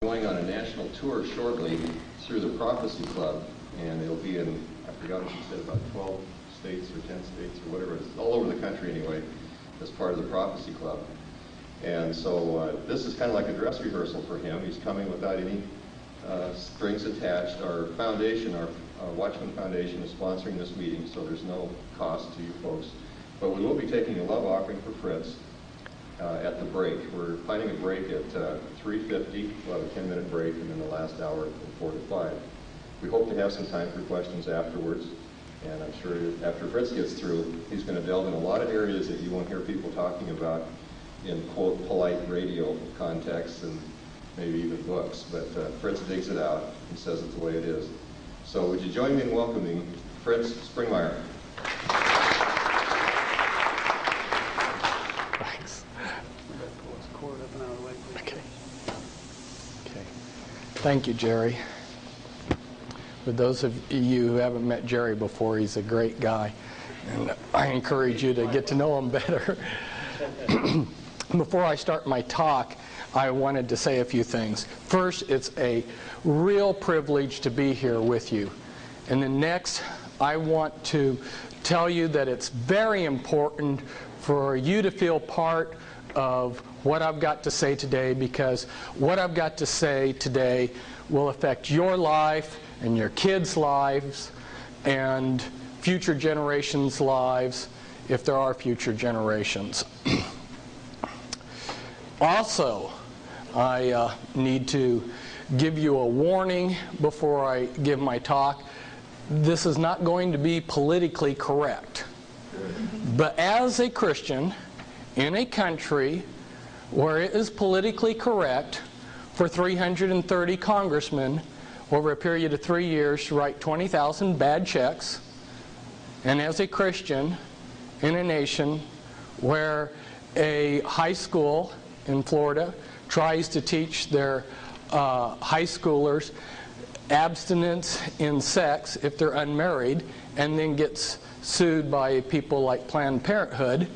Going on a national tour shortly through the Prophecy Club, and it'll be in, I forgot what she said, about 12 states or 10 states or whatever it is, all over the country anyway, as part of the Prophecy Club. And so this is kind of like a dress rehearsal for him. He's coming without any strings attached. Our foundation, our Watchman Foundation, is sponsoring this meeting, so there's no cost to you folks. But we will be taking a love offering for Fritz at the break. We're planning a break at 3:50. We'll have a 10-minute break, and then the last hour from 4 to 5. We hope to have some time for questions afterwards, and I'm sure after Fritz gets through, he's going to delve in a lot of areas that you won't hear people talking about in, quote, polite radio contexts and maybe even books. But Fritz digs it out and says it the way it is. So would you join me in welcoming Fritz Springmeyer? Thanks. Okay. Thank you, Jerry. For those of you who haven't met Jerry before, he's a great guy, and I encourage you to get to know him better. Before I start my talk, I wanted to say a few things. First, it's a real privilege to be here with you. And then next, I want to tell you that it's very important for you to feel part of what I've got to say today, because what I've got to say today will affect your life and your kids' lives and future generations' lives, if there are future generations. Also, I need to give you a warning before I give my talk. This is not going to be politically correct. But as a Christian in a country where it is politically correct for 330 congressmen over a period of 3 years to write 20,000 bad checks, and as a Christian in a nation where a high school in Florida tries to teach their high schoolers abstinence in sex if they're unmarried, and then gets sued by people like Planned Parenthood,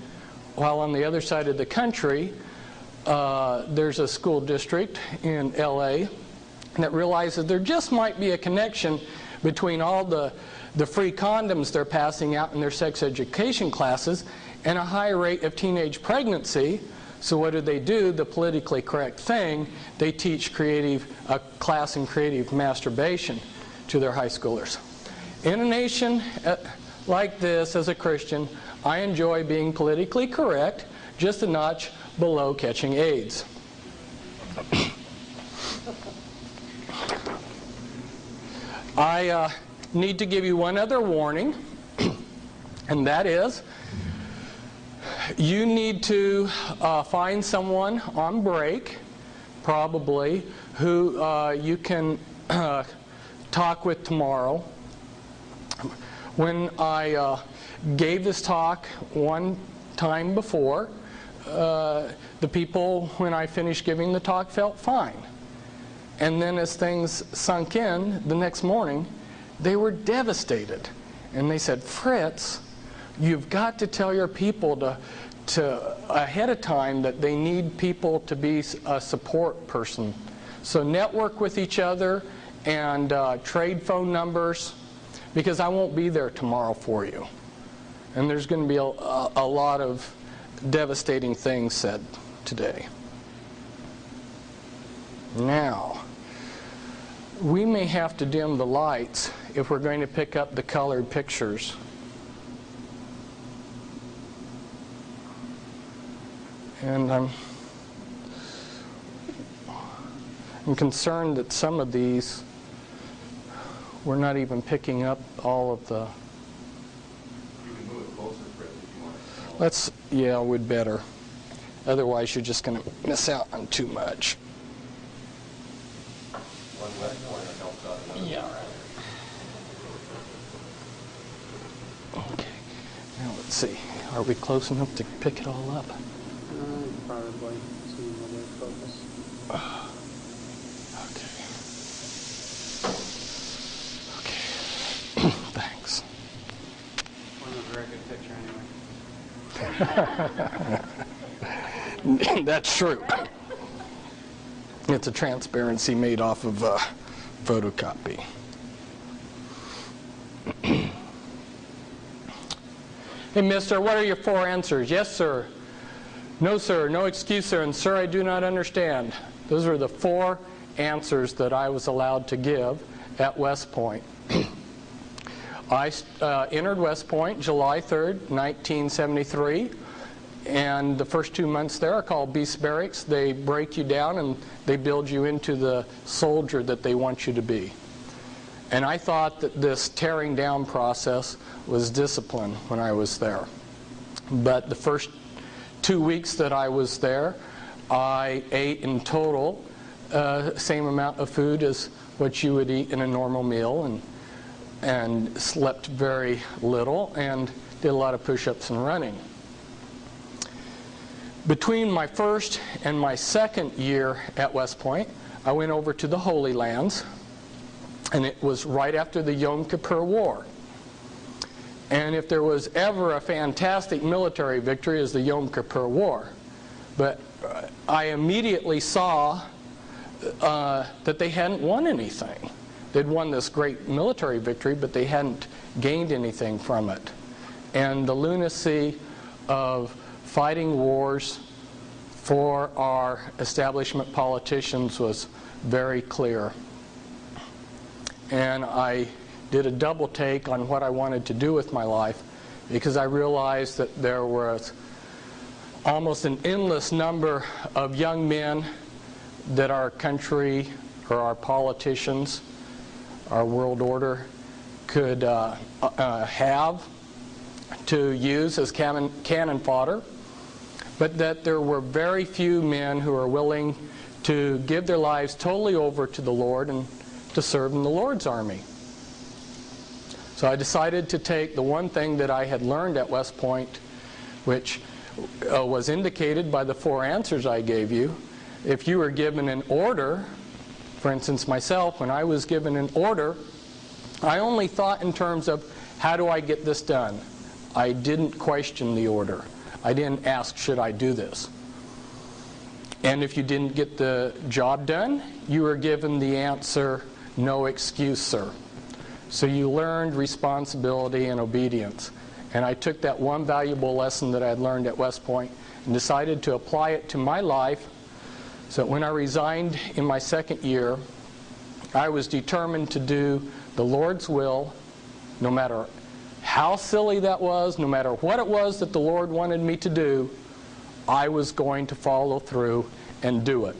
while on the other side of the country there's a school district in LA that realizes there just might be a connection between all the free condoms they're passing out in their sex education classes and a high rate of teenage pregnancy. So what do? The politically correct thing, they teach a class in creative masturbation to their high schoolers. In a nation like this, as a Christian, I enjoy being politically correct, just a notch below catching AIDS. I need to give you one other warning, and that is, you need to find someone on break, probably, who you can talk with tomorrow. When I gave this talk one time before, the people, when I finished giving the talk, felt fine. And then as things sunk in the next morning, they were devastated. And they said, Fritz, you've got to tell your people to ahead of time that they need people to be a support person. So network with each other and trade phone numbers, because I won't be there tomorrow for you. And there's going to be a lot of devastating things said today. Now, we may have to dim the lights if we're going to pick up the colored pictures. And I'm concerned that some of these, we're not even picking up all of the... You can move it closer, Fritz, if you want. Yeah, we'd better. Otherwise, you're just going to miss out on too much. One left corner helps out another. Yeah. Okay. Now let's see. Are we close enough to pick it all up? Probably. See where they focus. Okay. Thanks. Wasn't a very good picture anyway. That's true. It's a transparency made off of a photocopy. Hey, mister, what are your 4 answers? Yes, sir. No, sir. No excuse, sir. And, sir, I do not understand. Those are the 4 answers that I was allowed to give at West Point. I entered West Point July 3rd, 1973. And the first 2 months there are called beast barracks. They break you down and they build you into the soldier that they want you to be. And I thought that this tearing down process was discipline when I was there. But the first 2 weeks that I was there, I ate in total same amount of food as what you would eat in a normal meal, and slept very little and did a lot of push-ups and running. Between my first and my second year at West Point, I went over to the Holy Lands, and it was right after the Yom Kippur War. And if there was ever a fantastic military victory, it was the Yom Kippur War. But I immediately saw that they hadn't won anything. They'd won this great military victory, but they hadn't gained anything from it. And the lunacy of fighting wars for our establishment politicians was very clear. And I did a double take on what I wanted to do with my life, because I realized that there was almost an endless number of young men that our country or our politicians, our world order, could have to use as cannon fodder, but that there were very few men who are willing to give their lives totally over to the Lord and to serve in the Lord's army. So I decided to take the one thing that I had learned at West Point, which was indicated by the 4 answers I gave you. If you were given an order, for instance myself, when I was given an order, I only thought in terms of, how do I get this done? I didn't question the order. I didn't ask, should I do this? And if you didn't get the job done, you were given the answer, no excuse, sir. So you learned responsibility and obedience. And I took that one valuable lesson that I had learned at West Point and decided to apply it to my life. So when I resigned in my second year, I was determined to do the Lord's will, no matter how silly that was, no matter what it was that the Lord wanted me to do, I was going to follow through and do it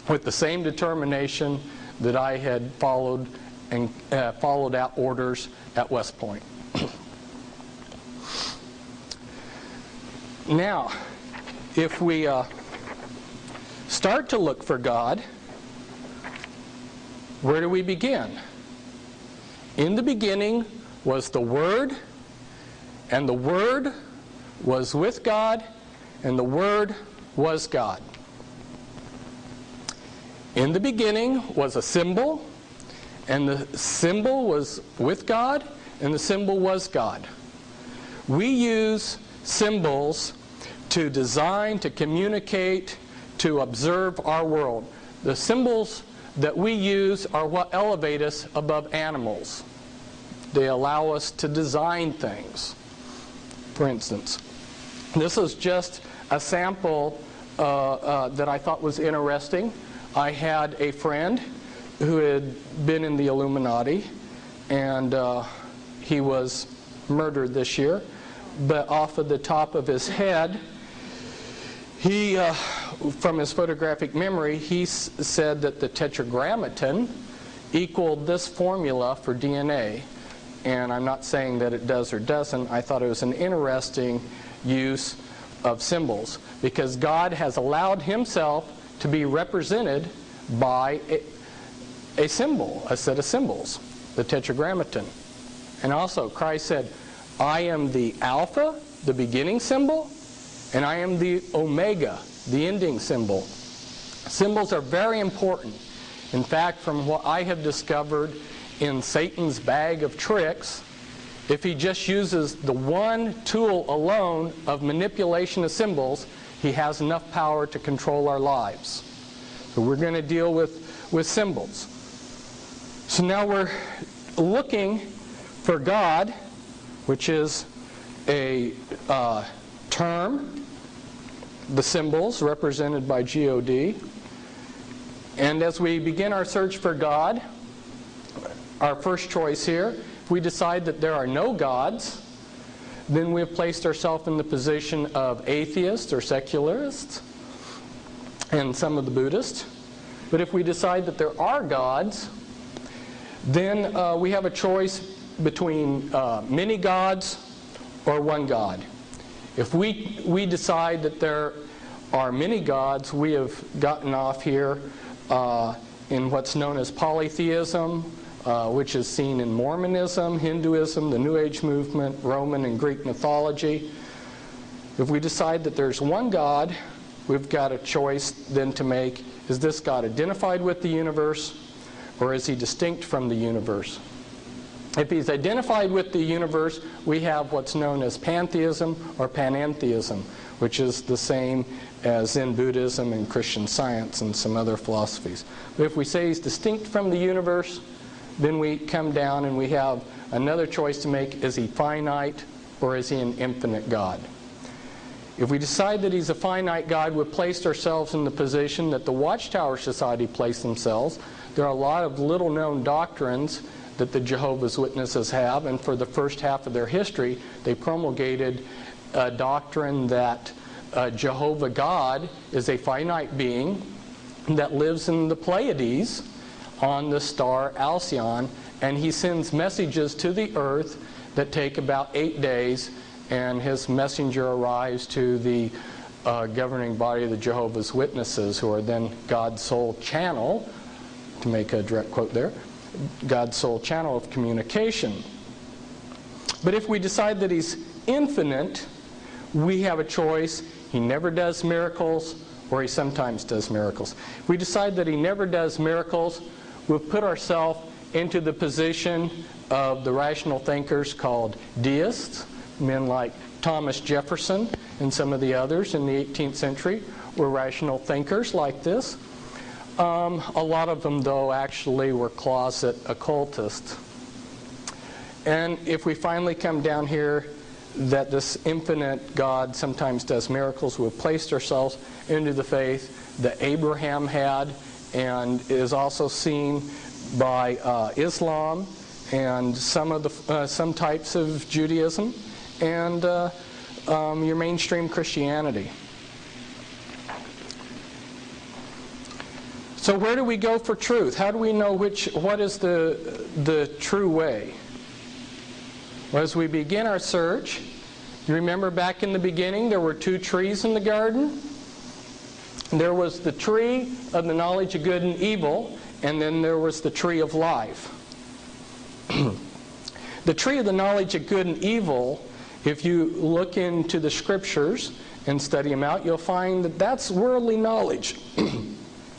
with the same determination that I had followed out orders at West Point. Now, if we start to look for God, where do we begin? In the beginning was the Word, and the Word was with God, and the Word was God. In the beginning was a symbol, and the symbol was with God, and the symbol was God. We use symbols to design, to communicate, to observe our world. The symbols that we use are what elevate us above animals. They allow us to design things. For instance, this is just a sample that I thought was interesting. I had a friend who had been in the Illuminati, and he was murdered this year. But off of the top of his head, he, from his photographic memory, he said that the tetragrammaton equaled this formula for DNA. And I'm not saying that it does or doesn't. I thought it was an interesting use of symbols, because God has allowed himself to be represented by a symbol, a set of symbols, the tetragrammaton. And also Christ said, I am the Alpha, the beginning symbol, and I am the Omega, the ending symbol. Symbols are very important. In fact, from what I have discovered in Satan's bag of tricks, if he just uses the one tool alone of manipulation of symbols, he has enough power to control our lives. So we're going to deal with symbols. So now we're looking for God, which is a term, the symbols represented by God. And as we begin our search for God, our first choice here, if we decide that there are no gods, then we have placed ourselves in the position of atheists or secularists, and some of the Buddhists. But if we decide that there are gods, then we have a choice between many gods or one God. If we decide that there are many gods, we have gotten off here in what's known as polytheism, which is seen in Mormonism, Hinduism, the New Age movement, Roman and Greek mythology. If we decide that there's one God, we've got a choice then to make. Is this God identified with the universe, or is he distinct from the universe? If he's identified with the universe, we have what's known as pantheism or panentheism, which is the same as in Buddhism and Christian Science and some other philosophies. But if we say he's distinct from the universe, then we come down and we have another choice to make. Is he finite, or is he an infinite God? If we decide that he's a finite God, we've placed ourselves in the position that the Watchtower Society placed themselves. There are a lot of little-known doctrines that the Jehovah's Witnesses have, and for the first half of their history, they promulgated a doctrine that Jehovah God is a finite being that lives in the Pleiades on the star Alcyon, and he sends messages to the earth that take about 8 days, and his messenger arrives to the governing body of the Jehovah's Witnesses, who are then God's sole channel, to make a direct quote there, God's sole channel of communication. But if we decide that he's infinite, we have a choice. He never does miracles, or he sometimes does miracles. If we decide that he never does miracles, we've put ourselves into the position of the rational thinkers called deists. Men like Thomas Jefferson and some of the others in the 18th century were rational thinkers like this. A lot of them, though, actually were closet occultists. And if we finally come down here that this infinite God sometimes does miracles, we've placed ourselves into the faith that Abraham had, and is also seen by Islam and some types of Judaism, and your mainstream Christianity. So where do we go for truth? How do we know what is the true way? Well, as we begin our search, you remember back in the beginning there were 2 trees in the garden. There was the tree of the knowledge of good and evil, and then there was the tree of life. The tree of the knowledge of good and evil, if you look into the scriptures and study them out, you'll find that that's worldly knowledge.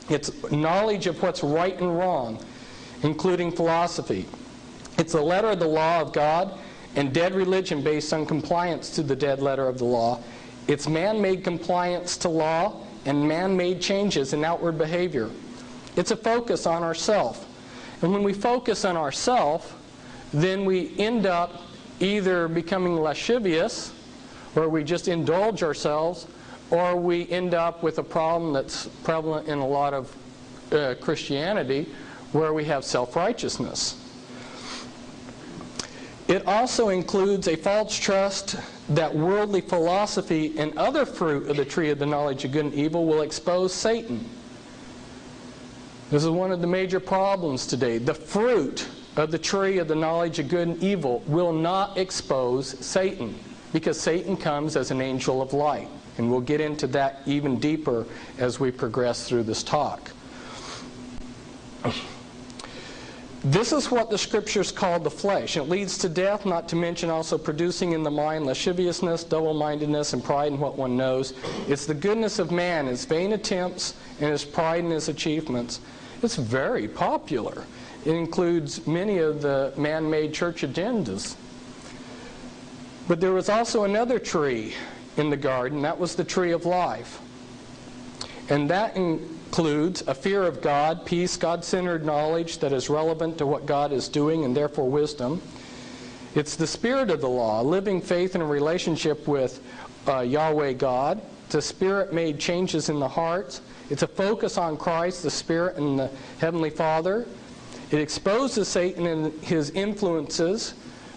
It's knowledge of what's right and wrong, including philosophy. It's the letter of the law of God and dead religion based on compliance to the dead letter of the law. It's man-made compliance to law and man-made changes in outward behavior. It's a focus on ourself. And when we focus on ourself, then we end up either becoming lascivious, where we just indulge ourselves, or we end up with a problem that's prevalent in a lot of Christianity, where we have self-righteousness. It also includes a false trust that worldly philosophy and other fruit of the tree of the knowledge of good and evil will expose Satan. This is one of the major problems today. The fruit of the tree of the knowledge of good and evil will not expose Satan, because Satan comes as an angel of light. And we'll get into that even deeper as we progress through this talk. This is what the scriptures call the flesh. It leads to death, not to mention also producing in the mind lasciviousness, double-mindedness, and pride in what one knows. It's the goodness of man, his vain attempts, and his pride in his achievements. It's very popular. It includes many of the man-made church agendas. But there was also another tree in the garden. That was the tree of life. And that includes a fear of God, peace, God-centered knowledge that is relevant to what God is doing, and therefore wisdom. It's the spirit of the law, living faith in a relationship with Yahweh God. It's a spirit-made changes in the hearts. It's a focus on Christ, the Spirit, and the Heavenly Father. It exposes Satan and his influences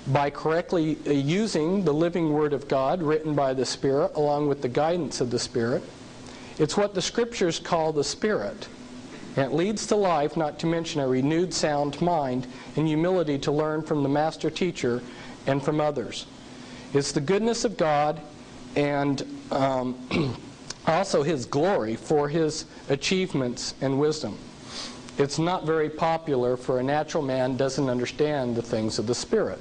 by correctly using the living Word of God written by the Spirit along with the guidance of the Spirit. It's what the Scriptures call the Spirit. And it leads to life, not to mention a renewed sound mind and humility to learn from the Master Teacher and from others. It's the goodness of God and also His glory for His achievements and wisdom. It's not very popular for a natural man doesn't understand the things of the Spirit.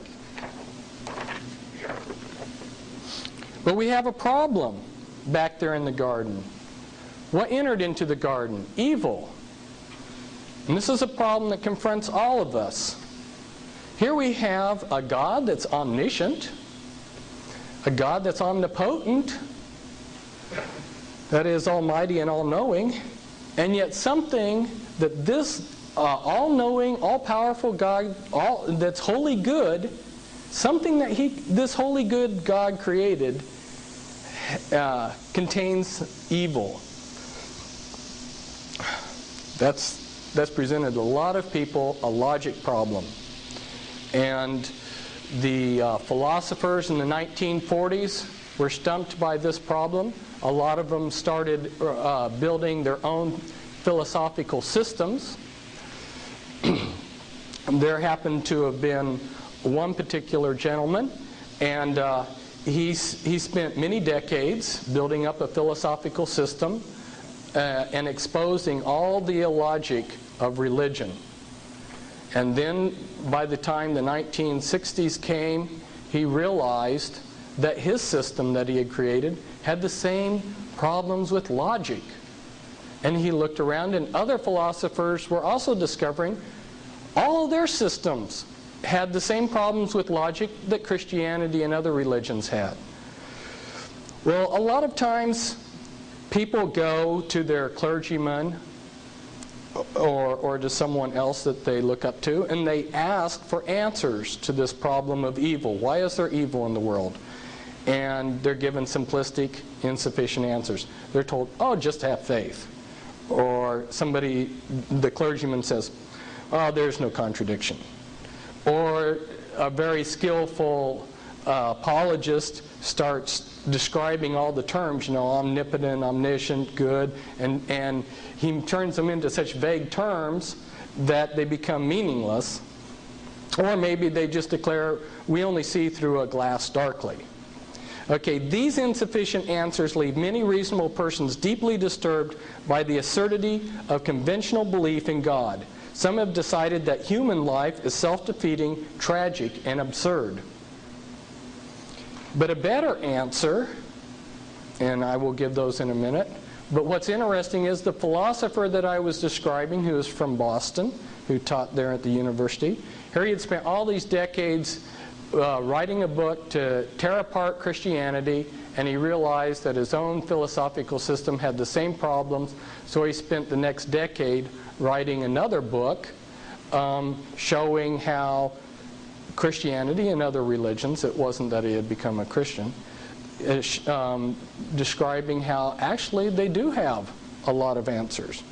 But we have a problem back there in the garden. What entered into the garden? Evil. And this is a problem that confronts all of us. Here we have a God that's omniscient, a God that's omnipotent, that is almighty and all-knowing, and yet something that this all-knowing, all-powerful God, that's wholly good, something that this wholly good God created contains evil. That's presented a lot of people a logic problem. And the philosophers in the 1940s were stumped by this problem. A lot of them started building their own philosophical systems. There happened to have been one particular gentleman, and he spent many decades building up a philosophical system and exposing all the illogic of religion. And then by the time the 1960s came, he realized that his system that he had created had the same problems with logic. And he looked around, and other philosophers were also discovering all of their systems had the same problems with logic that Christianity and other religions had. Well, a lot of times people go to their clergyman or to someone else that they look up to, and they ask for answers to this problem of evil. Why is there evil in the world? And they're given simplistic, insufficient answers. They're told, oh, just have faith. Or the clergyman says, oh, there's no contradiction. Or a very skillful apologist starts describing all the terms, omnipotent, omniscient, good, and he turns them into such vague terms that they become meaningless. Or maybe they just declare, we only see through a glass darkly. Okay, these insufficient answers leave many reasonable persons deeply disturbed by the absurdity of conventional belief in God. Some have decided that human life is self-defeating, tragic, and absurd. But a better answer, and I will give those in a minute, but what's interesting is the philosopher that I was describing, who is from Boston, who taught there at the university, here he had spent all these decades writing a book to tear apart Christianity, and he realized that his own philosophical system had the same problems, so he spent the next decade writing another book showing how Christianity and other religions, it wasn't that he had become a Christian, describing how actually they do have a lot of answers.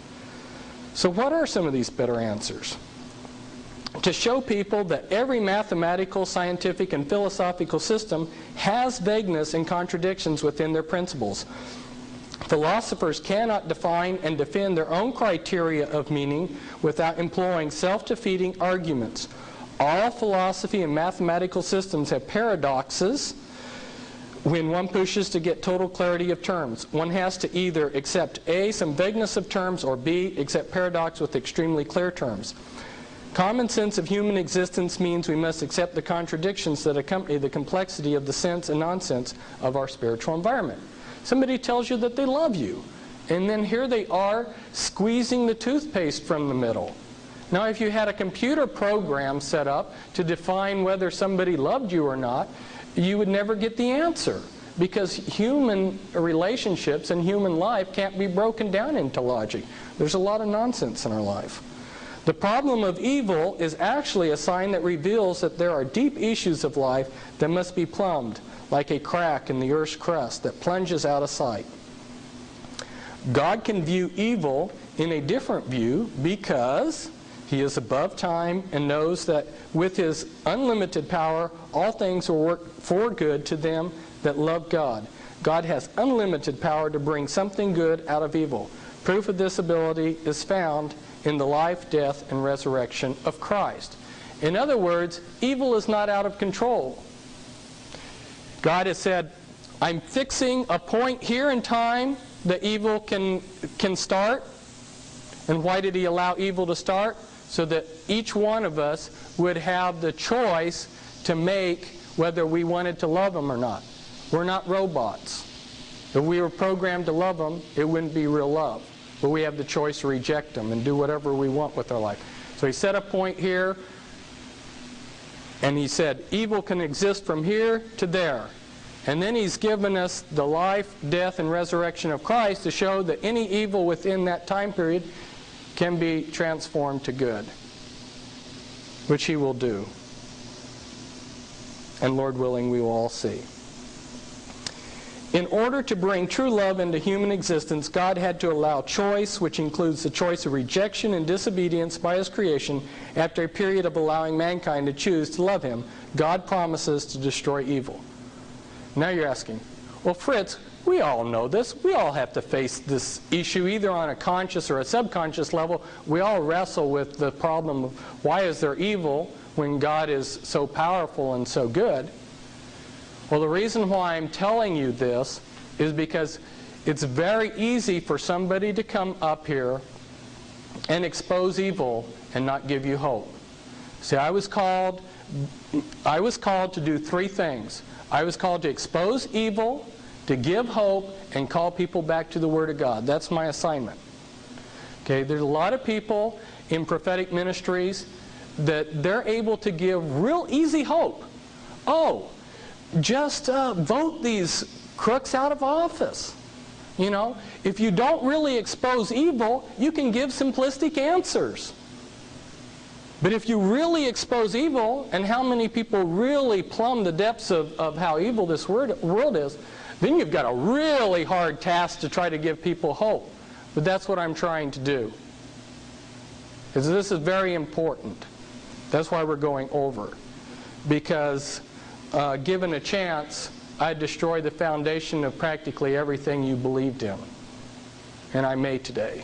So what are some of these better answers? To show people that every mathematical, scientific, and philosophical system has vagueness and contradictions within their principles. Philosophers cannot define and defend their own criteria of meaning without employing self-defeating arguments. All philosophy and mathematical systems have paradoxes when one pushes to get total clarity of terms. One has to either accept A, some vagueness of terms, or B, accept paradox with extremely clear terms. Common sense of human existence means we must accept the contradictions that accompany the complexity of the sense and nonsense of our spiritual environment. Somebody tells you that they love you, and then here they are squeezing the toothpaste from the middle. Now, if you had a computer program set up to define whether somebody loved you or not, you would never get the answer, because human relationships and human life can't be broken down into logic. There's a lot of nonsense in our life. The problem of evil is actually a sign that reveals that there are deep issues of life that must be plumbed, like a crack in the earth's crust that plunges out of sight. God can view evil in a different view because He is above time and knows that with His unlimited power, all things will work for good to them that love God. God has unlimited power to bring something good out of evil. Proof of this ability is found in the life, death, and resurrection of Christ. In other words, evil is not out of control. God has said, I'm fixing a point here in time that evil can start. And why did He allow evil to start? So that each one of us would have the choice to make whether we wanted to love Him or not. We're not robots. If we were programmed to love Him, it wouldn't be real love. But we have the choice to reject Him and do whatever we want with our life. So He set a point here, and He said, evil can exist from here to there. And then He's given us the life, death, and resurrection of Christ to show that any evil within that time period can be transformed to good, which He will do. And Lord willing, we will all see. In order to bring true love into human existence, God had to allow choice, which includes the choice of rejection and disobedience by His creation. After a period of allowing mankind to choose to love Him, God promises to destroy evil. Now you're asking, well, Fritz, we all know this. We all have to face this issue either on a conscious or a subconscious level. We all wrestle with the problem of why is there evil when God is so powerful and so good? Well, the reason why I'm telling you this is because it's very easy for somebody to come up here and expose evil and not give you hope. See, I was called to do three things. I was called to expose evil, to give hope, and call people back to the Word of God. That's my assignment. Okay, there's a lot of people in prophetic ministries that they're able to give real easy hope. Oh, just vote these crooks out of office. You know, if you don't really expose evil, you can give simplistic answers. But if you really expose evil, and how many people really plumb the depths of how evil this world is, then you've got a really hard task to try to give people hope. But that's what I'm trying to do. Because this is very important. That's why we're going over. Because given a chance, I'd destroy the foundation of practically everything you believed in. And I may today.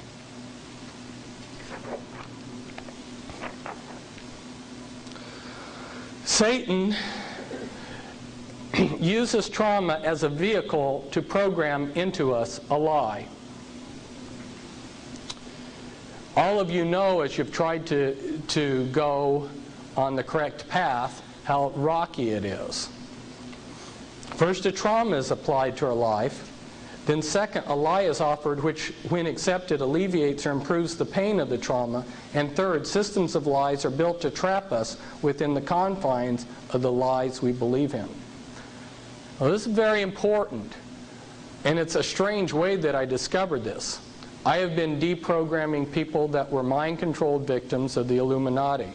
Satan uses trauma as a vehicle to program into us a lie. All of you know, as you've tried to go on the correct path, how rocky it is. First, a trauma is applied to our life. Then second, a lie is offered which, when accepted, alleviates or improves the pain of the trauma. And third, systems of lies are built to trap us within the confines of the lies we believe in. Well, this is very important. And it's a strange way that I discovered this. I have been deprogramming people that were mind-controlled victims of the Illuminati,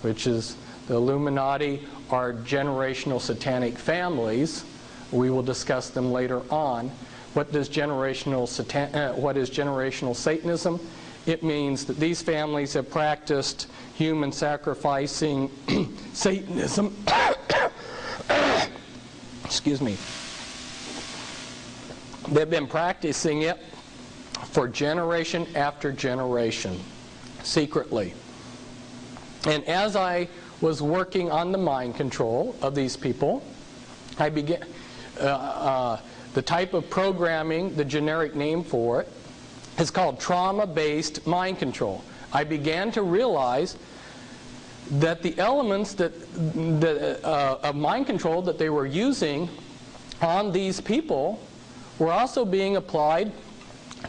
which is, the Illuminati are generational satanic families. We will discuss them later on. What is generational Satanism? It means that these families have practiced human sacrificing Satanism. Excuse me. They've been practicing it for generation after generation, secretly. And as I was working on the mind control of these people, I began... the type of programming, the generic name for it, is called trauma-based mind control. I began to realize that the elements of mind control that they were using on these people were also being applied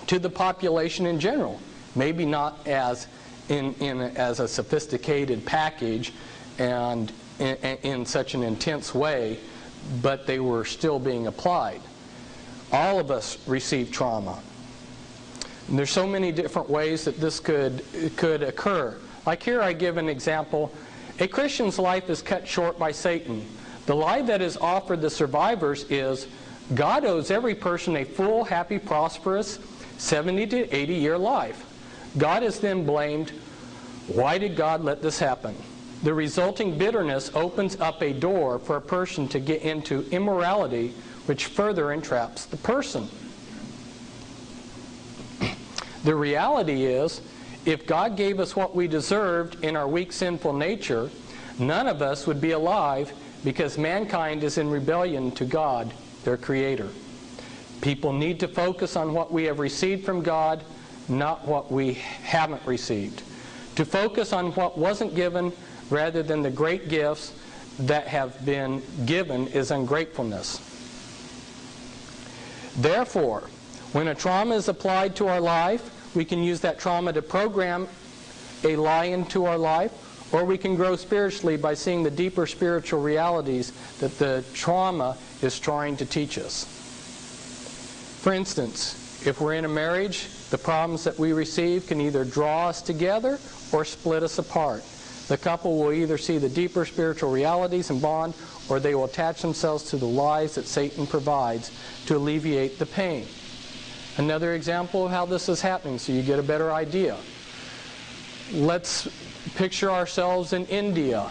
to the population in general. Maybe not as as a sophisticated package and in such an intense way, but they were still being applied. All of us receive trauma. And there's so many different ways that this could occur. Like here I give an example. A Christian's life is cut short by Satan. The lie that is offered the survivors is God owes every person a full, happy, prosperous 70 to 80-year life. God is then blamed. Why did God let this happen? The resulting bitterness opens up a door for a person to get into immorality, which further entraps the person. The reality is, if God gave us what we deserved in our weak, sinful nature, none of us would be alive because mankind is in rebellion to God, their Creator. People need to focus on what we have received from God, not what we haven't received. To focus on what wasn't given rather than the great gifts that have been given is ungratefulness. Therefore, when a trauma is applied to our life, we can use that trauma to program a lie into our life, or we can grow spiritually by seeing the deeper spiritual realities that the trauma is trying to teach us. For instance, if we're in a marriage, the problems that we receive can either draw us together or split us apart. The couple will either see the deeper spiritual realities and bond, or they will attach themselves to the lies that Satan provides to alleviate the pain. Another example of how this is happening, so you get a better idea. Let's picture ourselves in India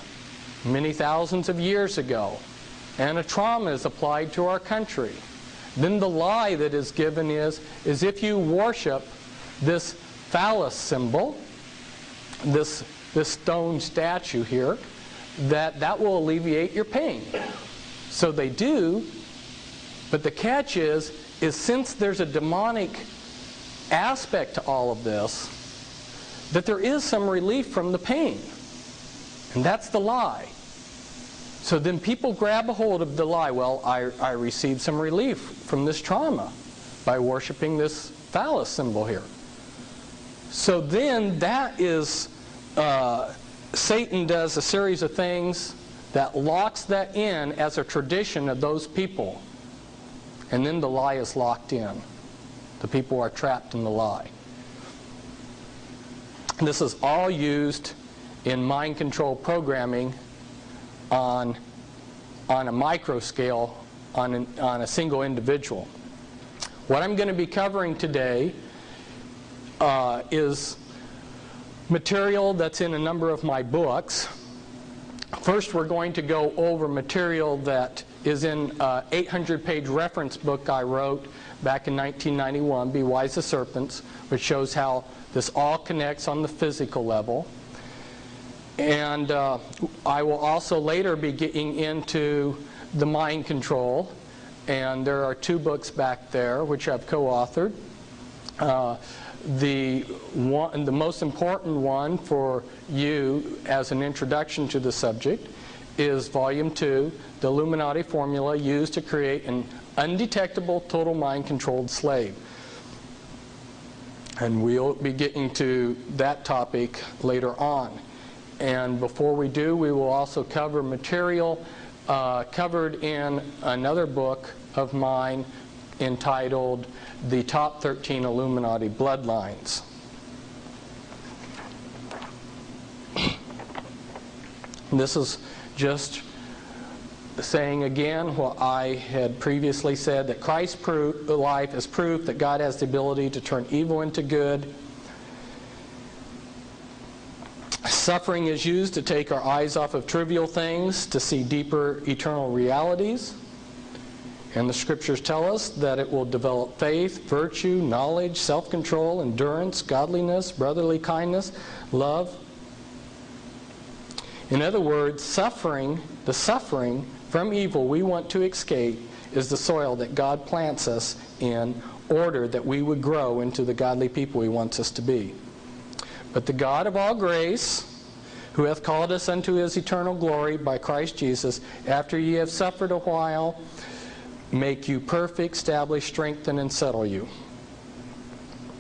many thousands of years ago, and a trauma is applied to our country. Then the lie that is given is if you worship this phallus symbol, this stone statue here, that will alleviate your pain. So they do, but the catch is since there's a demonic aspect to all of this, that there is some relief from the pain. And that's the lie. So then people grab a hold of the lie. Well, I received some relief from this trauma by worshiping this phallus symbol here. So then that is, Satan does a series of things that locks that in as a tradition of those people. And then the lie is locked in. The people are trapped in the lie. This is all used in mind control programming on a micro scale, on a single individual. What I'm going to be covering today is material that's in a number of my books. First, we're going to go over material that is in an 800-page reference book I wrote back in 1991, Be Wise as Serpents, which shows how this all connects on the physical level. And I will also later be getting into the mind control, and there are 2 books back there which I've co-authored. The most important one for you as an introduction to the subject is Volume 2, The Illuminati Formula Used to Create an Undetectable Total Mind-Controlled Slave. And we'll be getting to that topic later on. And before we do, we will also cover material covered in another book of mine entitled The Top 13 Illuminati Bloodlines. This is just saying again what I had previously said, that Christ's life is proof that God has the ability to turn evil into good. Suffering is used to take our eyes off of trivial things to see deeper eternal realities. And the scriptures tell us that it will develop faith, virtue, knowledge, self-control, endurance, godliness, brotherly kindness, love. In other words, the suffering from evil we want to escape is the soil that God plants us in order that we would grow into the godly people He wants us to be. But the God of all grace, who hath called us unto His eternal glory by Christ Jesus, after ye have suffered a while, make you perfect, establish, strengthen, and settle you.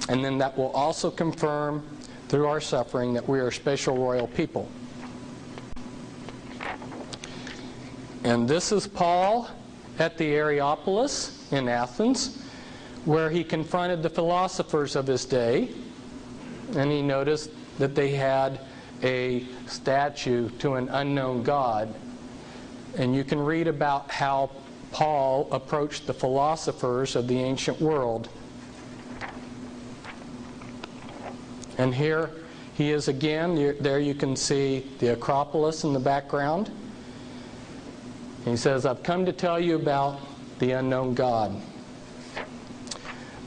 And then that will also confirm through our suffering that we are a special royal people. And this is Paul at the Areopagus in Athens, where he confronted the philosophers of his day, and he noticed that they had a statue to an unknown god. And you can read about how Paul approached the philosophers of the ancient world. And here he is again. There you can see the Acropolis in the background. He says, I've come to tell you about the unknown God.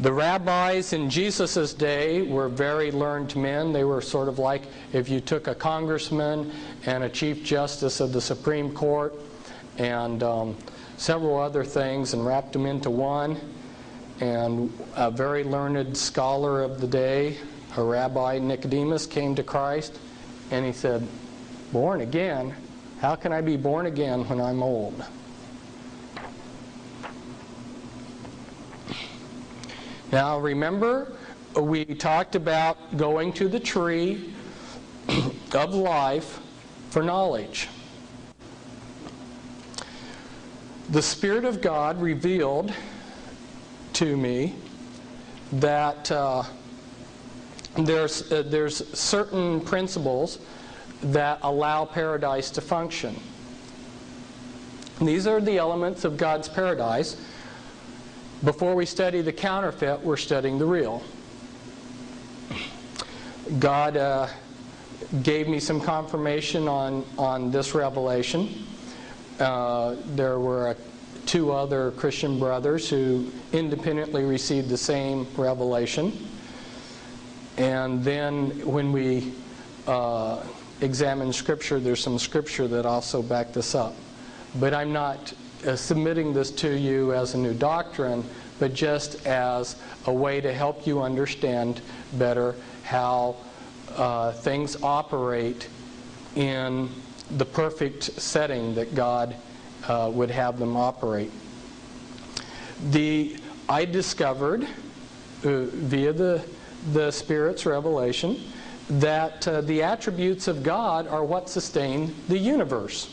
The rabbis in Jesus' day were very learned men. They were sort of like if you took a congressman and a chief justice of the Supreme Court and several other things and wrapped them into one. And a very learned scholar of the day, a rabbi, Nicodemus, came to Christ and he said, born again? How can I be born again when I'm old? Now remember, we talked about going to the tree of life for knowledge. The Spirit of God revealed to me that there's certain principles that allow paradise to function. These are the elements of God's paradise. Before we study the counterfeit, we're studying the real. God gave me some confirmation on this revelation. There were two other Christian brothers who independently received the same revelation. And then when we examine Scripture, there's some Scripture that also back this up. But I'm not submitting this to you as a new doctrine, but just as a way to help you understand better how things operate in the perfect setting that God would have them operate. I discovered via the Spirit's revelation that the attributes of God are what sustain the universe.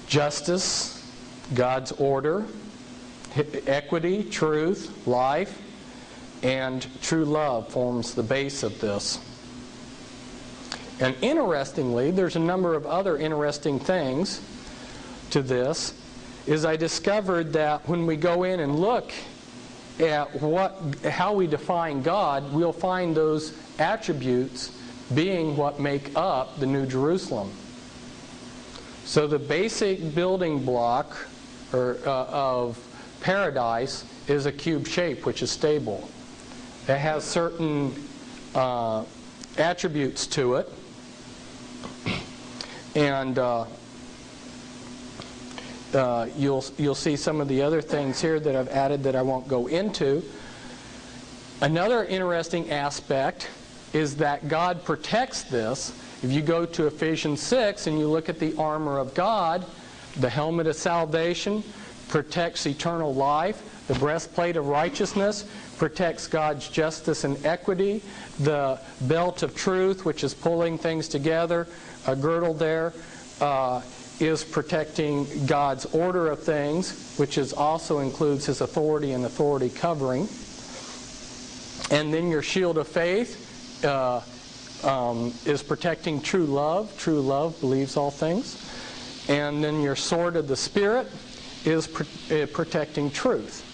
Justice, God's order, equity, truth, life, and true love forms the base of this. And interestingly, there's a number of other interesting things to this, is I discovered that when we go in and look at how we define God, we'll find those attributes being what make up the New Jerusalem. So the basic building block of paradise is a cube shape, which is stable. It has certain attributes to it. And you'll see some of the other things here that I've added that I won't go into. Another interesting aspect is that God protects this. If you go to Ephesians 6 and you look at the armor of God, the helmet of salvation protects eternal life. The breastplate of righteousness protects God's justice and equity. The belt of truth, which is pulling things together, a girdle there, is protecting God's order of things, which also includes His authority and authority covering. And then your shield of faith is protecting true love. True love believes all things. And then your sword of the Spirit is protecting truth.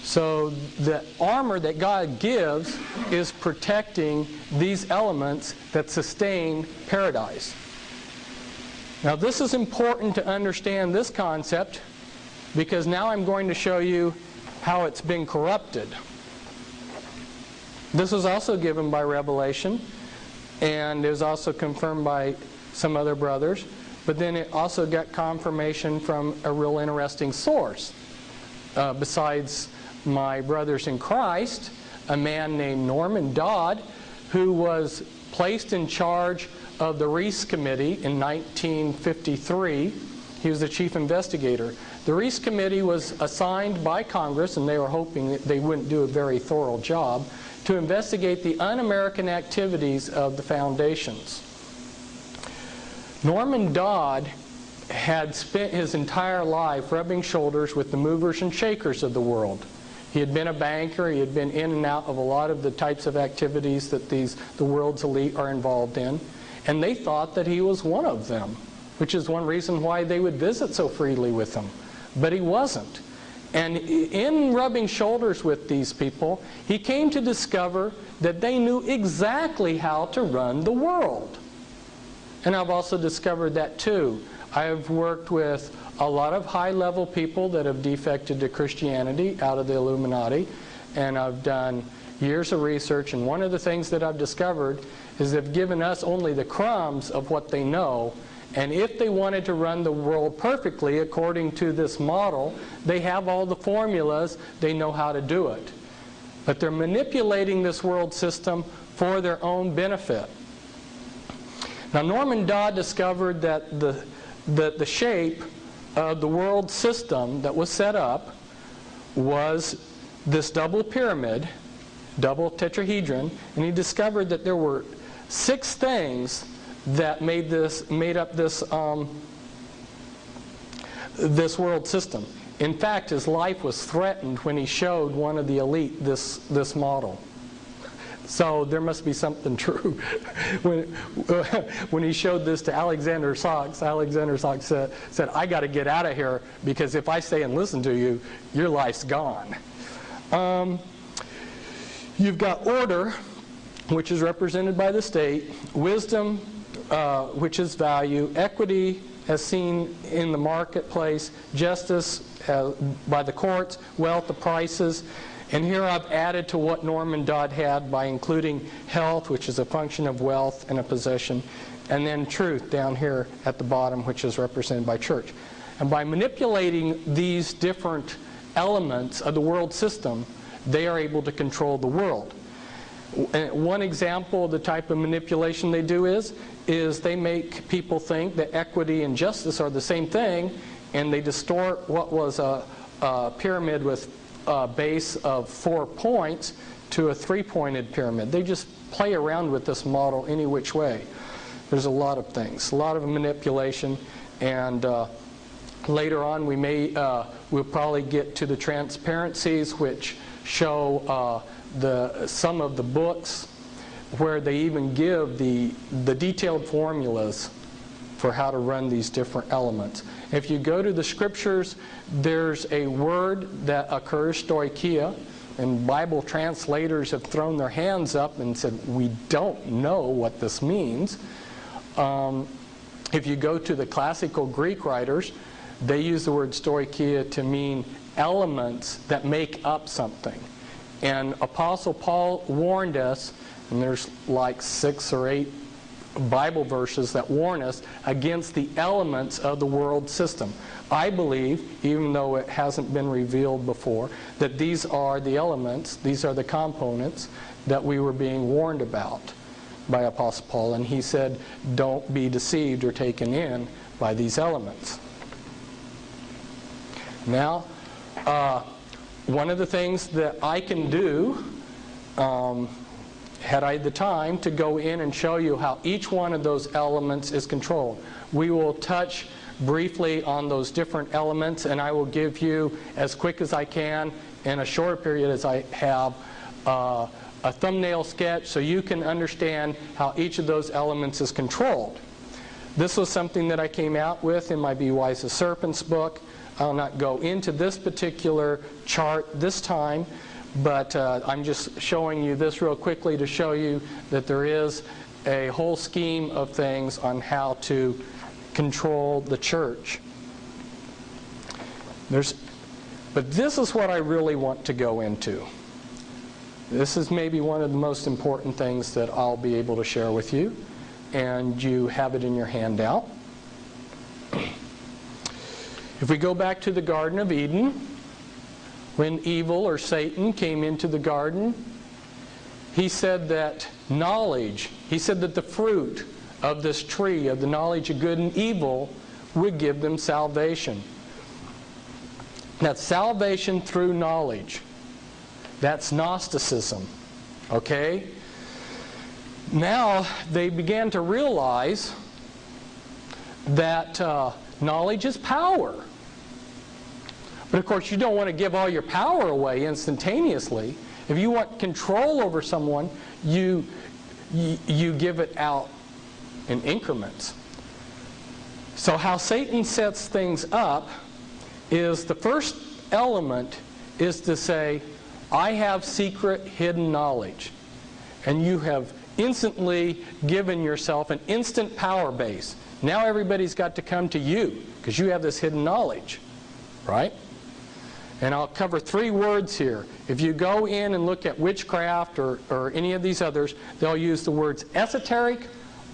So the armor that God gives is protecting these elements that sustain paradise. Now this is important to understand this concept, because now I'm going to show you how it's been corrupted. This was also given by revelation, and is also confirmed by some other brothers. But then it also got confirmation from a real interesting source. Besides my brothers in Christ, a man named Norman Dodd, who was placed in charge of the Reese Committee in 1953. He was the chief investigator. The Reese Committee was assigned by Congress, and they were hoping that they wouldn't do a very thorough job, to investigate the un-American activities of the foundations. Norman Dodd had spent his entire life rubbing shoulders with the movers and shakers of the world. He had been a banker. He had been in and out of a lot of the types of activities that the world's elite are involved in. And they thought that he was one of them, which is one reason why they would visit so freely with him. But he wasn't. And in rubbing shoulders with these people, he came to discover that they knew exactly how to run the world. And I've also discovered that too. I have worked with a lot of high-level people that have defected to Christianity out of the Illuminati, and I've done years of research, and one of the things that I've discovered is they've given us only the crumbs of what they know, and if they wanted to run the world perfectly according to this model, they have all the formulas, they know how to do it. But they're manipulating this world system for their own benefit. Now, Norman Dodd discovered that the shape of the world system that was set up was this double pyramid, double tetrahedron, and he discovered that there were 6 things that made up this world system. In fact, his life was threatened when he showed one of the elite this model. So there must be something true. When he showed this to Alexander Sachs said, I got to get out of here, because if I stay and listen to you, your life's gone. You've got order, which is represented by the state, wisdom, which is value, equity as seen in the marketplace, justice by the courts, wealth, the prices. And here I've added to what Norman Dodd had by including health, which is a function of wealth and a possession, and then truth down here at the bottom, which is represented by church. And by manipulating these different elements of the world system, they are able to control the world. One example of the type of manipulation they do is they make people think that equity and justice are the same thing, and they distort what was a pyramid with a base of 4 points to a 3-pointed pyramid. They just play around with this model any which way. There's a lot of things, a lot of manipulation, and later on we'll probably get to the transparencies, which show some of the books where they even give the detailed formulas for how to run these different elements. If you go to the scriptures, there's a word that occurs, stoicheia, and Bible translators have thrown their hands up and said, we don't know what this means. If you go to the classical Greek writers, they use the word stoicheia to mean elements that make up something. And Apostle Paul warned us, and there's like 6 or 8 Bible verses that warn us against the elements of the world system. I believe, even though it hasn't been revealed before, that these are the elements, these are the components that we were being warned about by Apostle Paul. And he said, don't be deceived or taken in by these elements. Now, one of the things that I can do, had I the time, to go in and show you how each one of those elements is controlled. We will touch briefly on those different elements, and I will give you, as quick as I can, in a short period as I have, a thumbnail sketch so you can understand how each of those elements is controlled. This was something that I came out with in my Be Wise as Serpents book. I'll not go into this particular chart this time, but I'm just showing you this real quickly to show you that there is a whole scheme of things on how to control the church. But this is what I really want to go into. This is maybe one of the most important things that I'll be able to share with you, and you have it in your handout. If we go back to the Garden of Eden, when evil or Satan came into the garden, he said that the fruit of this tree of the knowledge of good and evil would give them salvation. That's salvation through knowledge. That's Gnosticism. Okay? Now they began to realize that knowledge is power. But of course, you don't want to give all your power away instantaneously. If you want control over someone, you give it out in increments. So how Satan sets things up is the first element is to say, I have secret hidden knowledge. And you have instantly given yourself an instant power base. Now everybody's got to come to you because you have this hidden knowledge, right? And I'll cover 3 words here. If you go in and look at witchcraft or any of these others, they'll use the words esoteric,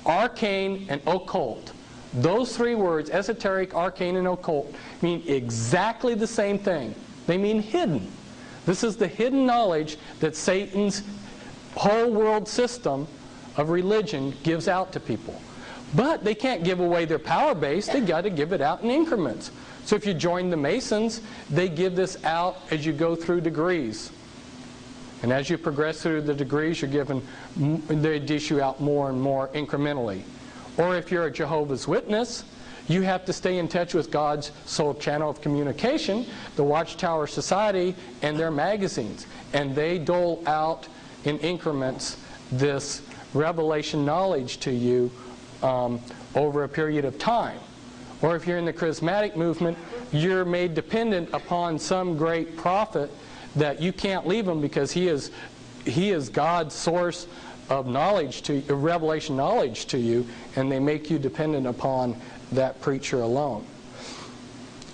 arcane, and occult. Those 3 words, esoteric, arcane, and occult, mean exactly the same thing. They mean hidden. This is the hidden knowledge that Satan's whole world system of religion gives out to people. But they can't give away their power base. They've got to give it out in increments. So if you join the Masons, they give this out as you go through degrees. And as you progress through the degrees, you're given, they dish you out more and more incrementally. Or if you're a Jehovah's Witness, you have to stay in touch with God's sole channel of communication, the Watchtower Society, and their magazines. And they dole out in increments this revelation knowledge to you over a period of time. Or if you're in the charismatic movement, you're made dependent upon some great prophet that you can't leave him because he is God's source of knowledge to revelation knowledge to you, and they make you dependent upon that preacher alone.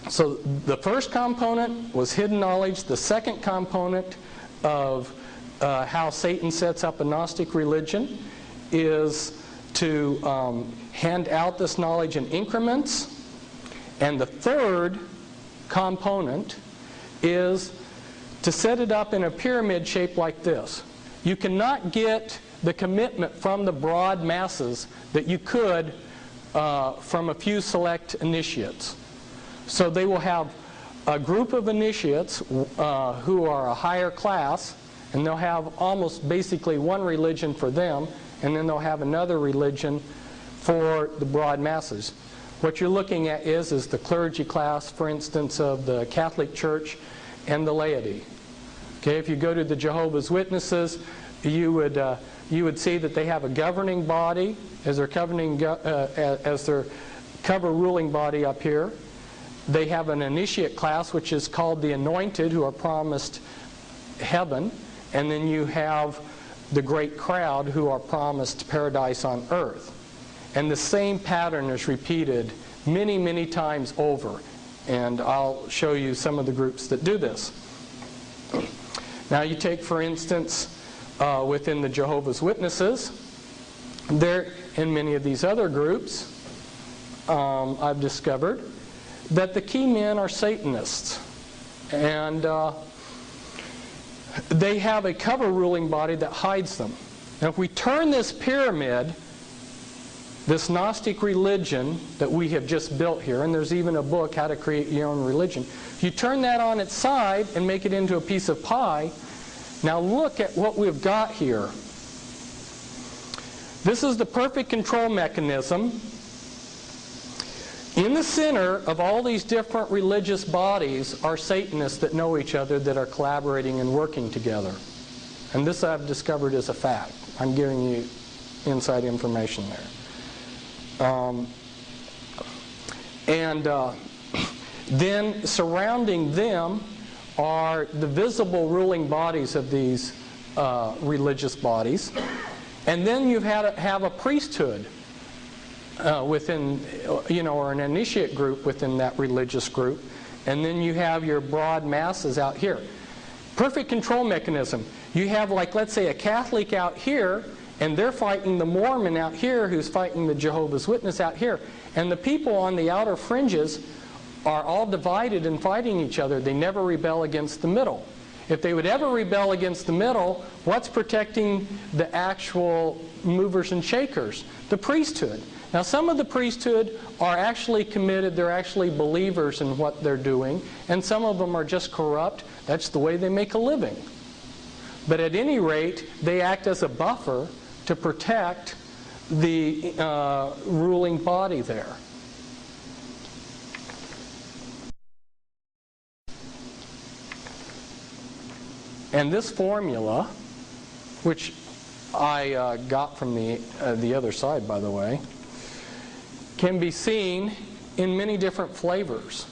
So the first component was hidden knowledge. The second component of how Satan sets up a Gnostic religion is to hand out this knowledge in increments. And the third component is to set it up in a pyramid shape like this. You cannot get the commitment from the broad masses that you could from a few select initiates. So they will have a group of initiates who are a higher class, and they'll have almost basically one religion for them, and then they'll have another religion for the broad masses. What you're looking at is the clergy class, for instance, of the Catholic Church and the laity. Okay, if you go to the Jehovah's Witnesses, you would see that they have a governing body as their cover ruling body up here. They have an initiate class, which is called the anointed, who are promised heaven. And then you have the great crowd, who are promised paradise on earth. And the same pattern is repeated many, many times over. And I'll show you some of the groups that do this. Now you take, for instance, within the Jehovah's Witnesses, there and many of these other groups, I've discovered that the key men are Satanists. And they have a cover ruling body that hides them. Now if we turn this pyramid, this Gnostic religion that we have just built here, and there's even a book, How to Create Your Own Religion. If you turn that on its side and make it into a piece of pie, now look at what we've got here. This is the perfect control mechanism. In the center of all these different religious bodies are Satanists that know each other, that are collaborating and working together. And this I've discovered is a fact. I'm giving you inside information there. Then surrounding them are the visible ruling bodies of these religious bodies. And then you have a priesthood within, or an initiate group within that religious group. And then you have your broad masses out here. Perfect control mechanism. You have, like, let's say a Catholic out here, and they're fighting the Mormon out here, who's fighting the Jehovah's Witness out here. And the people on the outer fringes are all divided and fighting each other. They never rebel against the middle. If they would ever rebel against the middle, what's protecting the actual movers and shakers? The priesthood. Now some of the priesthood are actually committed, they're actually believers in what they're doing, and some of them are just corrupt. That's the way they make a living. But at any rate, they act as a buffer to protect the ruling body there. And this formula, which I got from the other side, by the way, can be seen in many different flavors.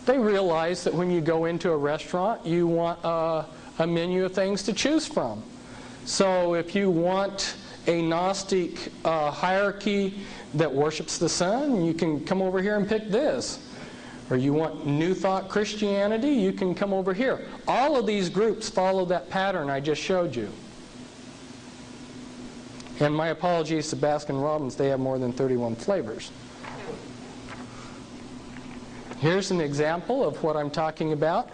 They realize that when you go into a restaurant, you want a menu of things to choose from. So if you want a Gnostic hierarchy that worships the sun, you can come over here and pick this. Or you want New Thought Christianity, you can come over here. All of these groups follow that pattern I just showed you. And my apologies to Baskin-Robbins, they have more than 31 flavors. Here's an example of what I'm talking about.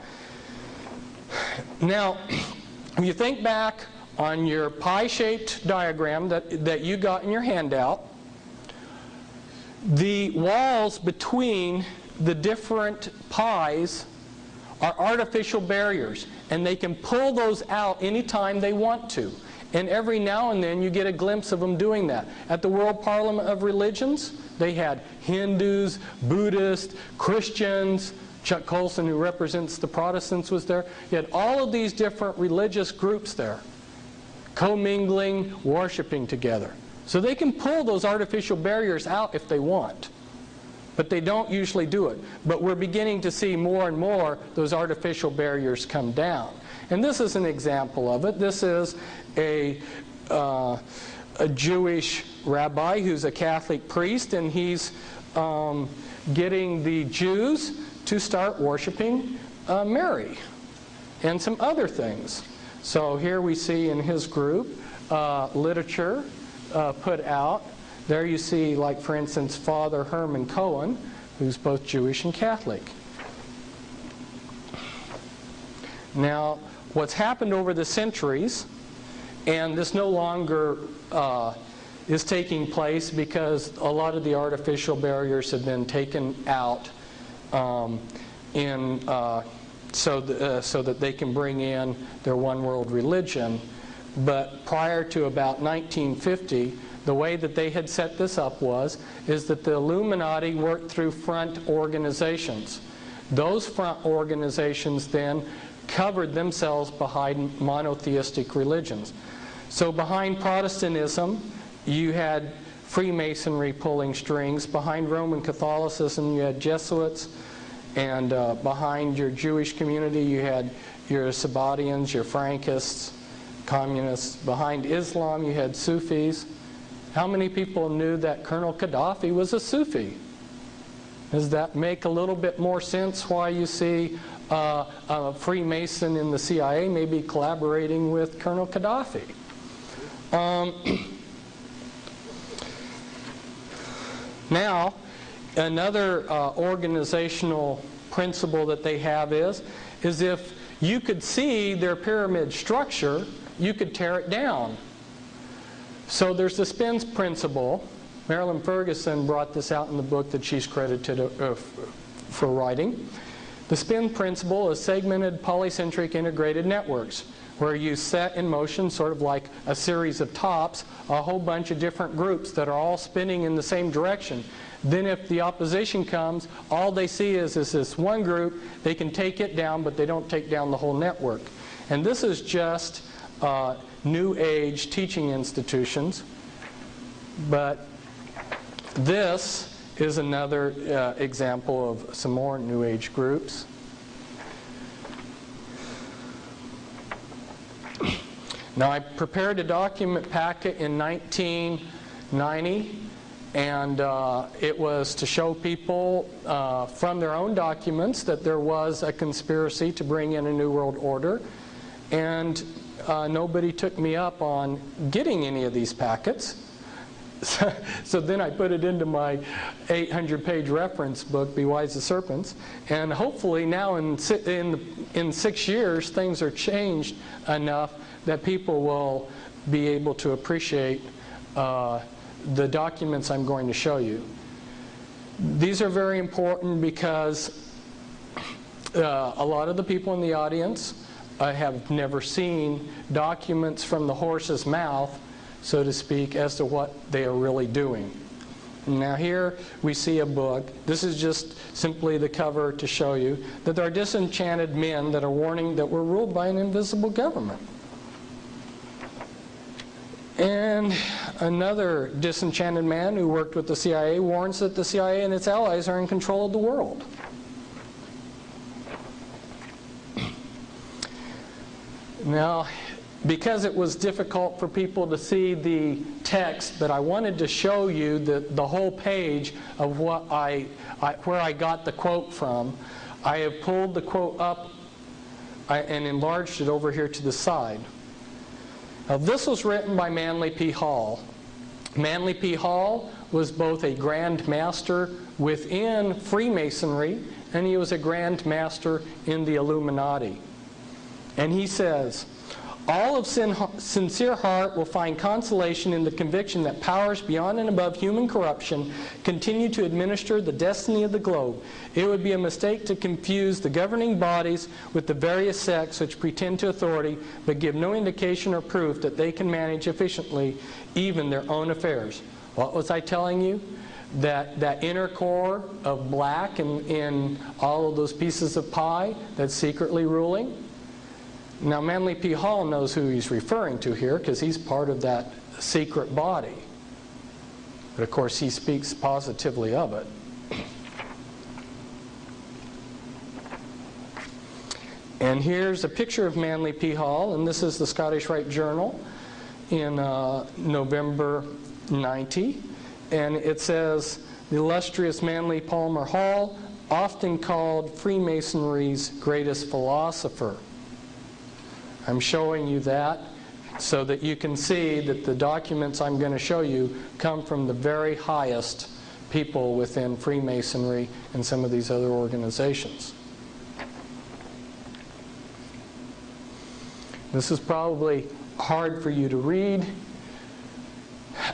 Now, if you think back on your pie-shaped diagram that you got in your handout, the walls between the different pies are artificial barriers, and they can pull those out anytime they want to. And every now and then you get a glimpse of them doing that. At the World Parliament of Religions, they had Hindus, Buddhists, Christians. Chuck Colson, who represents the Protestants, was there. You had all of these different religious groups there, commingling, worshiping together. So they can pull those artificial barriers out if they want. But they don't usually do it. But we're beginning to see more and more those artificial barriers come down. And this is an example of it. This is a Jewish rabbi who's a Catholic priest, and he's getting the Jews to start worshiping Mary and some other things. So here we see in his group literature put out. There you see, like for instance, Father Herman Cohen, who's both Jewish and Catholic. Now, what's happened over the centuries, and this no longer is taking place because a lot of the artificial barriers have been taken out so that they can bring in their one world religion. But prior to about 1950, the way that they had set this up is that the Illuminati worked through front organizations. Those front organizations then covered themselves behind monotheistic religions. So behind Protestantism, you had Freemasonry pulling strings. Behind Roman Catholicism, you had Jesuits. And behind your Jewish community, you had your Sabbatians, your Frankists, communists. Behind Islam, you had Sufis. How many people knew that Colonel Gaddafi was a Sufi? Does that make a little bit more sense why you see a Freemason in the CIA maybe collaborating with Colonel Gaddafi? Now, another organizational principle that they have is if you could see their pyramid structure, you could tear it down. So there's the spins principle. Marilyn Ferguson brought this out in the book that she's credited for writing. The spin principle is segmented polycentric integrated networks, where you set in motion, sort of like a series of tops, a whole bunch of different groups that are all spinning in the same direction. Then if the opposition comes, all they see is this one group. They can take it down, but they don't take down the whole network. And this is just New Age teaching institutions. But this is another example of some more New Age groups. Now, I prepared a document packet in 1990, and it was to show people from their own documents that there was a conspiracy to bring in a New World Order, and nobody took me up on getting any of these packets. So then I put it into my 800-page reference book, Be Wise as Serpents, and hopefully now in 6 years things are changed enough that people will be able to appreciate the documents I'm going to show you. These are very important because a lot of the people in the audience have never seen documents from the horse's mouth, so to speak, as to what they are really doing. Now here we see a book. This is just simply the cover to show you that there are disenchanted men that are warning that we're ruled by an invisible government. And another disenchanted man who worked with the CIA warns that the CIA and its allies are in control of the world. Now, because it was difficult for people to see the text, but I wanted to show you the whole page of what where I got the quote from. I have pulled the quote up and enlarged it over here to the side. Now, this was written by Manly P. Hall. Manly P. Hall was both a Grand Master within Freemasonry, and he was a Grand Master in the Illuminati. And he says, all of sincere heart will find consolation in the conviction that powers beyond and above human corruption continue to administer the destiny of the globe. It would be a mistake to confuse the governing bodies with the various sects which pretend to authority but give no indication or proof that they can manage efficiently even their own affairs. What was I telling you? That inner core of black in all of those pieces of pie that's secretly ruling? Now, Manly P. Hall knows who he's referring to here because he's part of that secret body. But of course, he speaks positively of it. And here's a picture of Manly P. Hall, and this is the Scottish Rite Journal in November 90. And it says, the illustrious Manly Palmer Hall, often called Freemasonry's greatest philosopher. I'm showing you that so that you can see that the documents I'm going to show you come from the very highest people within Freemasonry and some of these other organizations. This is probably hard for you to read.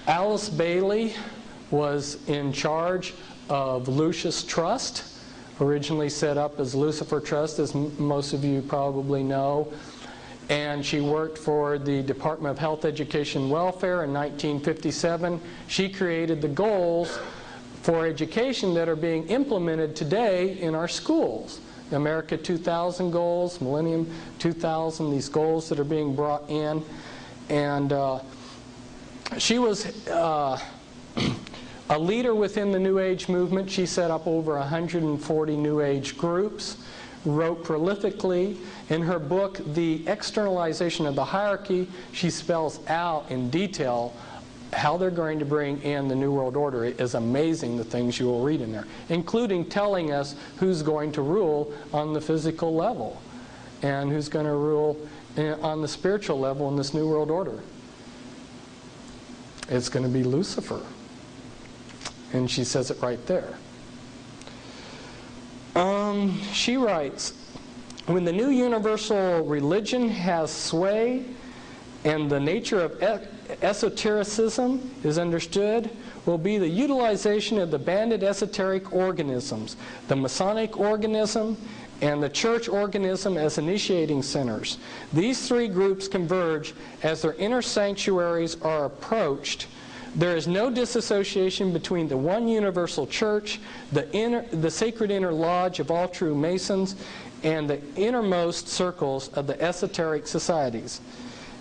Alice Bailey was in charge of Lucius Trust, originally set up as Lucifer Trust, as most of you probably know. And she worked for the Department of Health, Education, and Welfare in 1957. She created the goals for education that are being implemented today in our schools. The America 2000 goals, Millennium 2000, these goals that are being brought in. And she was a leader within the New Age movement. She set up over 140 New Age groups, wrote prolifically. In her book, The Externalization of the Hierarchy, she spells out in detail how they're going to bring in the New World Order. It is amazing the things you will read in there, including telling us who's going to rule on the physical level and who's going to rule on the spiritual level in this New World Order. It's going to be Lucifer. And she says it right there. She writes, when the new universal religion has sway and the nature of esotericism is understood, will be the utilization of the banded esoteric organisms, the Masonic organism and the church organism as initiating centers. These three groups converge as their inner sanctuaries are approached. There is no disassociation between the one universal church, the sacred inner lodge of all true Masons, and the innermost circles of the esoteric societies.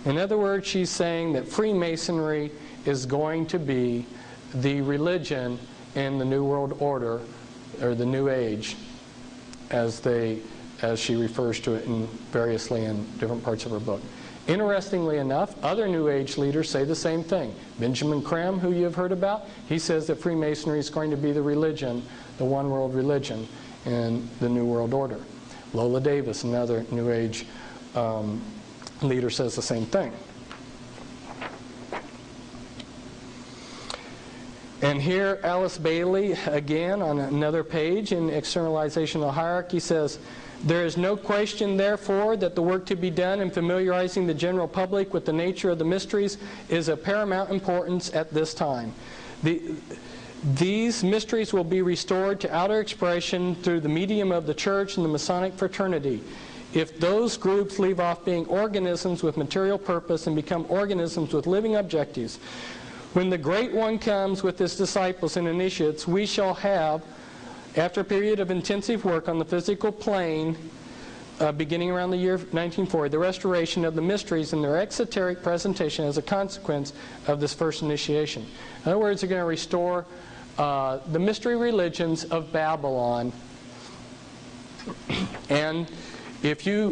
In other words, she's saying that Freemasonry is going to be the religion in the New World Order, or the New Age, as she refers to it variously in different parts of her book. Interestingly enough, other New Age leaders say the same thing. Benjamin Creme, who you have heard about, he says that Freemasonry is going to be the religion, the one world religion in the New World Order. Lola Davis, another New Age leader, says the same thing. And here Alice Bailey, again on another page in Externalization of the Hierarchy, says, there is no question, therefore, that the work to be done in familiarizing the general public with the nature of the mysteries is of paramount importance at this time. These mysteries will be restored to outer expression through the medium of the church and the Masonic fraternity. If those groups leave off being organisms with material purpose and become organisms with living objectives, When the Great One comes with his disciples and initiates, we shall have, after a period of intensive work on the physical plane, beginning around the year 1940, the restoration of the mysteries in their exoteric presentation as a consequence of this first initiation. In other words, they're going to restore the mystery religions of Babylon. And if you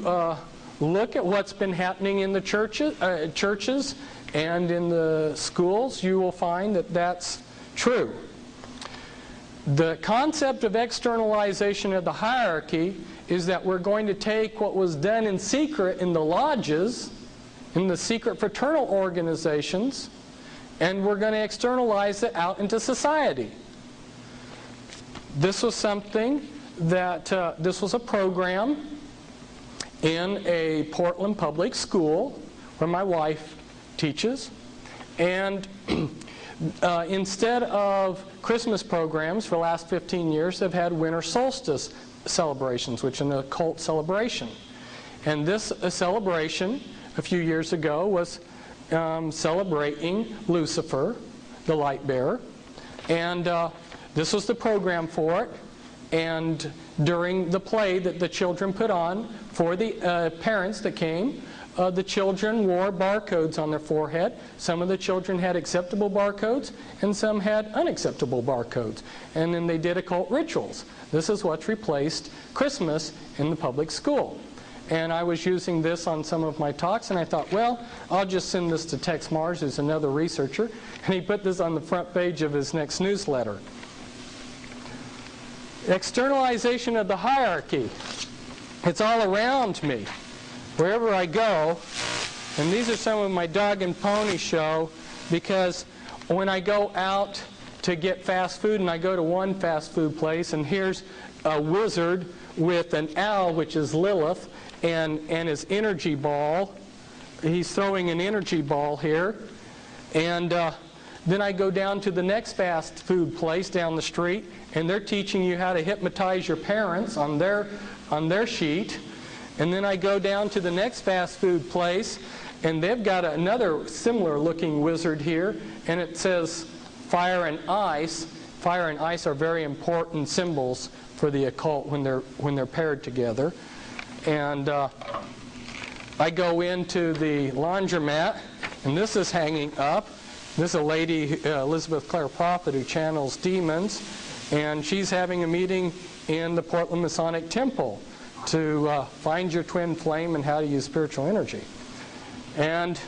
look at what's been happening in the churches and in the schools, you will find that that's true. The concept of externalization of the hierarchy is that we're going to take what was done in secret in the lodges, in the secret fraternal organizations, and we're going to externalize it out into society. This was something that, this was a program in a Portland public school where my wife teaches. And instead of Christmas programs for the last 15 years, they've had winter solstice celebrations, which is an occult celebration. And this celebration a few years ago was celebrating Lucifer, the light bearer. And this was the program for it. And during the play that the children put on for the parents that came, the children wore barcodes on their forehead. Some of the children had acceptable barcodes, and some had unacceptable barcodes. And then they did occult rituals. This is what's replaced Christmas in the public school. And I was using this on some of my talks, and I thought, well, I'll just send this to Tex Mars, who's another researcher. And he put this on the front page of his next newsletter. Externalization of the hierarchy. It's all around me, wherever I go. And these are some of my dog and pony show, because when I go out to get fast food, and I go to one fast food place, and here's a wizard with an owl, which is Lilith, and his energy ball. He's throwing an energy ball here. And then I go down to the next fast food place down the street, and they're teaching you how to hypnotize your parents on their sheet. And then I go down to the next fast food place, and they've got another similar looking wizard here, and it says fire and ice. Fire and ice are very important symbols for the occult when they're paired together. And I go into the laundromat, and this is hanging up. This is a lady, Elizabeth Clare Prophet, who channels demons, and she's having a meeting in the Portland Masonic Temple to find your twin flame and how to use spiritual energy. And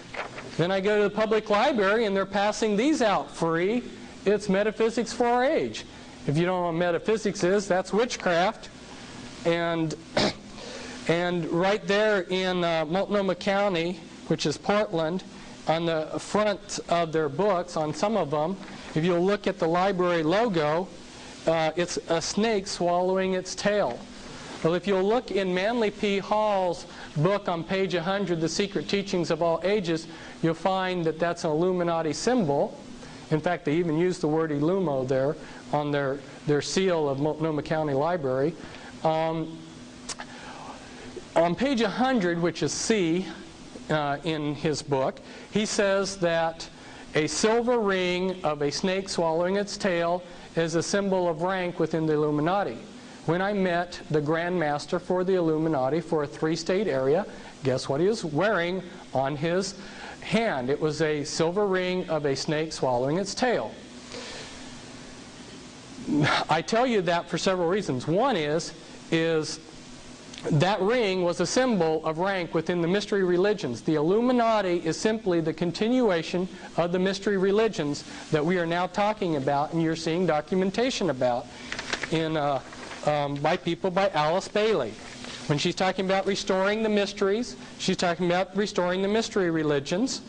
then I go to the public library, and they're passing these out free. It's Metaphysics for Our Age. If you don't know what metaphysics is, that's witchcraft. And right there in Multnomah County, which is Portland, on the front of their books, on some of them, if you look at the library logo, it's a snake swallowing its tail. Well, if you'll look in Manly P. Hall's book on page 100, The Secret Teachings of All Ages, you'll find that that's an Illuminati symbol. In fact, they even use the word Illumo there on their seal of Multnomah County Library. On page 100, which is C in his book, he says that a silver ring of a snake swallowing its tail is a symbol of rank within the Illuminati. When I met the Grand Master for the Illuminati for a 3-state area, guess what he was wearing on his hand? It was a silver ring of a snake swallowing its tail. I tell you that for several reasons. One is that ring was a symbol of rank within the mystery religions. The Illuminati is simply the continuation of the mystery religions that we are now talking about, and you're seeing documentation about by people by Alice Bailey. When she's talking about restoring the mysteries, she's talking about restoring the mystery religions.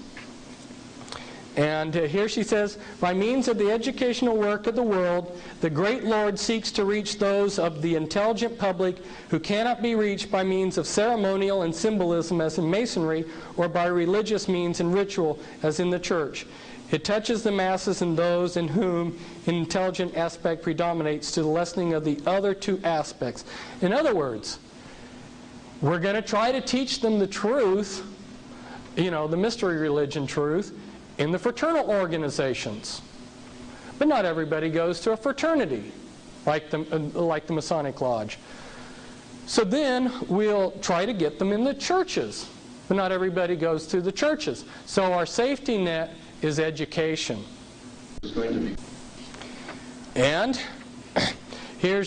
And here she says, by means of the educational work of the world, the great Lord seeks to reach those of the intelligent public who cannot be reached by means of ceremonial and symbolism as in Masonry, or by religious means and ritual as in the church. It touches the masses and those in whom an intelligent aspect predominates to the lessening of the other two aspects. In other words, we're going to try to teach them the truth, the mystery religion truth, in the fraternal organizations. But not everybody goes to a fraternity like the Masonic Lodge. So then we'll try to get them in the churches. But not everybody goes to the churches. So our safety net is education. And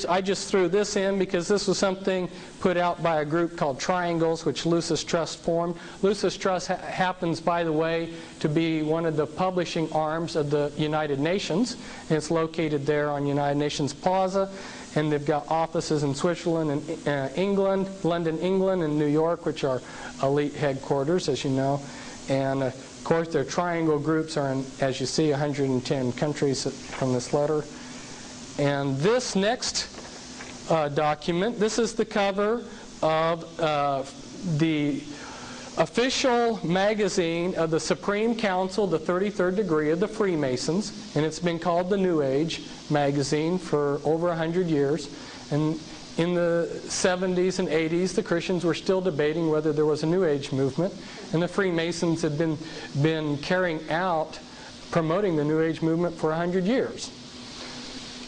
I just threw this in because this was something put out by a group called Triangles, which Lucis Trust formed. Lucis Trust happens, by the way, to be one of the publishing arms of the United Nations. And it's located there on United Nations Plaza. And they've got offices in Switzerland and England, London, England, and New York, which are elite headquarters, as you know. And of course, their triangle groups are in, as you see, 110 countries from this letter. And this next document, this is the cover of the official magazine of the Supreme Council, the 33rd degree of the Freemasons, and it's been called the New Age magazine for over 100 years. And in the 70s and 80s, the Christians were still debating whether there was a New Age movement, and the Freemasons had been carrying out, promoting the New Age movement for 100 years.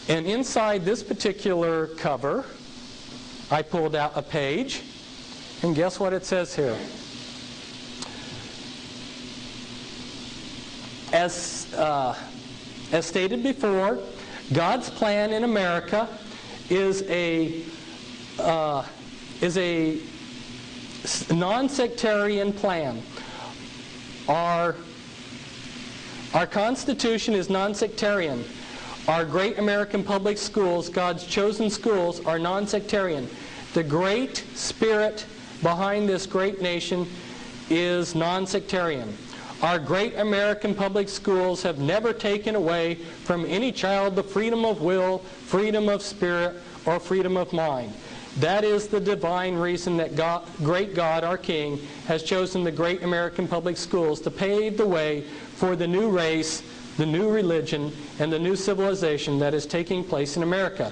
And inside this particular cover, I pulled out a page, and guess what it says here? As stated before, God's plan in America is a non-sectarian plan. Our Constitution is non-sectarian. Our great American public schools, God's chosen schools, are non-sectarian. The great spirit behind this great nation is non-sectarian. Our great American public schools have never taken away from any child the freedom of will, freedom of spirit, or freedom of mind. That is the divine reason that great God, our King, has chosen the great American public schools to pave the way for the new race, the new religion, and the new civilization that is taking place in America.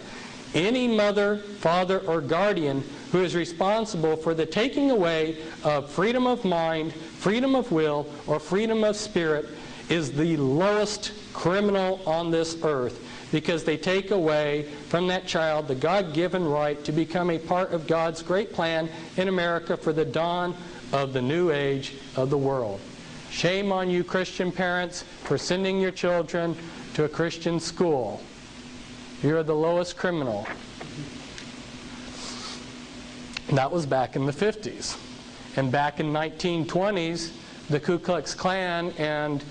Any mother, father, or guardian who is responsible for the taking away of freedom of mind, freedom of will, or freedom of spirit is the lowest criminal on this earth, because they take away from that child the God-given right to become a part of God's great plan in America for the dawn of the new age of the world. Shame on you, Christian parents, for sending your children to a Christian school. You're the lowest criminal. And that was back in the 50s. And back in 1920s, the Ku Klux Klan and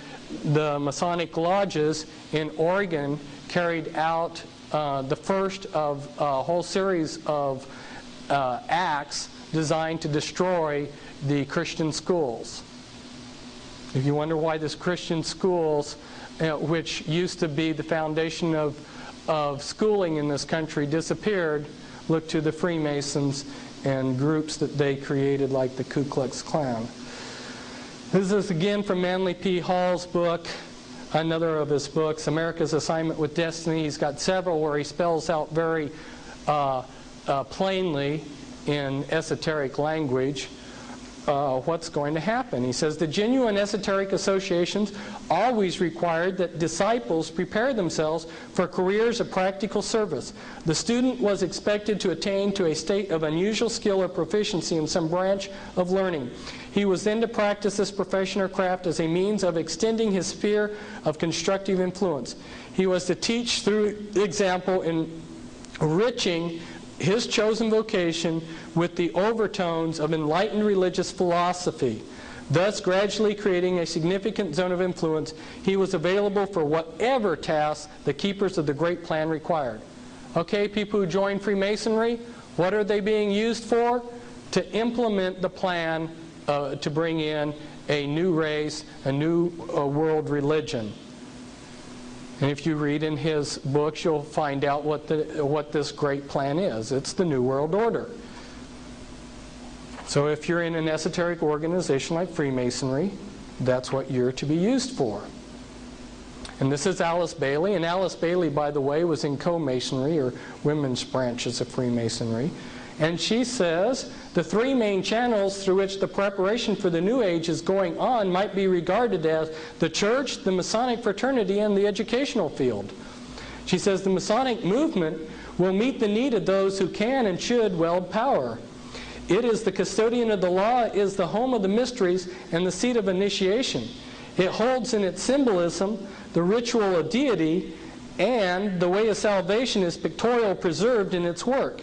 the Masonic lodges in Oregon carried out the first of a whole series of acts designed to destroy the Christian schools. If you wonder why this Christian schools, which used to be the foundation of schooling in this country, disappeared, look to the Freemasons and groups that they created like the Ku Klux Klan. This is again from Manly P. Hall's book, another of his books, America's Assignment with Destiny. He's got several where he spells out very plainly in esoteric language what's going to happen. He says, the genuine esoteric associations always required that disciples prepare themselves for careers of practical service. The student was expected to attain to a state of unusual skill or proficiency in some branch of learning. He was then to practice this profession or craft as a means of extending his sphere of constructive influence. He was to teach through example, enriching his chosen vocation with the overtones of enlightened religious philosophy, thus gradually creating a significant zone of influence. He was available for whatever tasks the keepers of the great plan required. Okay, people who join Freemasonry, what are they being used for? To implement the plan to bring in a new race, a new world religion. And if you read in his books, you'll find out what this great plan is. It's the New World Order. So if you're in an esoteric organization like Freemasonry, that's what you're to be used for. And this is Alice Bailey. And Alice Bailey, by the way, was in co-masonry, or women's branches of Freemasonry. And she says, the three main channels through which the preparation for the New Age is going on might be regarded as the church, the Masonic fraternity, and the educational field. She says the Masonic movement will meet the need of those who can and should wield power. It is the custodian of the law, is the home of the mysteries, and the seat of initiation. It holds in its symbolism the ritual of deity, and the way of salvation is pictorial preserved in its work.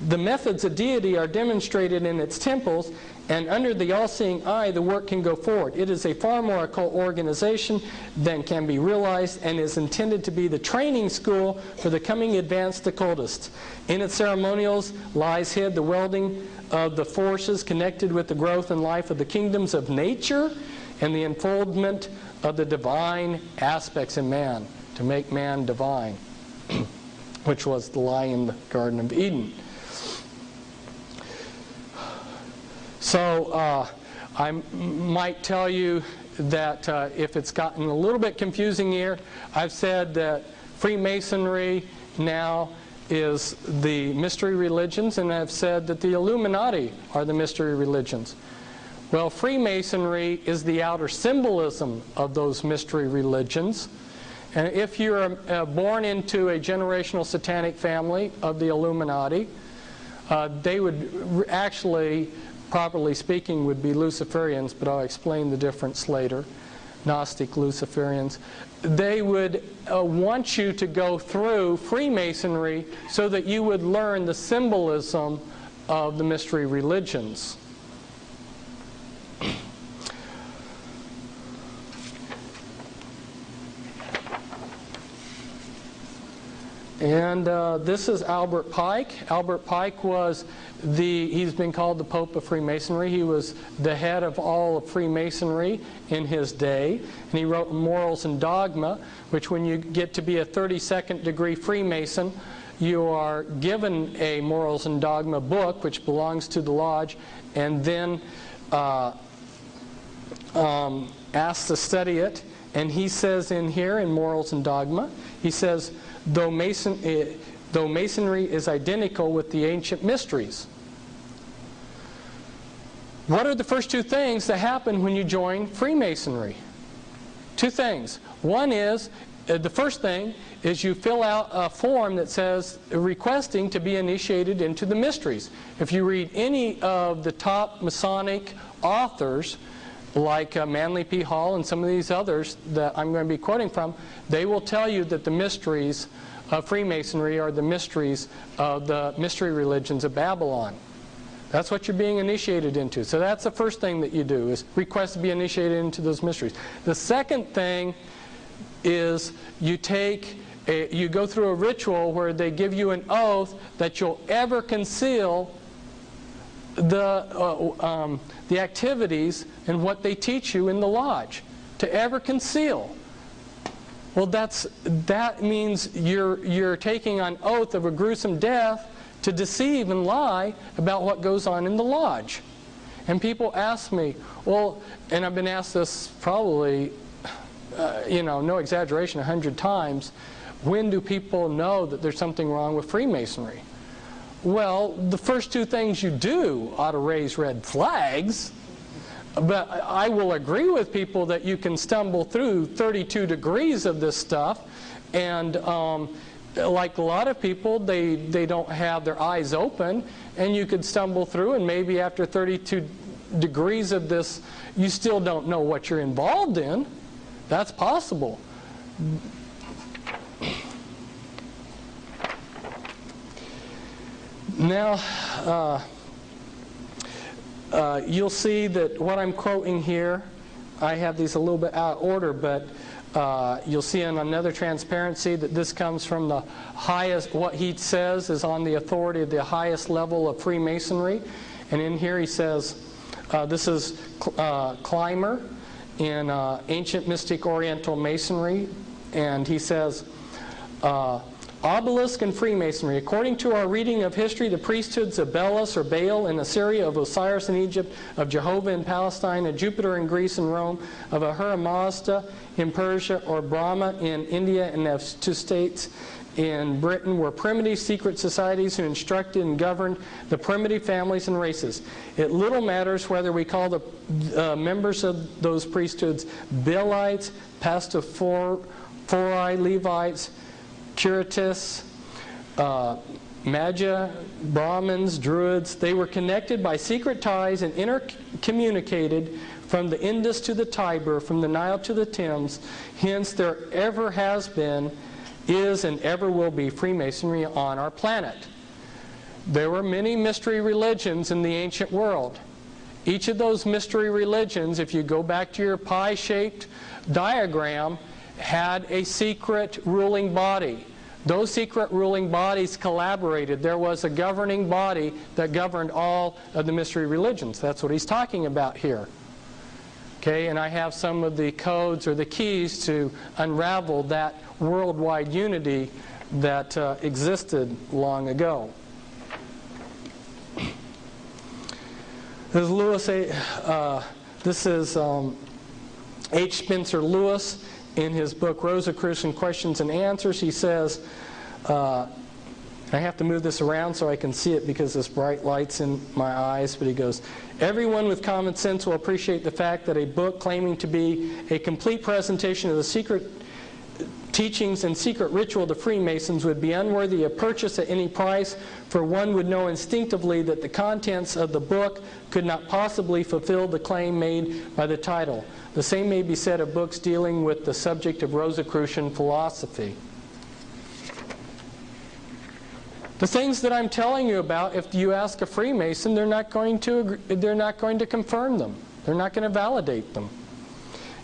The methods of deity are demonstrated in its temples, and under the all-seeing eye the work can go forward. It is a far more occult organization than can be realized, and is intended to be the training school for the coming advanced occultists. In its ceremonials lies hid the welding of the forces connected with the growth and life of the kingdoms of nature, and the unfoldment of the divine aspects in man, to make man divine, which was the lie in the Garden of Eden. So I might tell you that if it's gotten a little bit confusing here, I've said that Freemasonry now is the mystery religions, and I've said that the Illuminati are the mystery religions. Well, Freemasonry is the outer symbolism of those mystery religions. And if you're born into a generational satanic family of the Illuminati, they would actually, properly speaking, would be Luciferians, but I'll explain the difference later. Gnostic Luciferians. They would want you to go through Freemasonry so that you would learn the symbolism of the mystery religions. And this is Albert Pike. Albert Pike was he's been called the Pope of Freemasonry. He was the head of all of Freemasonry in his day. And he wrote Morals and Dogma, which when you get to be a 32nd degree Freemason, you are given a Morals and Dogma book, which belongs to the lodge, and then asked to study it. And he says in here, in Morals and Dogma, he says, though Masonry is identical with the ancient mysteries. What are the first two things that happen when you join Freemasonry? Two things. One is, the first thing is you fill out a form that says requesting to be initiated into the mysteries. If you read any of the top Masonic authors, like Manly P. Hall and some of these others that I'm going to be quoting from, they will tell you that the mysteries of Freemasonry are the mysteries of the mystery religions of Babylon. That's what you're being initiated into. So that's the first thing that you do, is request to be initiated into those mysteries. The second thing is you go through a ritual where they give you an oath that you'll ever conceal the activities and what they teach you in the lodge, to ever conceal. Well, that means you're taking on oath of a gruesome death to deceive and lie about what goes on in the lodge. And people ask me, well, and I've been asked this probably, no exaggeration, 100 times, when do people know that there's something wrong with Freemasonry? Well, the first two things you do ought to raise red flags. But I will agree with people that you can stumble through 32 degrees of this stuff, and like a lot of people, they don't have their eyes open, and you could stumble through, and maybe after 32 degrees of this, you still don't know what you're involved in. That's possible. Now, you'll see that what I'm quoting here, I have these a little bit out of order, but you'll see in another transparency that this comes from the highest, what he says is on the authority of the highest level of Freemasonry. And in here he says, this is Clymer in Ancient Mystic Oriental Masonry, and he says, Obelisk and Freemasonry. According to our reading of history, the priesthoods of Belus or Baal in Assyria, of Osiris in Egypt, of Jehovah in Palestine, of Jupiter in Greece and Rome, of Ahura Mazda in Persia, or Brahma in India, and of two states in Britain were primitive secret societies who instructed and governed the primitive families and races. It little matters whether we call the members of those priesthoods Baalites, Pastophori, Levites, Curites, Magi, Brahmins, Druids. They were connected by secret ties and intercommunicated from the Indus to the Tiber, from the Nile to the Thames. Hence, there ever has been, is, and ever will be Freemasonry on our planet. There were many mystery religions in the ancient world. Each of those mystery religions, if you go back to your pie-shaped diagram, had a secret ruling body. Those secret ruling bodies collaborated. There was a governing body that governed all of the mystery religions. That's what he's talking about here. Okay, and I have some of the codes or the keys to unravel that worldwide unity that existed long ago. This is H. Spencer Lewis. In his book, Rosicrucian Questions and Answers, he says, I have to move this around so I can see it because this bright light's in my eyes, but he goes, everyone with common sense will appreciate the fact that a book claiming to be a complete presentation of the secret teachings and secret ritual of the Freemasons would be unworthy of purchase at any price, for one would know instinctively that the contents of the book could not possibly fulfill the claim made by the title. The same may be said of books dealing with the subject of Rosicrucian philosophy. The things that I'm telling you about, if you ask a Freemason, they're not going to confirm them. They're not going to validate them.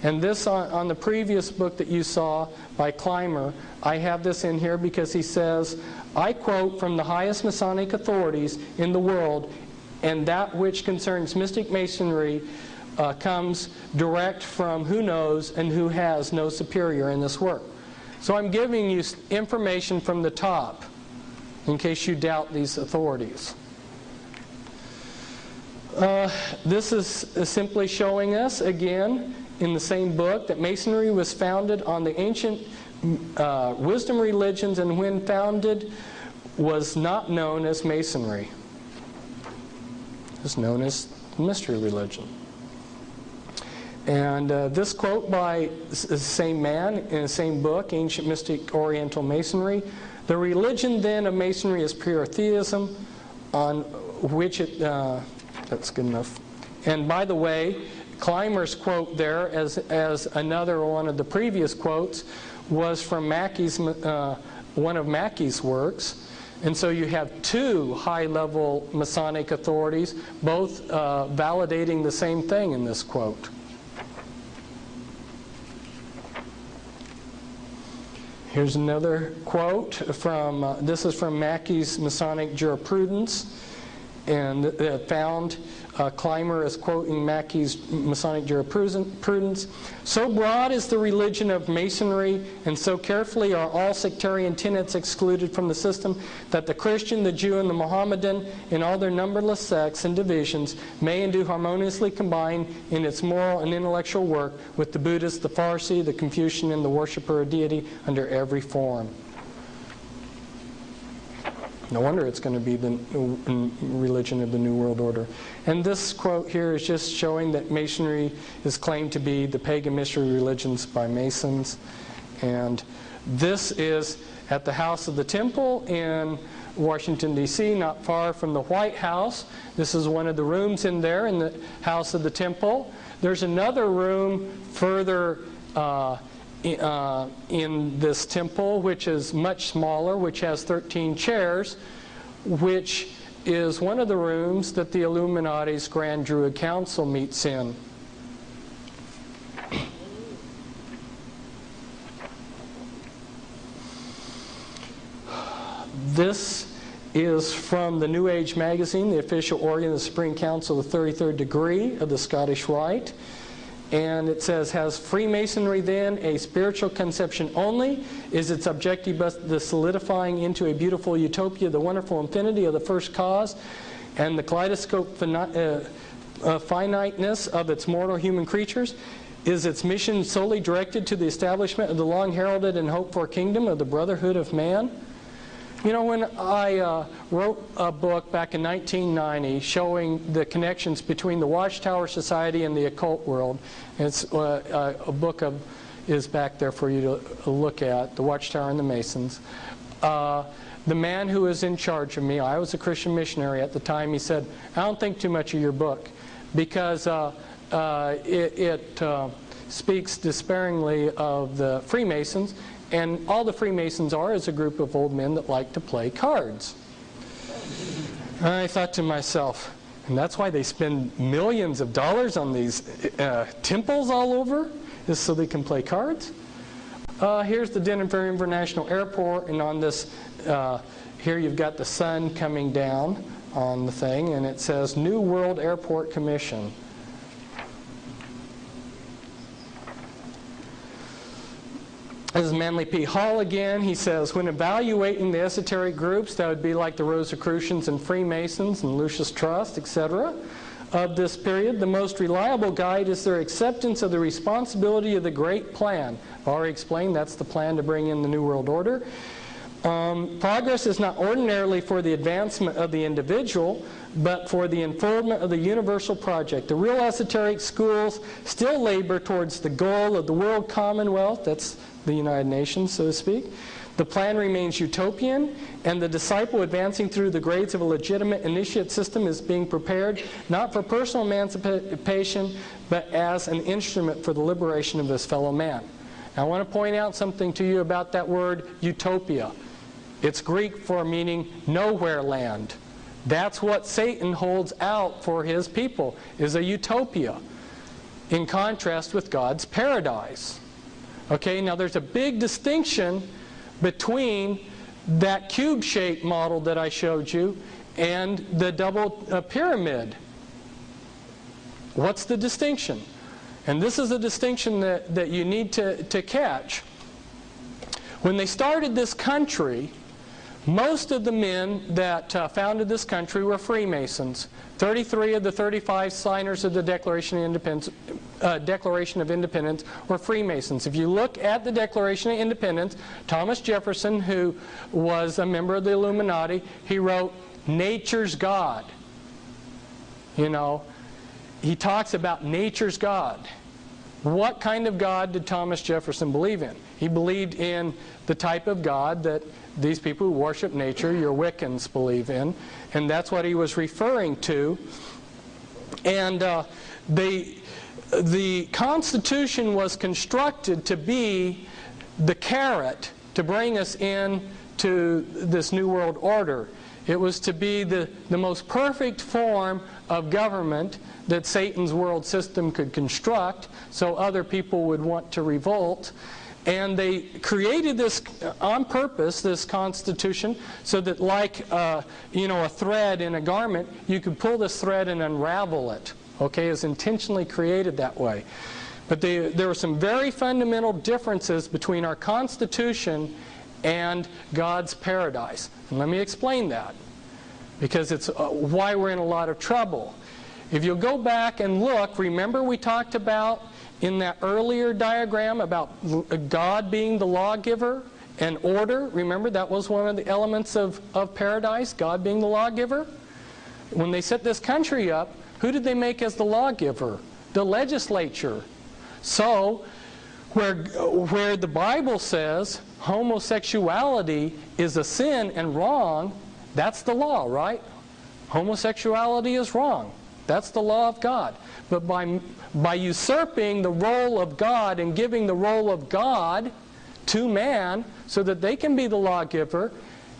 And this, on the previous book that you saw by Clymer, I have this in here because he says, I quote from the highest Masonic authorities in the world, and that which concerns mystic Masonry comes direct from who knows and who has no superior in this work. So I'm giving you information from the top in case you doubt these authorities. This is simply showing us, again, in the same book, that Masonry was founded on the ancient wisdom religions, and when founded was not known as Masonry. It was known as mystery religion. And this quote by the same man in the same book, Ancient Mystic Oriental Masonry, the religion then of Masonry is pure theism, on which it, that's good enough. And by the way, Clymer's quote there, as another one of the previous quotes, was from Mackey's, one of Mackey's works. And so you have two high-level Masonic authorities, both validating the same thing in this quote. Here's another quote from, this is from Mackey's Masonic Jurisprudence, and found, Clymer is quoting Mackey's Masonic Jurisprudence. So broad is the religion of Masonry, and so carefully are all sectarian tenets excluded from the system, that the Christian, the Jew, and the Mohammedan, in all their numberless sects and divisions, may and do harmoniously combine in its moral and intellectual work with the Buddhist, the Parsi, the Confucian, and the worshipper of deity under every form. No wonder it's going to be the religion of the New World Order. And this quote here is just showing that Masonry is claimed to be the pagan mystery religions by Masons. And this is at the House of the Temple in Washington, D.C., not far from the White House. This is one of the rooms in there in the House of the Temple. There's another room further in this temple, which is much smaller, which has 13 chairs, which is one of the rooms that the Illuminati's Grand Druid Council meets in. This is from the New Age magazine, the official organ of the Supreme Council of the 33rd degree of the Scottish Rite. And it says, has Freemasonry then a spiritual conception only? Is its objective the solidifying into a beautiful utopia the wonderful infinity of the first cause and the kaleidoscope finiteness of its mortal human creatures? Is its mission solely directed to the establishment of the long heralded and hoped for kingdom of the brotherhood of man? You know, when I wrote a book back in 1990 showing the connections between the Watchtower Society and the occult world, it's a book is back there for you to look at, The Watchtower and the Masons. The man who was in charge of me, I was a Christian missionary at the time, he said, I don't think too much of your book because it speaks despairingly of the Freemasons. And all the Freemasons are is a group of old men that like to play cards. And I thought to myself, and that's why they spend millions of dollars on these temples all over, is so they can play cards. Here's the Denver International Airport, and on this, here you've got the sun coming down on the thing, and it says New World Airport Commission. This is Manly P. Hall again. He says, when evaluating the esoteric groups, that would be like the Rosicrucians and Freemasons and Lucis Trust, etc., of this period, the most reliable guide is their acceptance of the responsibility of the Great Plan. I've already explained that's the plan to bring in the New World Order. Progress is not ordinarily for the advancement of the individual, but for the unfoldment of the universal project. The real esoteric schools still labor towards the goal of the world commonwealth, that's the United Nations, so to speak. The plan remains utopian, and the disciple advancing through the grades of a legitimate initiate system is being prepared not for personal emancipation, but as an instrument for the liberation of his fellow man. Now, I want to point out something to you about that word utopia. It's Greek for meaning nowhere land. That's what Satan holds out for his people, is a utopia, in contrast with God's paradise. Okay, now there's a big distinction between that cube-shaped model that I showed you and the double pyramid. What's the distinction? And this is a distinction that you need to catch. When they started this country, most of the men that founded this country were Freemasons. 33 of the 35 signers of the Declaration of Independence were Freemasons. If you look at the Declaration of Independence, Thomas Jefferson, who was a member of the Illuminati, he wrote, "Nature's God." You know, he talks about nature's God. What kind of God did Thomas Jefferson believe in? He believed in the type of God that these people who worship nature, your Wiccans, believe in. And that's what he was referring to. And the Constitution was constructed to be the carrot to bring us into this New World Order. It was to be the most perfect form of government that Satan's world system could construct, so other people would want to revolt. And they created this on purpose, this Constitution, so that like a thread in a garment, you could pull this thread and unravel it. Okay, it was intentionally created that way. But there were some very fundamental differences between our Constitution and God's paradise. And let me explain that, because it's why we're in a lot of trouble. If you'll go back and look, remember we talked about in that earlier diagram about God being the lawgiver and order. Remember, that was one of the elements of paradise, God being the lawgiver. When they set this country up, who did they make as the lawgiver? The legislature. So, where the Bible says homosexuality is a sin and wrong, that's the law, right? Homosexuality is wrong. That's the law of God. But by usurping the role of God and giving the role of God to man so that they can be the lawgiver,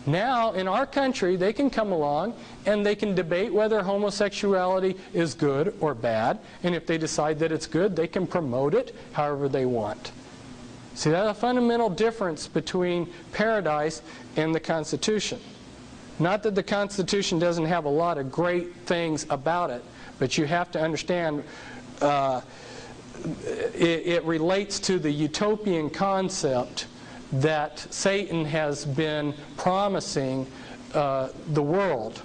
now in our country they can come along and they can debate whether homosexuality is good or bad. And if they decide that it's good, they can promote it however they want. See, that's a fundamental difference between paradise and the Constitution. Not that the Constitution doesn't have a lot of great things about it, but you have to understand it relates to the utopian concept that Satan has been promising the world.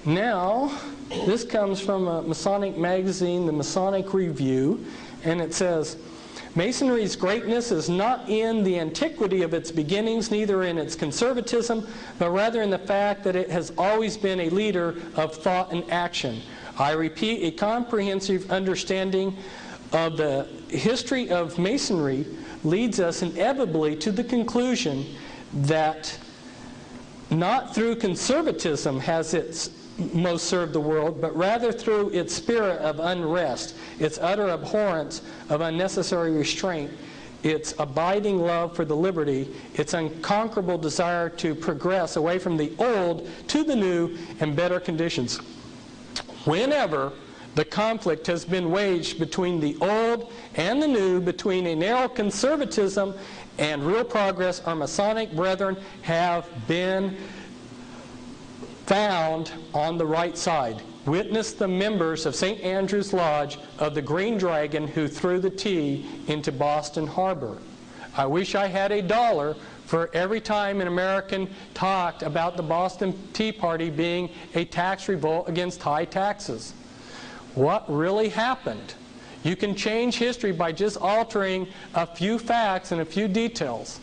Now, this comes from a Masonic magazine, the Masonic Review, and it says, Masonry's greatness is not in the antiquity of its beginnings, neither in its conservatism, but rather in the fact that it has always been a leader of thought and action. I repeat, a comprehensive understanding of the history of Masonry leads us inevitably to the conclusion that not through conservatism has it most served the world, but rather through its spirit of unrest, its utter abhorrence of unnecessary restraint, its abiding love for the liberty, its unconquerable desire to progress away from the old to the new and better conditions. Whenever the conflict has been waged between the old and the new, between a narrow conservatism and real progress, our Masonic brethren have been found on the right side. Witness the members of St. Andrew's Lodge of the Green Dragon who threw the tea into Boston Harbor. I wish I had $1 for every time an American talked about the Boston Tea Party being a tax revolt against high taxes. What really happened? You can change history by just altering a few facts and a few details.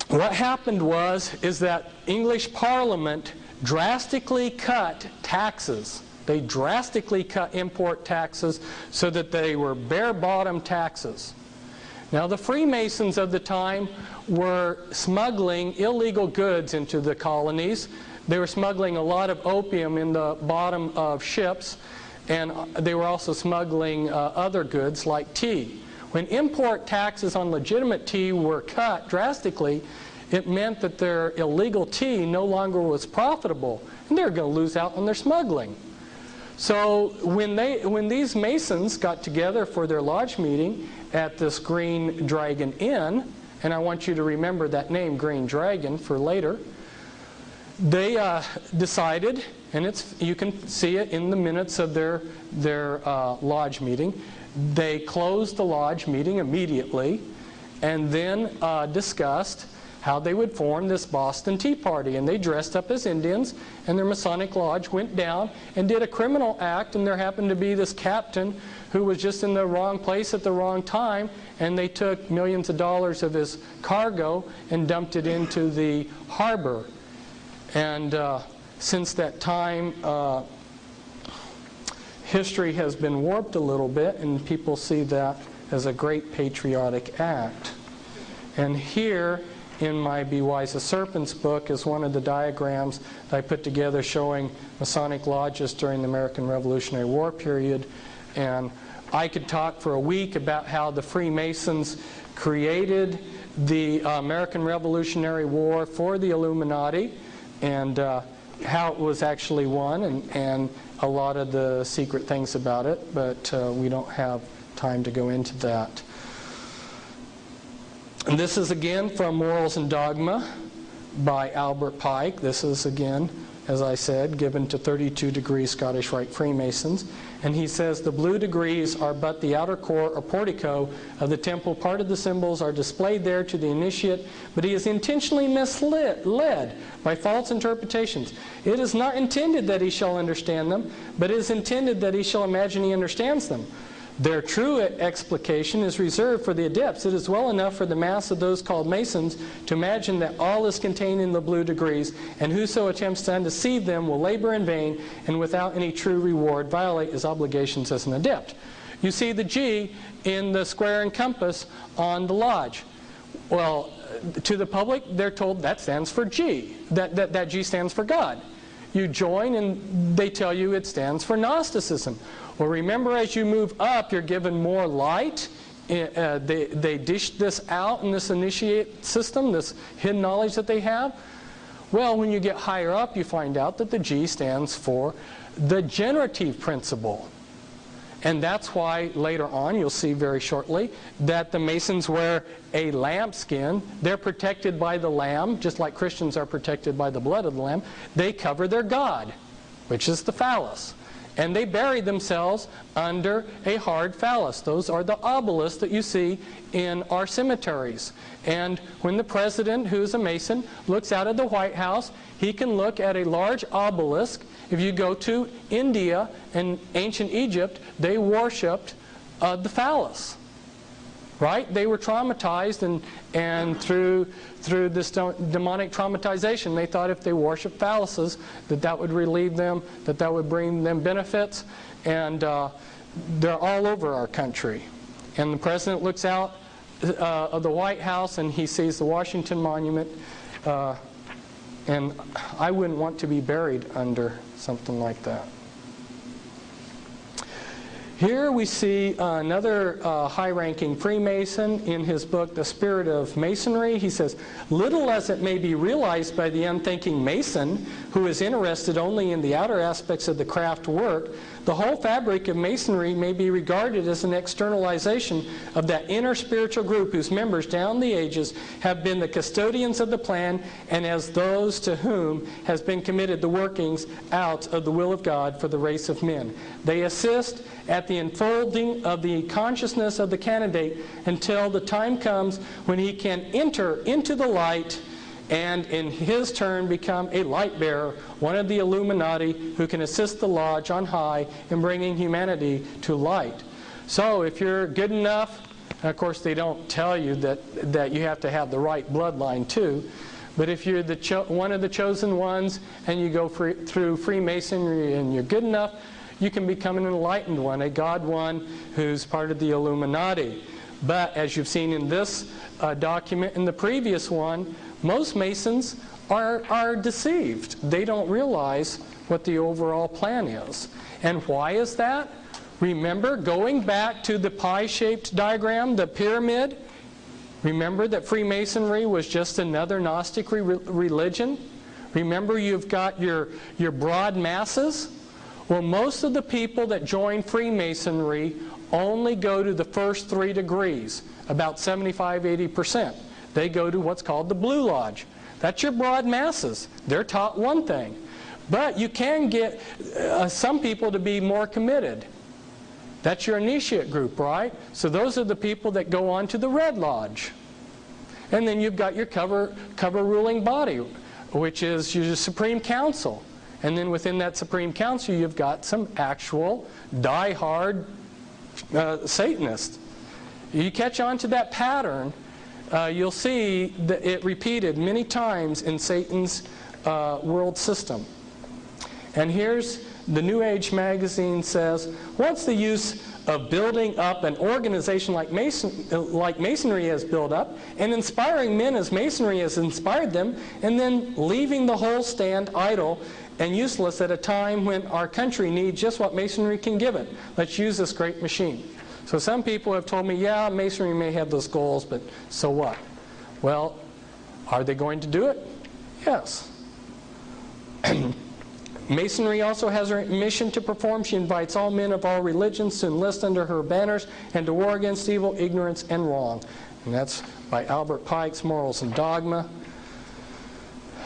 What happened is that English Parliament drastically cut taxes. They drastically cut import taxes so that they were bare-bottom taxes. Now, the Freemasons of the time were smuggling illegal goods into the colonies. They were smuggling a lot of opium in the bottom of ships, and they were also smuggling other goods like tea. When import taxes on legitimate tea were cut drastically, it meant that their illegal tea no longer was profitable, and they were going to lose out on their smuggling. So when these Masons got together for their lodge meeting at this Green Dragon Inn, and I want you to remember that name, Green Dragon, for later, they decided, and you can see it in the minutes of their lodge meeting, they closed the lodge meeting immediately and then discussed how they would form this Boston Tea Party. And they dressed up as Indians, and their Masonic lodge went down and did a criminal act, and there happened to be this captain who was just in the wrong place at the wrong time, and they took millions of dollars of his cargo and dumped it into the harbor. And since that time, history has been warped a little bit, and people see that as a great patriotic act. And here in my Be Wise as Serpents book is one of the diagrams that I put together showing Masonic lodges during the American Revolutionary War period. And I could talk for a week about how the Freemasons created the American Revolutionary War for the Illuminati, and how it was actually won, and a lot of the secret things about it, but we don't have time to go into that. And this is again from Morals and Dogma by Albert Pike. This is again, as I said, given to 32 degree Scottish Rite Freemasons. And he says, the blue degrees are but the outer core or portico of the temple. Part of the symbols are displayed there to the initiate, but he is intentionally led by false interpretations. It is not intended that he shall understand them, but it is intended that he shall imagine he understands them. Their true explication is reserved for the adepts. It is well enough for the mass of those called Masons to imagine that all is contained in the blue degrees, and whoso attempts to undeceive them will labor in vain and without any true reward violate his obligations as an adept. You see the G in the square and compass on the lodge. Well, to the public, they're told that stands for G. That G stands for God. You join and they tell you it stands for Gnosticism. Well, remember, as you move up, you're given more light. They dish this out in this initiate system, this hidden knowledge that they have. Well, when you get higher up, you find out that the G stands for the generative principle. And that's why later on, you'll see very shortly, that the Masons wear a lambskin. They're protected by the lamb, just like Christians are protected by the blood of the lamb. They cover their God. which is the phallus. And they bury themselves under a hard phallus. Those are the obelisks that you see in our cemeteries. And when the president, who's a Mason, looks out of the White House, he can look at a large obelisk. If you go to India and ancient Egypt, they worshipped the phallus. Right? They were traumatized, and through this demonic traumatization, they thought if they worshiped phalluses, that would relieve them, that would bring them benefits, and they're all over our country. And the president looks out of the White House and he sees the Washington Monument, and I wouldn't want to be buried under something like that. Here we see another high-ranking Freemason in his book, The Spirit of Masonry. He says, little as it may be realized by the unthinking Mason, who is interested only in the outer aspects of the craft work, the whole fabric of Masonry may be regarded as an externalization of that inner spiritual group whose members down the ages have been the custodians of the plan, and as those to whom has been committed the workings out of the will of God for the race of men. They assist at the unfolding of the consciousness of the candidate until the time comes when he can enter into the light and in his turn become a light bearer, one of the Illuminati who can assist the lodge on high in bringing humanity to light. So if you're good enough, and of course they don't tell you that you have to have the right bloodline too, but if you're one of the chosen ones and you go through Freemasonry and you're good enough, you can become an enlightened one, a God one who's part of the Illuminati. But as you've seen in this document and the previous one, most Masons are deceived. They don't realize what the overall plan is. And why is that? Remember, going back to the pie-shaped diagram, the pyramid, remember that Freemasonry was just another Gnostic religion? Remember, you've got your broad masses? Well, most of the people that join Freemasonry only go to the first 3 degrees, about 75–80%. They go to what's called the Blue Lodge. That's your broad masses. They're taught one thing. But you can get some people to be more committed. That's your initiate group, right? So those are the people that go on to the Red Lodge. And then you've got your cover ruling body, which is your Supreme Council. And then within that Supreme Council, you've got some actual die-hard Satanists. You catch on to that pattern, you'll see that it repeated many times in Satan's world system. And here's the New Age magazine says, what's the use of building up an organization like Masonry has built up, and inspiring men as Masonry has inspired them, and then leaving the whole stand idle and useless at a time when our country needs just what Masonry can give it. Let's use this great machine. So some people have told me, yeah, Masonry may have those goals, but so what? Well, are they going to do it? Yes. Masonry also has a mission to perform. She invites all men of all religions to enlist under her banners and to war against evil, ignorance, and wrong. And that's by Albert Pike's Morals and Dogma.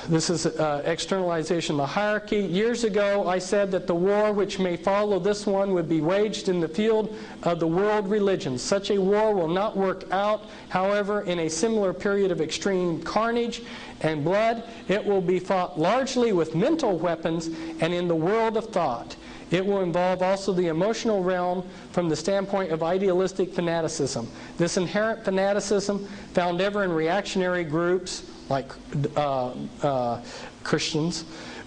This is externalization of the hierarchy. Years ago, I said that the war which may follow this one would be waged in the field of the world religions. Such a war will not work out, however, in a similar period of extreme carnage and blood. It will be fought largely with mental weapons and in the world of thought. It will involve also the emotional realm from the standpoint of idealistic fanaticism. This inherent fanaticism, found ever in reactionary groups like Christians,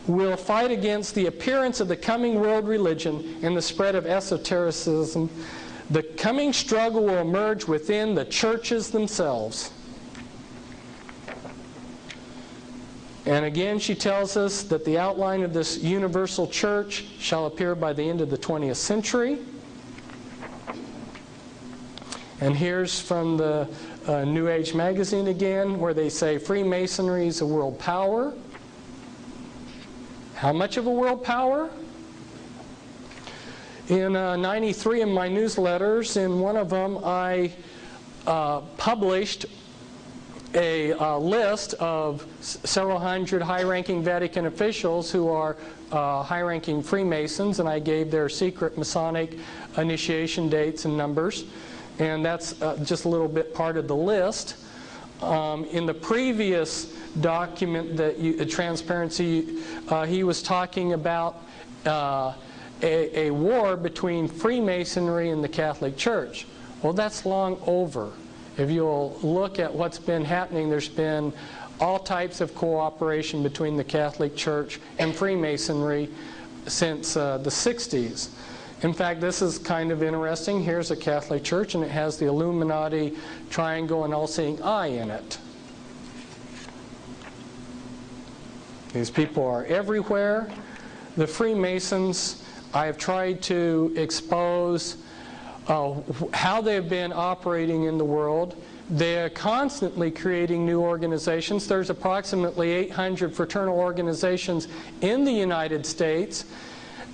will fight against the appearance of the coming world religion and the spread of esotericism. The coming struggle will emerge within the churches themselves. And again, she tells us that the outline of this universal church shall appear by the end of the 20th century. And here's from the New Age magazine again, where they say Freemasonry is a world power. How much of a world power? In 93 in my newsletters, in one of them I published a list of several hundred high-ranking Vatican officials who are high-ranking Freemasons, and I gave their secret Masonic initiation dates and numbers. And that's just a little bit part of the list. In the previous document, that transparency, he was talking about a war between Freemasonry and the Catholic Church. Well, that's long over. If you'll look at what's been happening, there's been all types of cooperation between the Catholic Church and Freemasonry since the 60s. In fact, this is kind of interesting. Here's a Catholic Church, and it has the Illuminati triangle and all-seeing eye in it. These people are everywhere. The Freemasons, I have tried to expose how they've been operating in the world. They're constantly creating new organizations. There's approximately 800 fraternal organizations in the United States,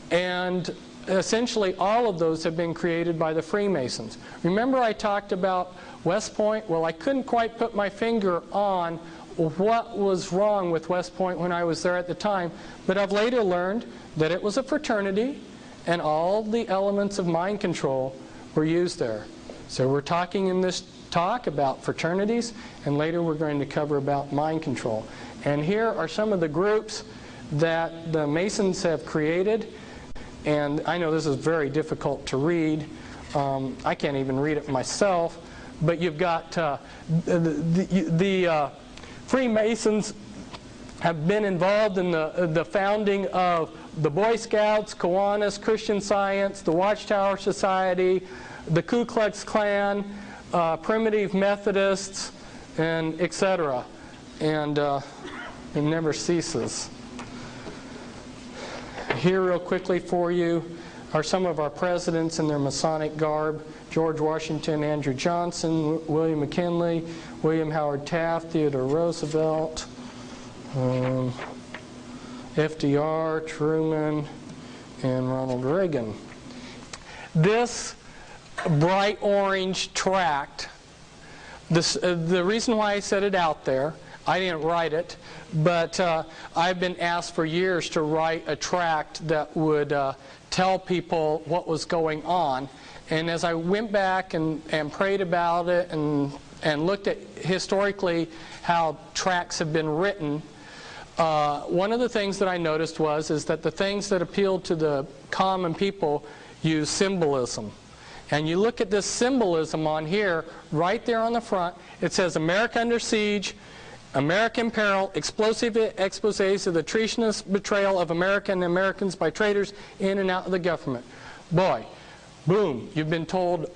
and essentially all of those have been created by the Freemasons. Remember I talked about West Point? Well, I couldn't quite put my finger on what was wrong with West Point when I was there at the time, but I've later learned that it was a fraternity and all the elements of mind control were used there. So we're talking in this talk about fraternities, and later we're going to cover about mind control. And here are some of the groups that the Masons have created. And I know this is very difficult to read. I can't even read it myself. But you've got the Freemasons have been involved in the founding of the Boy Scouts, Kiwanis, Christian Science, the Watchtower Society, the Ku Klux Klan, Primitive Methodists, and etc. And it never ceases. Here real quickly for you are some of our presidents in their Masonic garb. George Washington, Andrew Johnson, William McKinley, William Howard Taft, Theodore Roosevelt, FDR, Truman, and Ronald Reagan. This bright orange tract, the reason why I set it out there, I didn't write it, but I've been asked for years to write a tract that would tell people what was going on. And as I went back and prayed about it and looked at historically how tracts have been written, one of the things that I noticed is that the things that appealed to the common people use symbolism. And you look at this symbolism on here, right there on the front, it says America Under Siege, American Peril, Explosive Exposés of the Treasonous Betrayal of America and Americans by Traitors in and out of the government. Boy, boom, you've been told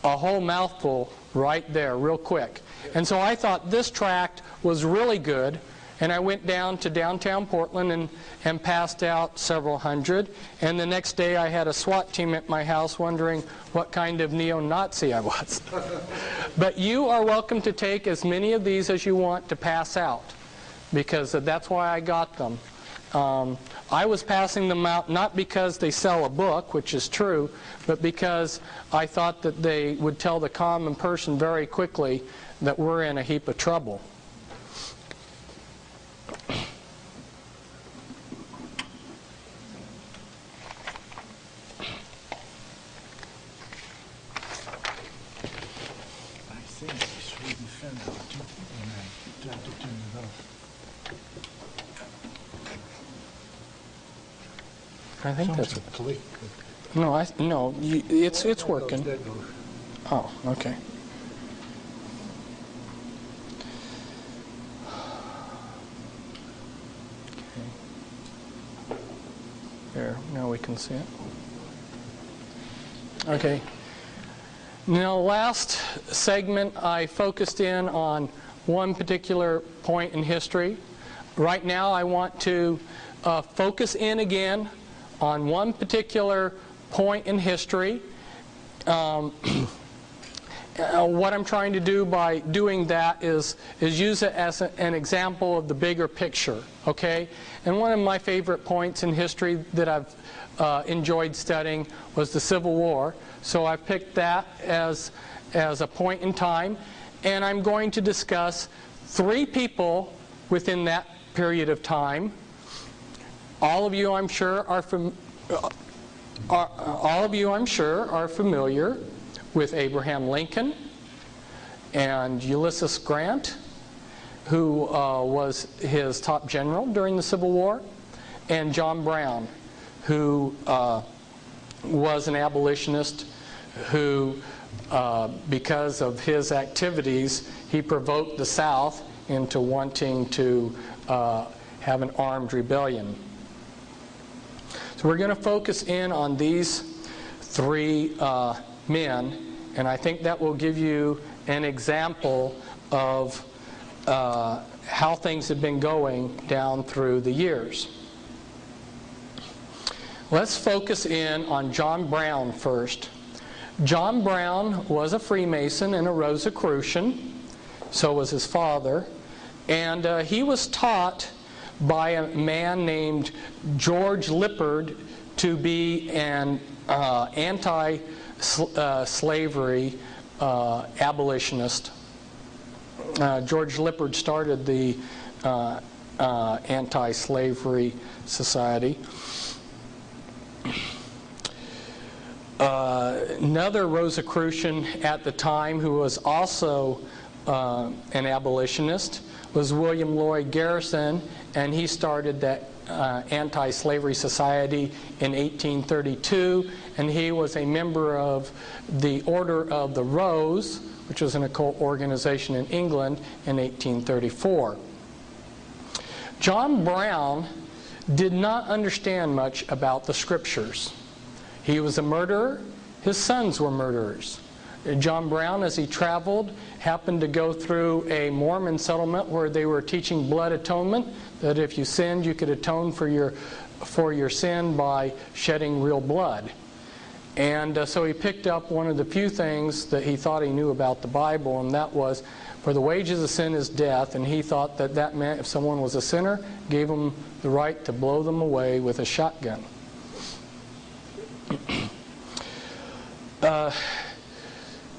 a whole mouthful right there real quick. And so I thought this tract was really good, and I went down to downtown Portland and passed out several hundred. And the next day I had a SWAT team at my house wondering what kind of neo-Nazi I was. But you are welcome to take as many of these as you want to pass out, because that's why I got them. I was passing them out not because they sell a book, which is true, but because I thought that they would tell the common person very quickly that we're in a heap of trouble. I think that's it. No, it's working. Oh, okay. There, now we can see it. Okay. Now, last segment, I focused in on one particular point in history. Right now, I want to focus in again on one particular point in history. What I'm trying to do by doing that is use it as an example of the bigger picture, okay? And one of my favorite points in history that I've enjoyed studying was the Civil War. So I picked that as a point in time, and I'm going to discuss 3 people within that period of time. All of you, I'm sure, are familiar with Abraham Lincoln and Ulysses Grant, who was his top general during the Civil War, and John Brown, who was an abolitionist who, because of his activities, he provoked the South into wanting to have an armed rebellion. So we're going to focus in on these 3 men, and I think that will give you an example of how things have been going down through the years. Let's focus in on John Brown first. John Brown was a Freemason and a Rosicrucian. So was his father. And he was taught by a man named George Lippard to be an anti-slavery abolitionist. George Lippard started the Anti-Slavery Society. Another Rosicrucian at the time who was also an abolitionist was William Lloyd Garrison, and he started that Anti-Slavery Society in 1832, and he was a member of the Order of the Rose, which was an occult organization in England, in 1834. John Brown did not understand much about the Scriptures. He was a murderer. His sons were murderers. John Brown, as he traveled, happened to go through a Mormon settlement where they were teaching blood atonement, that if you sinned, you could atone for your sin by shedding real blood. And so he picked up one of the few things that he thought he knew about the Bible, and that was, for the wages of sin is death, and he thought that that meant if someone was a sinner, gave them the right to blow them away with a shotgun.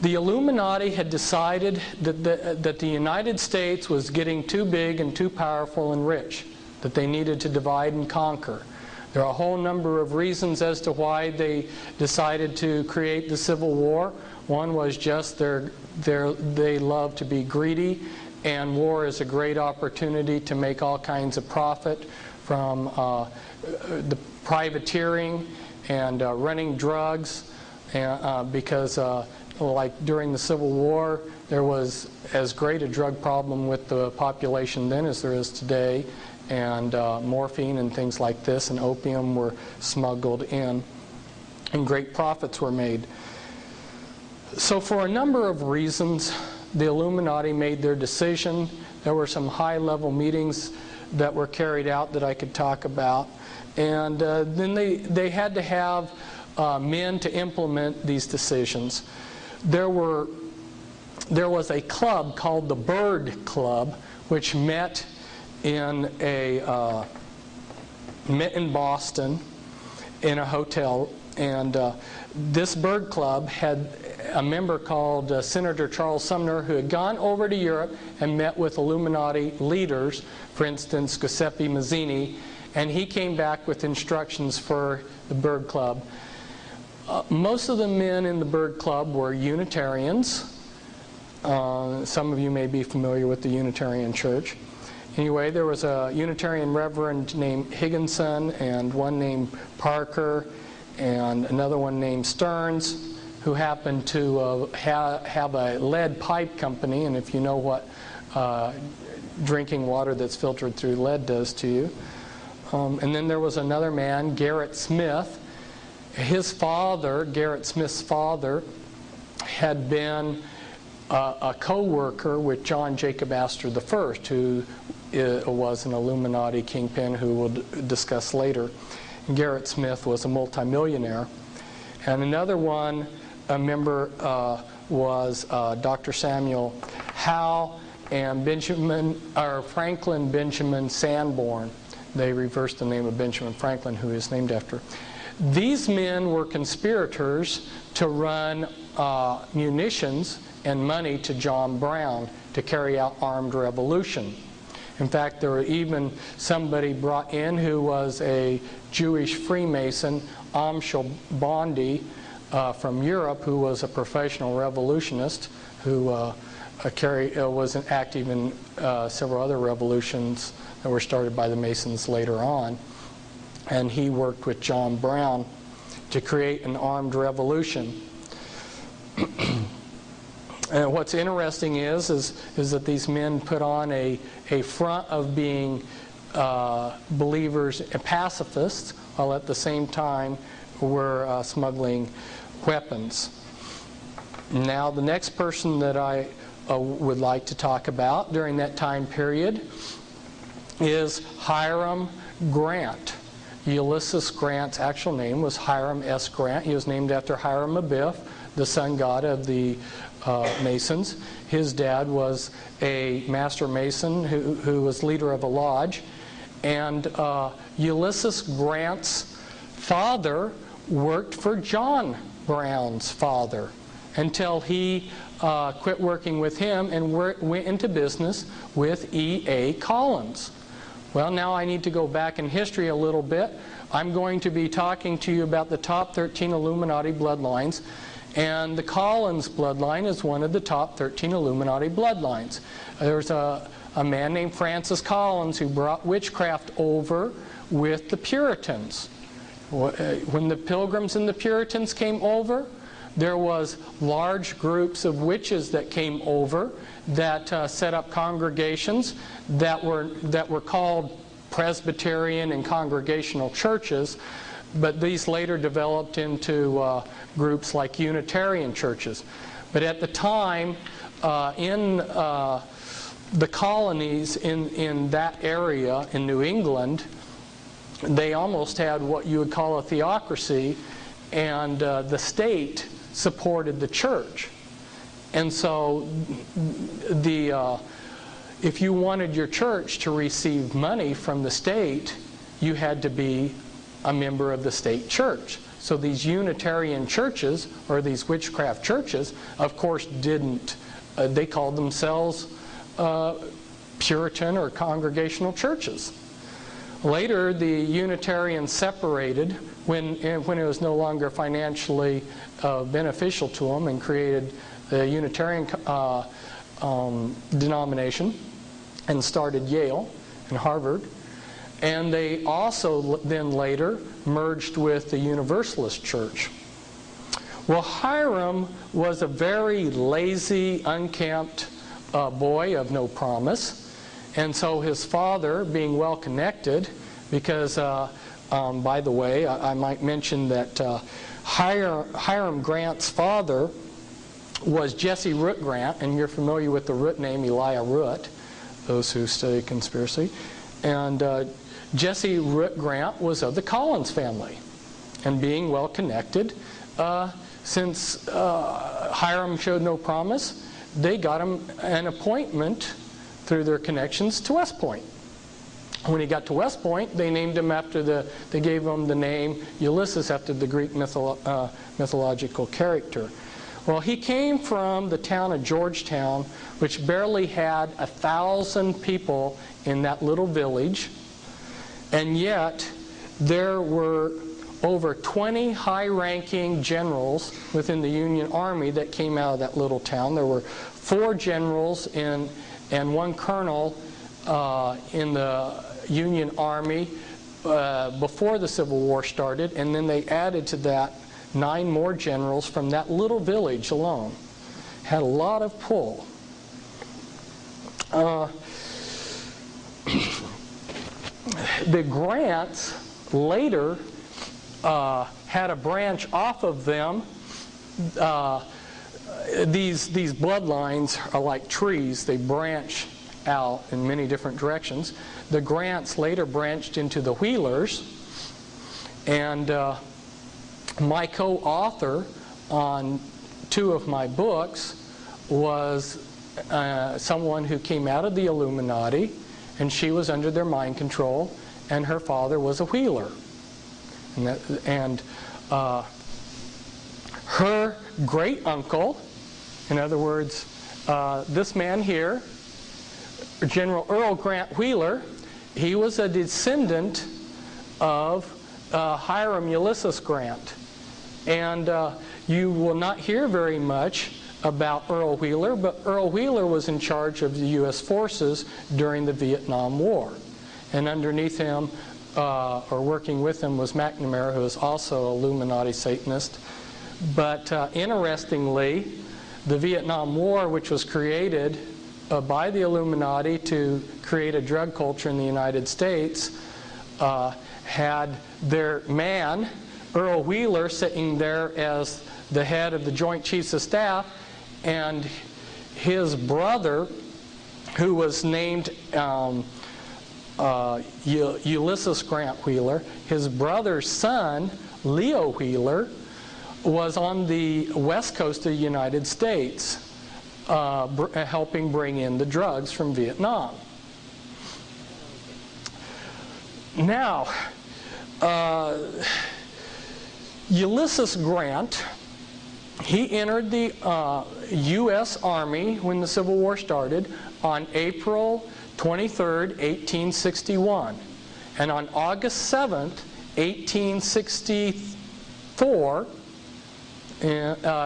The Illuminati had decided that the United States was getting too big and too powerful and rich, that they needed to divide and conquer. There are a whole number of reasons as to why they decided to create the Civil War. One was just they love to be greedy, and war is a great opportunity to make all kinds of profit from the privateering and running drugs, because like during the Civil War, there was as great a drug problem with the population then as there is today, and morphine and things like this and opium were smuggled in, and great profits were made. So for a number of reasons, the Illuminati made their decision. There were some high-level meetings that were carried out that I could talk about, and then they had to have men to implement these decisions. There was a club called the Bird Club, which met in Boston in a hotel, and this Bird Club had a member called Senator Charles Sumner, who had gone over to Europe and met with Illuminati leaders, for instance Giuseppe Mazzini, and he came back with instructions for the Bird Club. Most of the men in the Bird Club were Unitarians. Some of you may be familiar with the Unitarian Church. Anyway, there was a Unitarian reverend named Higginson, and one named Parker, and another one named Stearns, who happened to have a lead pipe company, and if you know what drinking water that's filtered through lead does to you. And then there was another man, Garrett Smith. His father, Garrett Smith's father, had been a co-worker with John Jacob Astor I, who was an Illuminati kingpin who we'll discuss later. And Garrett Smith was a multimillionaire. And another one, a member, was Dr. Samuel Howe and Franklin Benjamin Sanborn. They reversed the name of Benjamin Franklin, who he is named after. These men were conspirators to run munitions and money to John Brown to carry out armed revolution. In fact, there were even somebody brought in who was a Jewish Freemason, Amschel Bondi, from Europe, who was a professional revolutionist who was active in several other revolutions that were started by the Masons later on. And he worked with John Brown to create an armed revolution. And what's interesting is that these men put on a front of being believers and pacifists, while at the same time were smuggling weapons. Now, the next person that I would like to talk about during that time period is Hiram Grant. Ulysses Grant's actual name was Hiram S. Grant. He was named after Hiram Abiff, the sun god of the Masons. His dad was a master mason who was leader of a lodge. And Ulysses Grant's father worked for John Brown's father until he quit working with him and went into business with E.A. Collins. Well, now I need to go back in history a little bit. I'm going to be talking to you about the top 13 Illuminati bloodlines. And the Collins bloodline is one of the top 13 Illuminati bloodlines. There's a man named Francis Collins who brought witchcraft over with the Puritans. When the Pilgrims and the Puritans came over, there was large groups of witches that came over that set up congregations that were called Presbyterian and Congregational churches, but these later developed into groups like Unitarian churches. But at the time, in the colonies in that area in New England, they almost had what you would call a theocracy, and the state supported the church. And so if you wanted your church to receive money from the state, you had to be a member of the state church. So these Unitarian churches, or these witchcraft churches, of course didn't, they called themselves Puritan or Congregational churches. Later, the Unitarians separated when it was no longer financially beneficial to them, and created the Unitarian denomination and started Yale and Harvard. And they also then later merged with the Universalist Church. Well, Hiram was a very lazy, unkempt boy of no promise. And so his father, being well connected, because, by the way, I might mention that Hiram Grant's father was Jesse Root Grant, and you're familiar with the Root name, Elijah Root, those who study conspiracy. And Jesse Root Grant was of the Collins family. And being well connected, since Hiram showed no promise, they got him an appointment through their connections to West Point. When he got to West Point, they named him they gave him the name Ulysses after the Greek mythological character. Well, he came from the town of Georgetown, which barely had 1,000 people in that little village, and yet there were over 20 high-ranking generals within the Union Army that came out of that little town. There were 4 generals and 1 colonel in the Union Army before the Civil War started, and then they added to that 9 more generals from that little village alone. Had a lot of pull. The Grants later had a branch off of them. These bloodlines are like trees. They branch out in many different directions. The Grants later branched into the Wheelers, and my co-author on 2 of my books was someone who came out of the Illuminati, and she was under their mind control, and her father was a Wheeler. And her great uncle, in other words, This man here, General Earl Grant Wheeler, he was a descendant of Hiram Ulysses Grant. And you will not hear very much about Earl Wheeler, but Earl Wheeler was in charge of the U.S. forces during the Vietnam War. And underneath him, or working with him, was McNamara, who was also a Illuminati Satanist. But interestingly, the Vietnam War, which was created by the Illuminati to create a drug culture in the United States, had their man, Earl Wheeler, sitting there as the head of the Joint Chiefs of Staff, and his brother, who was named Ulysses Grant Wheeler, his brother's son, Leo Wheeler, was on the west coast of the United States, helping bring in the drugs from Vietnam. Now, Ulysses Grant, he entered the U.S. Army when the Civil War started on April 23rd, 1861. And on August 7th, 1864,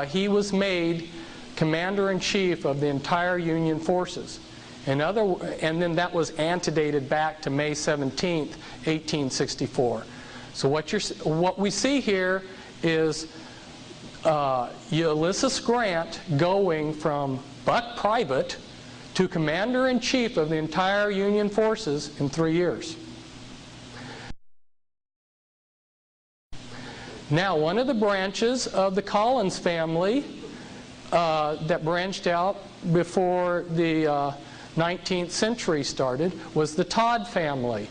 he was made Commander-in-Chief of the entire Union forces. And then that was antedated back to May 17th, 1864. So what we see here is Ulysses Grant going from buck private to Commander-in-Chief of the entire Union forces in 3 years. Now, one of the branches of the Collins family that branched out before the 19th century started was the Todd family.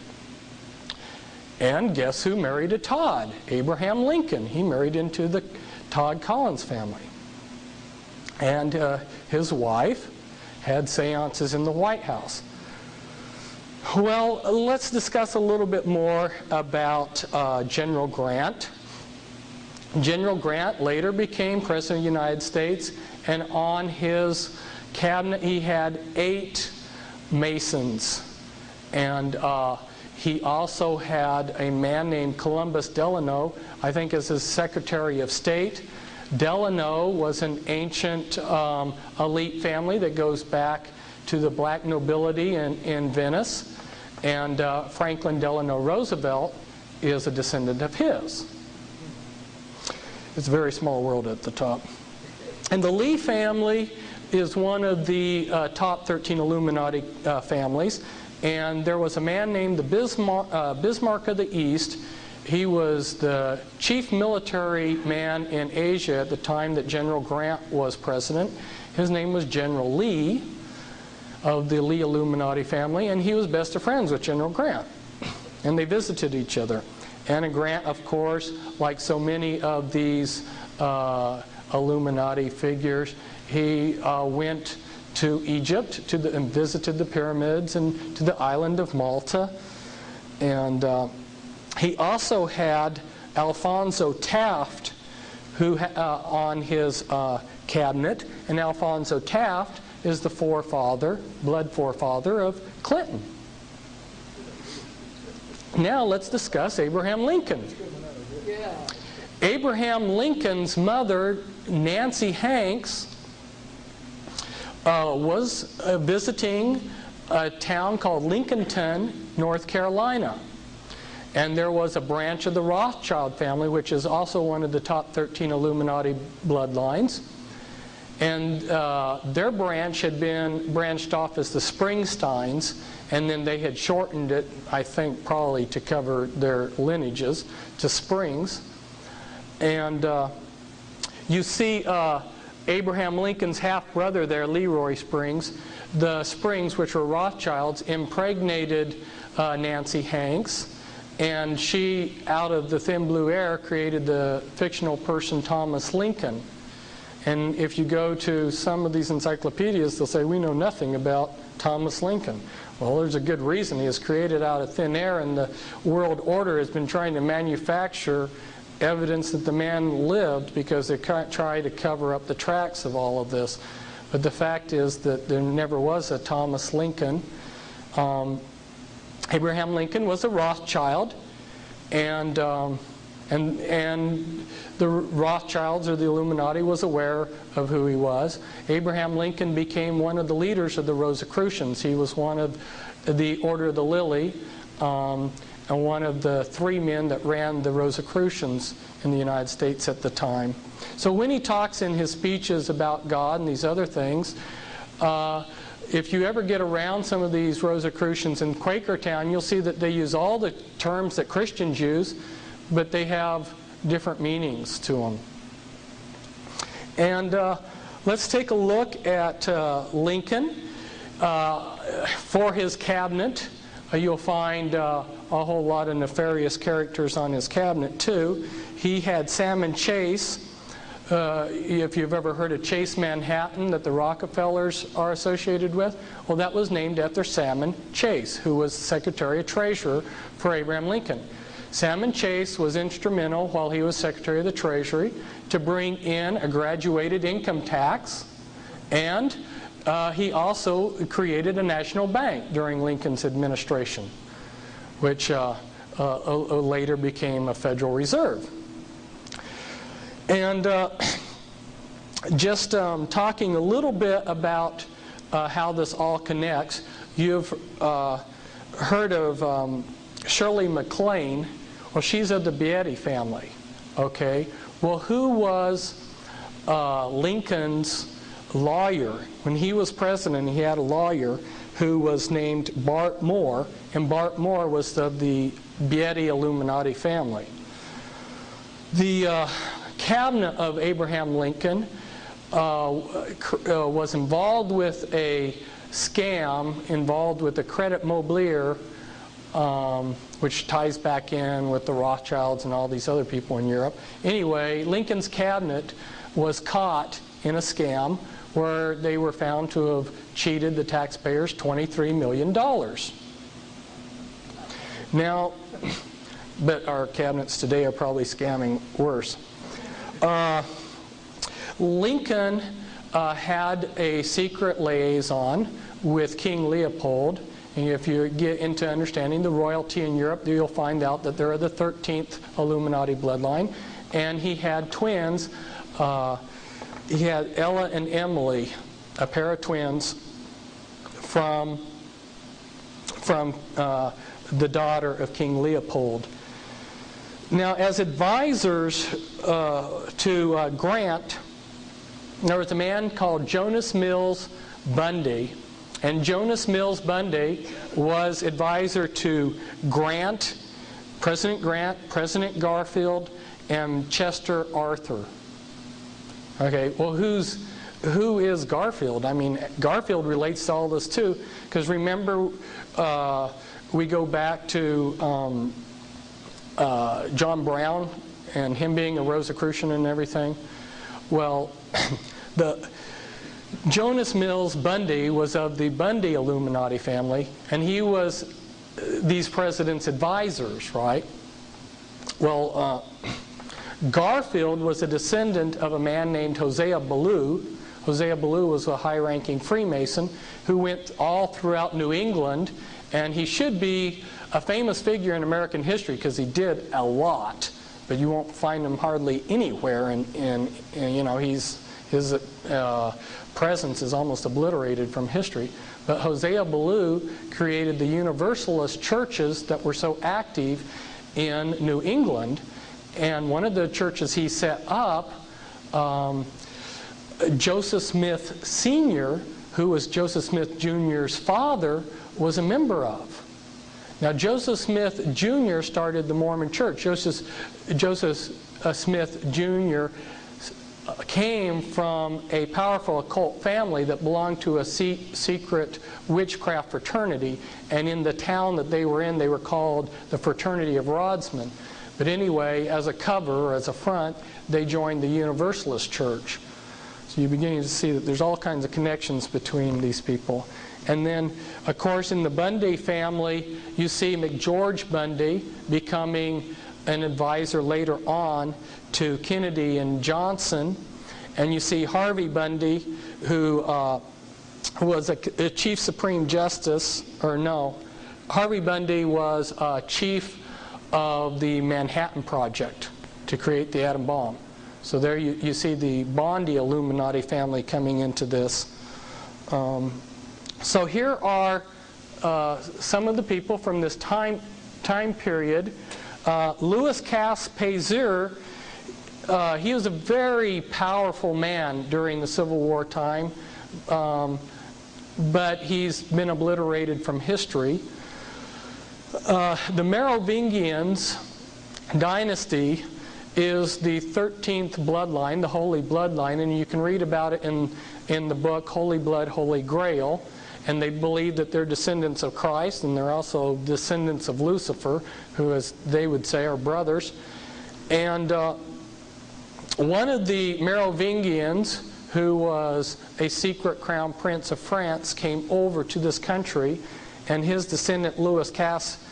And guess who married a Todd? Abraham Lincoln. He married into the Todd Collins family. And his wife had seances in the White House. Well, let's discuss a little bit more about General Grant. General Grant later became President of the United States, and on his cabinet he had 8 Masons. And he also had a man named Columbus Delano, I think, as his Secretary of State. Delano was an ancient elite family that goes back to the black nobility in Venice. And Franklin Delano Roosevelt is a descendant of his. It's a very small world at the top. And the Lee family is one of the top 13 Illuminati families. And there was a man named the Bismarck of the East. He was the chief military man in Asia at the time that General Grant was president. His name was General Lee of the Lee Illuminati family, and he was best of friends with General Grant. And they visited each other. And Grant, of course, like so many of these Illuminati figures, he went to Egypt and visited the pyramids and to the island of Malta. And he also had Alfonso Taft who on his cabinet. And Alfonso Taft is the blood forefather of Clinton. Now let's discuss Abraham Lincoln. Abraham Lincoln's mother, Nancy Hanks, was visiting a town called Lincolnton, North Carolina. And there was a branch of the Rothschild family, which is also one of the top 13 Illuminati bloodlines. And their branch had been branched off as the Springsteins, and then they had shortened it, I think, probably to cover their lineages, to Springs. And you see Abraham Lincoln's half-brother there, Leroy Springs. The Springs, which were Rothschilds, impregnated Nancy Hanks, and she, out of the thin blue air, created the fictional person Thomas Lincoln. And if you go to some of these encyclopedias, they'll say, we know nothing about Thomas Lincoln. Well, there's a good reason. He was created out of thin air, and the world order has been trying to manufacture evidence that the man lived because they try to cover up the tracks of all of this. But the fact is that there never was a Thomas Lincoln. Abraham Lincoln was a Rothschild, and the Rothschilds or the Illuminati was aware of who he was. Abraham Lincoln became one of the leaders of the Rosicrucians. He was one of the Order of the Lily, and one of the 3 men that ran the Rosicrucians in the United States at the time. So when he talks in his speeches about God and these other things, if you ever get around some of these Rosicrucians in Quakertown, you'll see that they use all the terms that Christians use, but they have different meanings to them. And let's take a look at Lincoln. For his cabinet, you'll find a whole lot of nefarious characters on his cabinet too. He had Salmon Chase. If you've ever heard of Chase Manhattan that the Rockefellers are associated with, well, that was named after Salmon Chase, who was Secretary of Treasury for Abraham Lincoln. Salmon Chase was instrumental while he was Secretary of the Treasury to bring in a graduated income tax, and he also created a national bank during Lincoln's administration, which later became a Federal Reserve. And just talking a little bit about how this all connects, you've heard of Shirley MacLaine. Well, she's of the Beatty family. Okay. Well, who was Lincoln's lawyer? When he was president, he had a lawyer who was named Bart Moore, and Bart Moore was of the Beatty Illuminati family. The cabinet of Abraham Lincoln was involved with a scam, involved with the Credit Mobilier, which ties back in with the Rothschilds and all these other people in Europe. Anyway, Lincoln's cabinet was caught in a scam where they were found to have cheated the taxpayers $23 million. Now, but our cabinets today are probably scamming worse. Lincoln had a secret liaison with King Leopold. And if you get into understanding the royalty in Europe, you'll find out that they're the 13th Illuminati bloodline. And he had twins. He had Ella and Emily, a pair of twins from the daughter of King Leopold. Now, as advisors to Grant, there was a man called Jonas Mills Bundy. And Jonas Mills Bundy was advisor to Grant, President Garfield, and Chester Arthur. Okay, well, who is Garfield? I mean, Garfield relates to all this too, because remember, we go back to John Brown and him being a Rosicrucian and everything. Well, Jonas Mills Bundy was of the Bundy Illuminati family, and he was these presidents' advisors, right? Well, Garfield was a descendant of a man named Hosea Ballou. Hosea Ballou was a high-ranking Freemason who went all throughout New England, and he should be a famous figure in American history because he did a lot, but you won't find him hardly anywhere. And you know, his presence is almost obliterated from history. But Hosea Ballou created the Universalist churches that were so active in New England. And one of the churches he set up, Joseph Smith Sr., who was Joseph Smith Jr.'s father, was a member of. Now, Joseph Smith Jr. started the Mormon Church. Joseph Smith Jr. came from a powerful occult family that belonged to a secret witchcraft fraternity, and in the town that they were in, they were called the Fraternity of Rodsmen. But anyway, as a cover or as a front, they joined the Universalist Church. So you're beginning to see that there's all kinds of connections between these people. And then, of course, in the Bundy family, you see McGeorge Bundy becoming an advisor later on to Kennedy and Johnson. And you see Harvey Bundy, who was a Chief Supreme Justice, or no, Harvey Bundy was chief of the Manhattan Project to create the atom bomb. So there you see the Bondi Illuminati family coming into this. So here are some of the people from this time period. Louis Cass-Payzur, he was a very powerful man during the Civil War time, but he's been obliterated from history. The Merovingians dynasty is the 13th bloodline, the Holy Bloodline, and you can read about it in the book Holy Blood, Holy Grail. And they believe that they're descendants of Christ, and they're also descendants of Lucifer, who, as they would say, are brothers. And one of the Merovingians, who was a secret crown prince of France, came over to this country, and his descendant Louis Cass-Payzur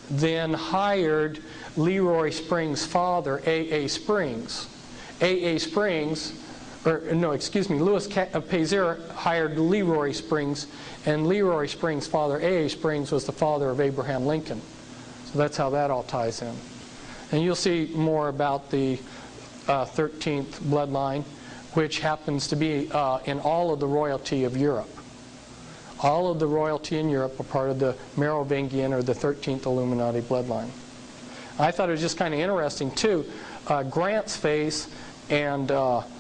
then hired Leroy Springs' father, A.A. Springs. A.A. Springs, Louis Payzur hired Leroy Springs, and Leroy Springs' father, A.A. Springs, was the father of Abraham Lincoln. So that's how that all ties in. And you'll see more about the 13th bloodline, which happens to be in all of the royalty of Europe. All of the royalty in Europe are part of the Merovingian or the 13th Illuminati bloodline. I thought it was just kind of interesting, too. Grant's face and Earl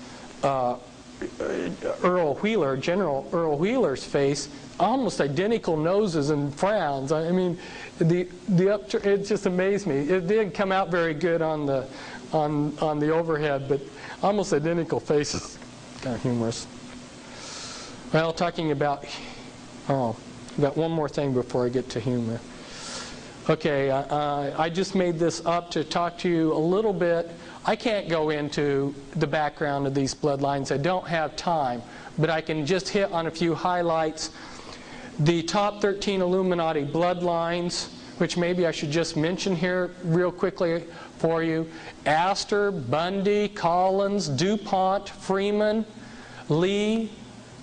Wheeler, General Earl Wheeler's face, almost identical noses and frowns. I mean, it just amazed me. It didn't come out very good on the overhead, but almost identical faces. Kind of humorous. Well, talking about got one more thing before I get to humor. Okay, I just made this up to talk to you a little bit. I can't go into the background of these bloodlines. I don't have time, but I can just hit on a few highlights. The top 13 Illuminati bloodlines, which maybe I should just mention here real quickly for you. Astor, Bundy, Collins, DuPont, Freeman, Lee,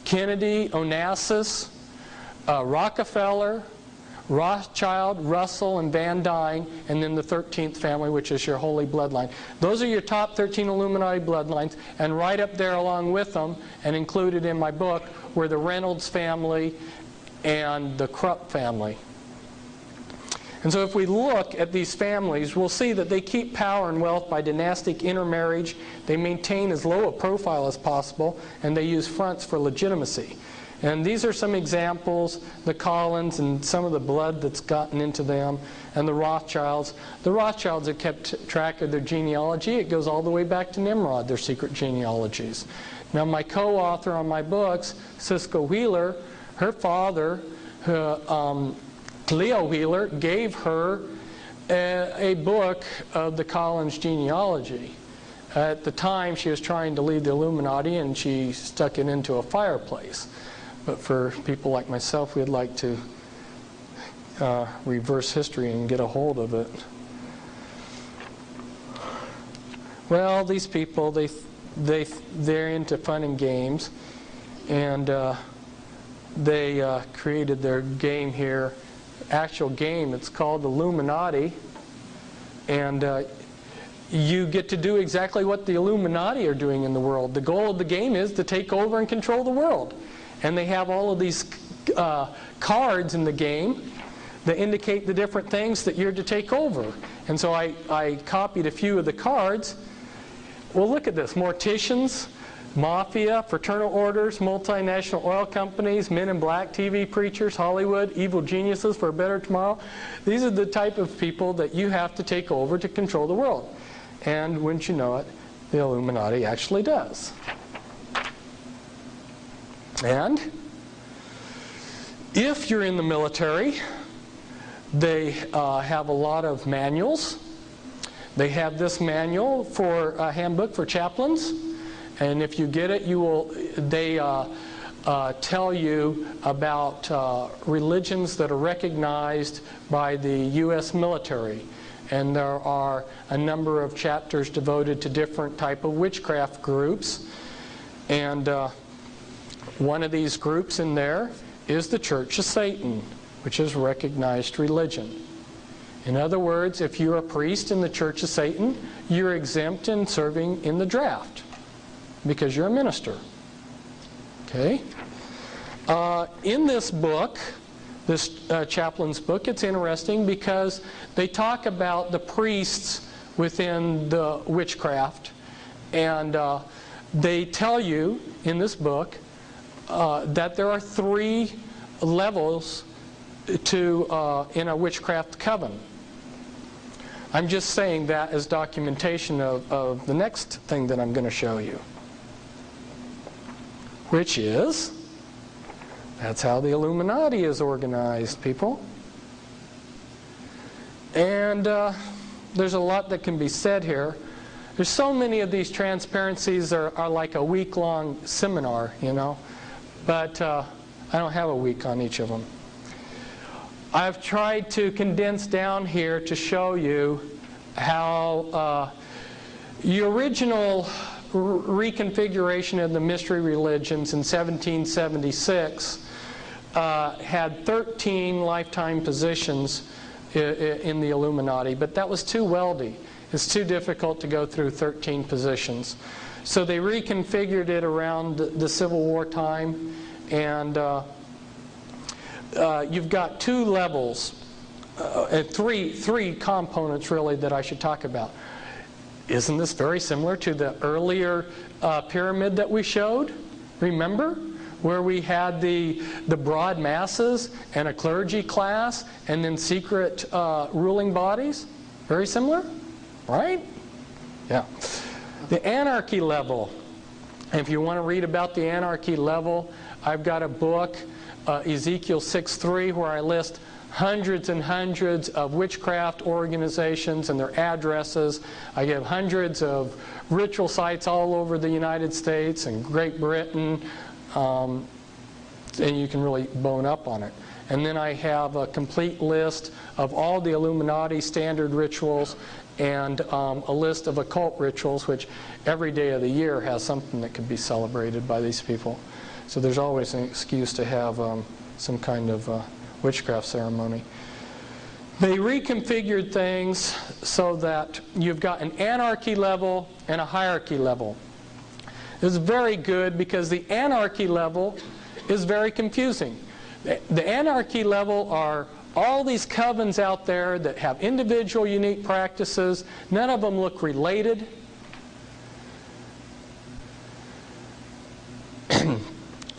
Kennedy, Onassis, Rockefeller, Rothschild, Russell, and Van Dyne, and then the 13th family, which is your Holy Bloodline. Those are your top 13 Illuminati bloodlines, and right up there along with them, and included in my book, were the Reynolds family and the Krupp family. And so if we look at these families, we'll see that they keep power and wealth by dynastic intermarriage. They maintain as low a profile as possible, and they use fronts for legitimacy. And these are some examples, the Collins and some of the blood that's gotten into them, and the Rothschilds. The Rothschilds have kept track of their genealogy. It goes all the way back to Nimrod, their secret genealogies. Now my co-author on my books, Cisco Wheeler, her father, Leo Wheeler, gave her a book of the Collins genealogy. At the time, she was trying to leave the Illuminati, and she stuck it into a fireplace. But for people like myself, we'd like to reverse history and get a hold of it. Well, these people, they're into fun and games, and they created their game here. Actual game, it's called Illuminati, and you get to do exactly what the Illuminati are doing in the world. The goal of the game is to take over and control the world. And they have all of these cards in the game that indicate the different things that you're to take over. And so I copied a few of the cards. Well, look at this. Morticians, mafia, fraternal orders, multinational oil companies, men in black, TV preachers, Hollywood, evil geniuses for a better tomorrow. These are the type of people that you have to take over to control the world. And wouldn't you know it, the Illuminati actually does. And if you're in the military, they have a lot of manuals. They have this manual for a handbook for chaplains, and if you get it, they tell you about religions that are recognized by the U.S. military. and there are a number of chapters devoted to different type of witchcraft groups. And one of these groups in there is the Church of Satan, which is recognized religion. In other words, if you're a priest in the Church of Satan, you're exempt in serving in the draft because you're a minister. Okay? In this book, this chaplain's book, it's interesting because they talk about the priests within the witchcraft, and they tell you in this book that there are 3 levels to in a witchcraft coven. I'm just saying that as documentation of the next thing that I'm going to show you, which is, that's how the Illuminati is organized, people. And there's a lot that can be said here. There's so many of these transparencies are like a week-long seminar, you know. But I don't have a week on each of them. I've tried to condense down here to show you how the original reconfiguration of the mystery religions in 1776 had 13 lifetime positions in the Illuminati, but that was too weldy. It's too difficult to go through 13 positions. So they reconfigured it around the Civil War time, and you've got 2 levels, three components really that I should talk about. Isn't this very similar to the earlier pyramid that we showed? Remember? Where we had the broad masses and a clergy class and then secret ruling bodies? Very similar? Right? Yeah. The anarchy level. If you want to read about the anarchy level, I've got a book, Ezekiel 6:3, where I list hundreds and hundreds of witchcraft organizations and their addresses. I give hundreds of ritual sites all over the United States and Great Britain, and you can really bone up on it. And then I have a complete list of all the Illuminati standard rituals and a list of occult rituals, which every day of the year has something that could be celebrated by these people. So there's always an excuse to have some kind of witchcraft ceremony. They reconfigured things so that you've got an anarchy level and a hierarchy level. It's very good because the anarchy level is very confusing. The anarchy level are all these covens out there that have individual unique practices. None of them look related.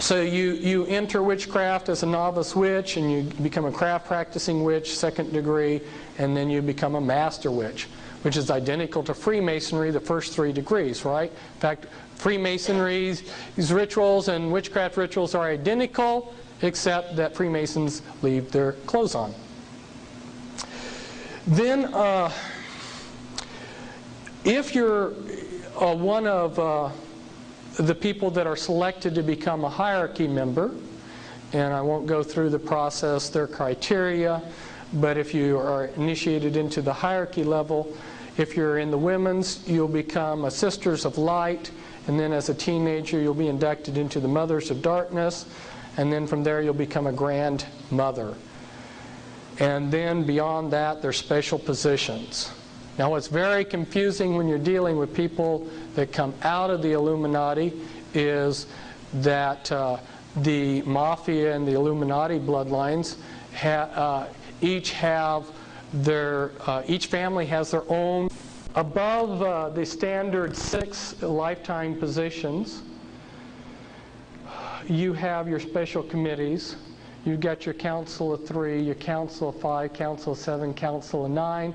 So you enter witchcraft as a novice witch, and you become a craft practicing witch, 2nd degree, and then you become a master witch, which is identical to Freemasonry, the first 3 degrees, right? In fact, Freemasonry's these rituals and witchcraft rituals are identical, except that Freemasons leave their clothes on. Then, if you're one of the people that are selected to become a hierarchy member, and I won't go through the process, their criteria, but if you are initiated into the hierarchy level, if you're in the women's, you'll become a Sisters of Light, and then as a teenager you'll be inducted into the Mothers of Darkness, and then from there you'll become a grandmother. And then beyond that, there's special positions. Now, what's very confusing when you're dealing with people that come out of the Illuminati is that the Mafia and the Illuminati bloodlines each have their each family has their own. Above the standard 6 lifetime positions, you have your special committees. You've got your Council of 3, your Council of 5, Council of 7, Council of 9,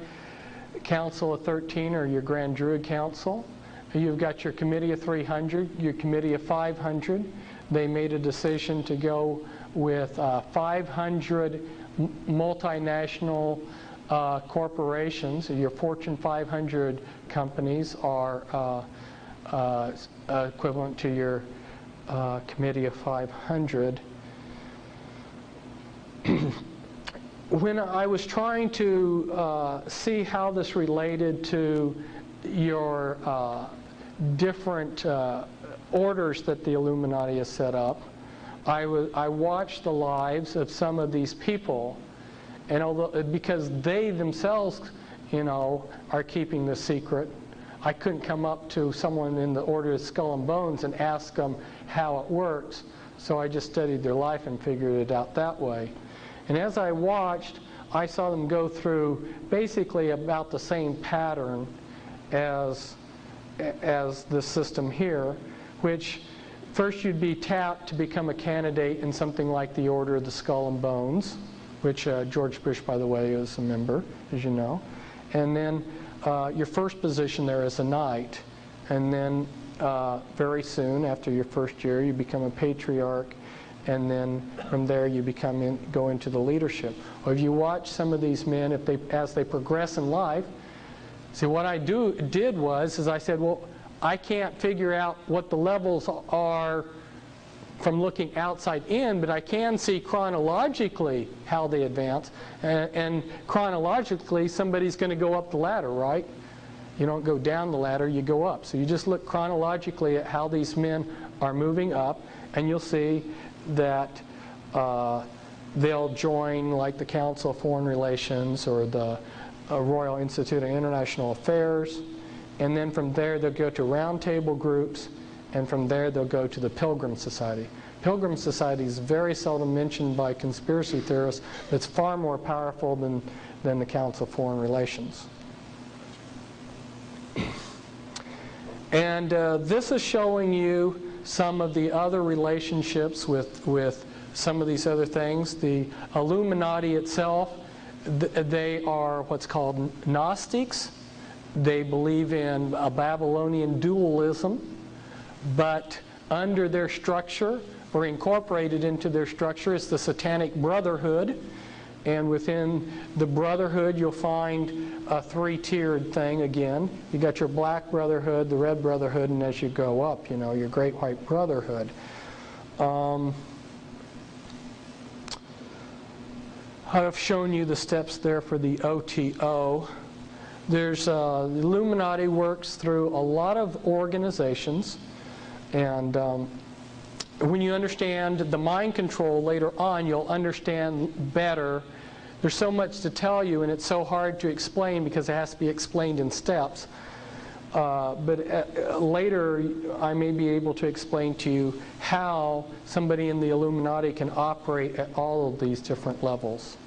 Council of 13, or your Grand Druid Council. You've got your Committee of 300, your Committee of 500. They made a decision to go with 500 multinational corporations. Your Fortune 500 companies are equivalent to your Committee of 500. when I was trying to see how this related to your different orders that the Illuminati has set up, I watched the lives of some of these people, and because they themselves, are keeping the secret, I couldn't come up to someone in the Order of Skull and Bones and ask them how it works. So I just studied their life and figured it out that way. And as I watched, I saw them go through basically about the same pattern as the system here, which first you'd be tapped to become a candidate in something like the Order of the Skull and Bones, which George Bush, by the way, is a member, as you know. And then your first position there is a knight. And then very soon, after your first year, you become a patriarch. And then from there you go into the leadership. Or if you watch some of these men, as they progress in life, see what I did was I said, well, I can't figure out what the levels are from looking outside in, but I can see chronologically how they advance. And chronologically, somebody's going to go up the ladder, right? You don't go down the ladder, you go up. So you just look chronologically at how these men are moving up, and you'll see that they'll join like the Council of Foreign Relations or the Royal Institute of International Affairs, and then from there they'll go to round table groups, and from there they'll go to the Pilgrim Society. Pilgrim Society is very seldom mentioned by conspiracy theorists, but it's far more powerful than the Council of Foreign Relations. And this is showing you some of the other relationships with some of these other things. The Illuminati itself, they are what's called Gnostics. They believe in a Babylonian dualism, but under their structure, or incorporated into their structure, is the Satanic Brotherhood. And within the Brotherhood, you'll find a three-tiered thing again. You got your Black Brotherhood, the Red Brotherhood, and as you go up, your Great White Brotherhood. I've shown you the steps there for the OTO. There's the Illuminati works through a lot of organizations, and when you understand the mind control later on, you'll understand better. There's so much to tell you, and it's so hard to explain because it has to be explained in steps. But later, I may be able to explain to you how somebody in the Illuminati can operate at all of these different levels.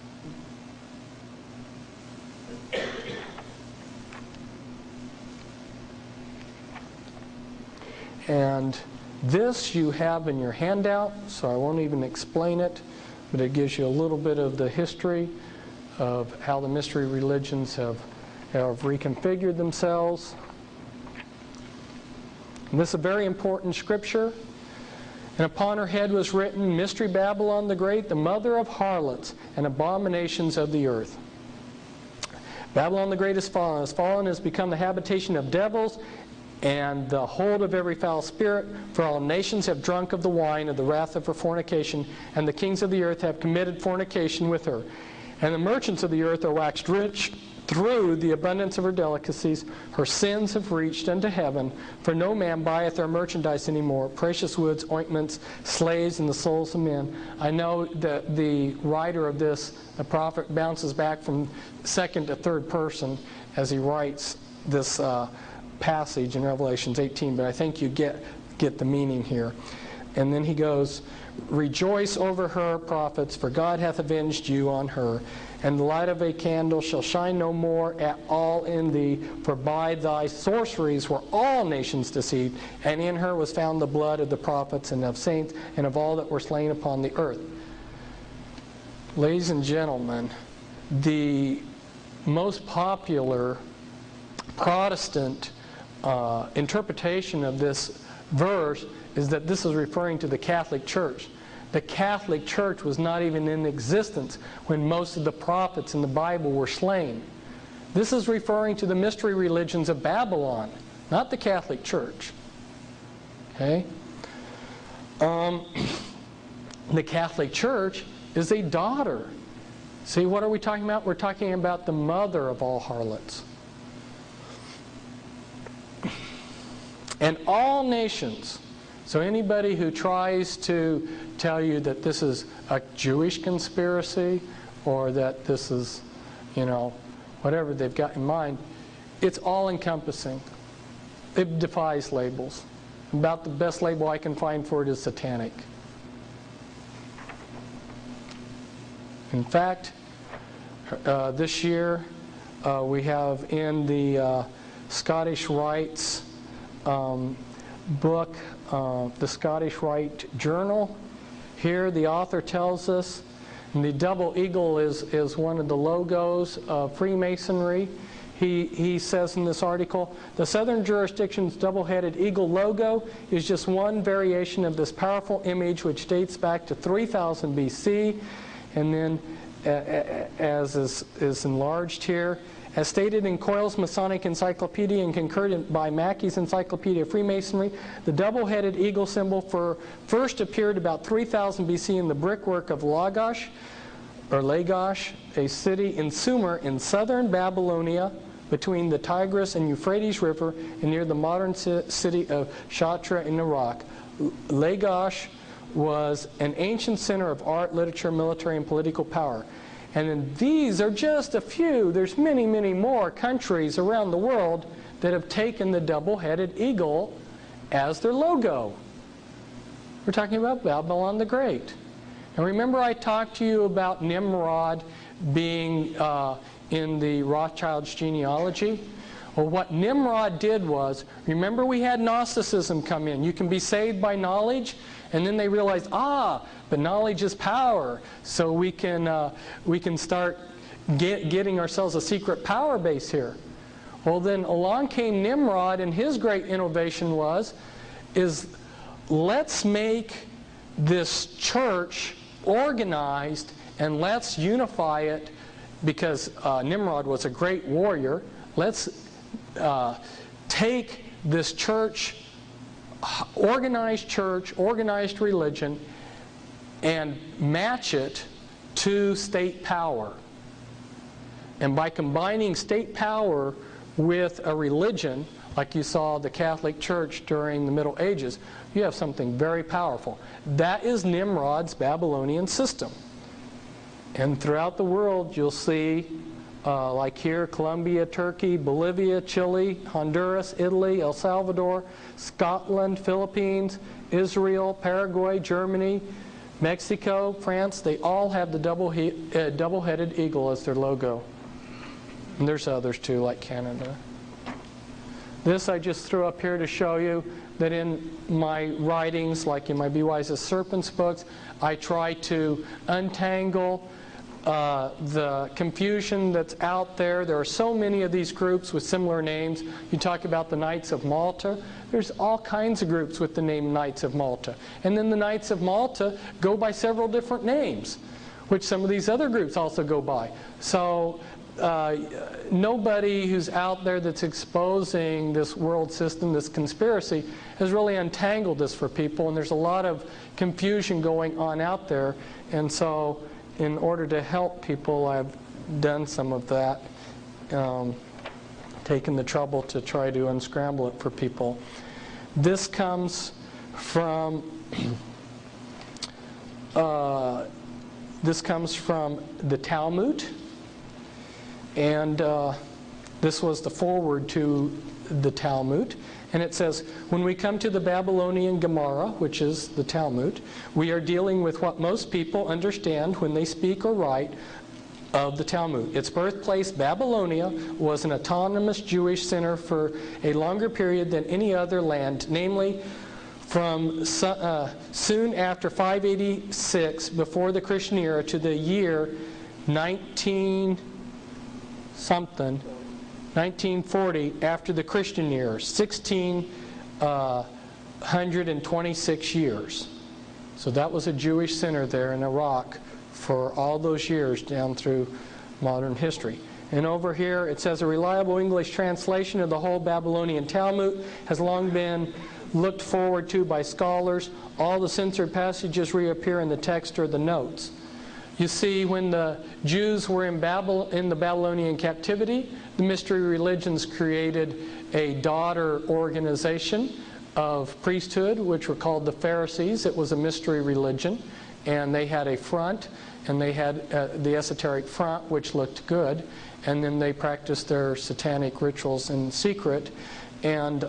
And this you have in your handout, so I won't even explain it, but it gives you a little bit of the history of how the mystery religions have reconfigured themselves. And this is a very important scripture. And upon her head was written, Mystery Babylon the Great, the mother of harlots and abominations of the earth. Babylon the Great is fallen, has become the habitation of devils, and the hold of every foul spirit, for all nations have drunk of the wine of the wrath of her fornication, and the kings of the earth have committed fornication with her. And the merchants of the earth are waxed rich through the abundance of her delicacies. Her sins have reached unto heaven, for no man buyeth their merchandise anymore, precious woods, ointments, slaves, and the souls of men. I know that the writer of this, the prophet, bounces back from second to third person as he writes this passage in Revelations 18, but I think you get the meaning here. And then he goes, Rejoice over her, prophets, for God hath avenged you on her. And the light of a candle shall shine no more at all in thee, for by thy sorceries were all nations deceived, and in her was found the blood of the prophets and of saints and of all that were slain upon the earth. Ladies and gentlemen, the most popular Protestant interpretation of this verse is that this is referring to the Catholic Church. The Catholic Church was not even in existence when most of the prophets in the Bible were slain. This is referring to the mystery religions of Babylon, not the Catholic Church. Okay? The Catholic Church is a daughter See, what are we talking about? We're talking about the mother of all harlots. And all nations. So anybody who tries to tell you that this is a Jewish conspiracy or that this is, whatever they've got in mind, it's all-encompassing. It defies labels. About the best label I can find for it is satanic. In fact, this year we have in the Scottish Rites book, the Scottish Rite Journal. Here the author tells us, and the double eagle is one of the logos of Freemasonry. He says in this article, the Southern jurisdiction's double-headed eagle logo is just one variation of this powerful image which dates back to 3000 BC, and then as is enlarged here, as stated in Coyle's Masonic Encyclopedia and concurred by Mackey's Encyclopedia of Freemasonry, the double-headed eagle symbol first appeared about 3000 BC in the brickwork of Lagash, a city in Sumer in southern Babylonia between the Tigris and Euphrates River and near the modern city of Shatra in Iraq. Lagash was an ancient center of art, literature, military, and political power. And then these are just a few. There's many, many more countries around the world that have taken the double-headed eagle as their logo. We're talking about Babylon the Great. And remember I talked to you about Nimrod being in the Rothschild's genealogy? Well, what Nimrod did was, remember we had Gnosticism come in. You can be saved by knowledge, and then they realized, but knowledge is power. So we can start getting ourselves a secret power base here. Well, then along came Nimrod, and his great innovation is let's make this church organized and let's unify it, because Nimrod was a great warrior. Let's take this church, organized religion, and match it to state power. And by combining state power with a religion, like you saw the Catholic Church during the Middle Ages, you have something very powerful. That is Nimrod's Babylonian system. And throughout the world, you'll see, like here, Colombia, Turkey, Bolivia, Chile, Honduras, Italy, El Salvador, Scotland, Philippines, Israel, Paraguay, Germany, Mexico, France, they all have the double-headed eagle as their logo. And there's others too, like Canada. This I just threw up here to show you that in my writings, like in my Be Wise as Serpents books, I try to untangle the confusion that's out there. There are so many of these groups with similar names. You talk about the Knights of Malta. There's all kinds of groups with the name Knights of Malta. And then the Knights of Malta go by several different names, which some of these other groups also go by. So nobody who's out there that's exposing this world system, this conspiracy, has really untangled this for people. And there's a lot of confusion going on out there. And so in order to help people, I've done some of that, taken the trouble to try to unscramble it for people. This comes from the Talmud, and this was the foreword to the Talmud. And it says, when we come to the Babylonian Gemara, which is the Talmud, we are dealing with what most people understand when they speak or write of the Talmud. Its birthplace, Babylonia, was an autonomous Jewish center for a longer period than any other land, namely from soon after 586 before the Christian era to the year 1940 after the Christian era, 1626 years. So that was a Jewish center there in Iraq for all those years down through modern history. And over here it says, a reliable English translation of the whole Babylonian Talmud has long been looked forward to by scholars. All the censored passages reappear in the text or the notes. You see, when the Jews were in the Babylonian captivity, the mystery religions created a daughter organization of priesthood, which were called the Pharisees. It was a mystery religion, and they had a front, and they had the esoteric front, which looked good, and then they practiced their satanic rituals in secret, and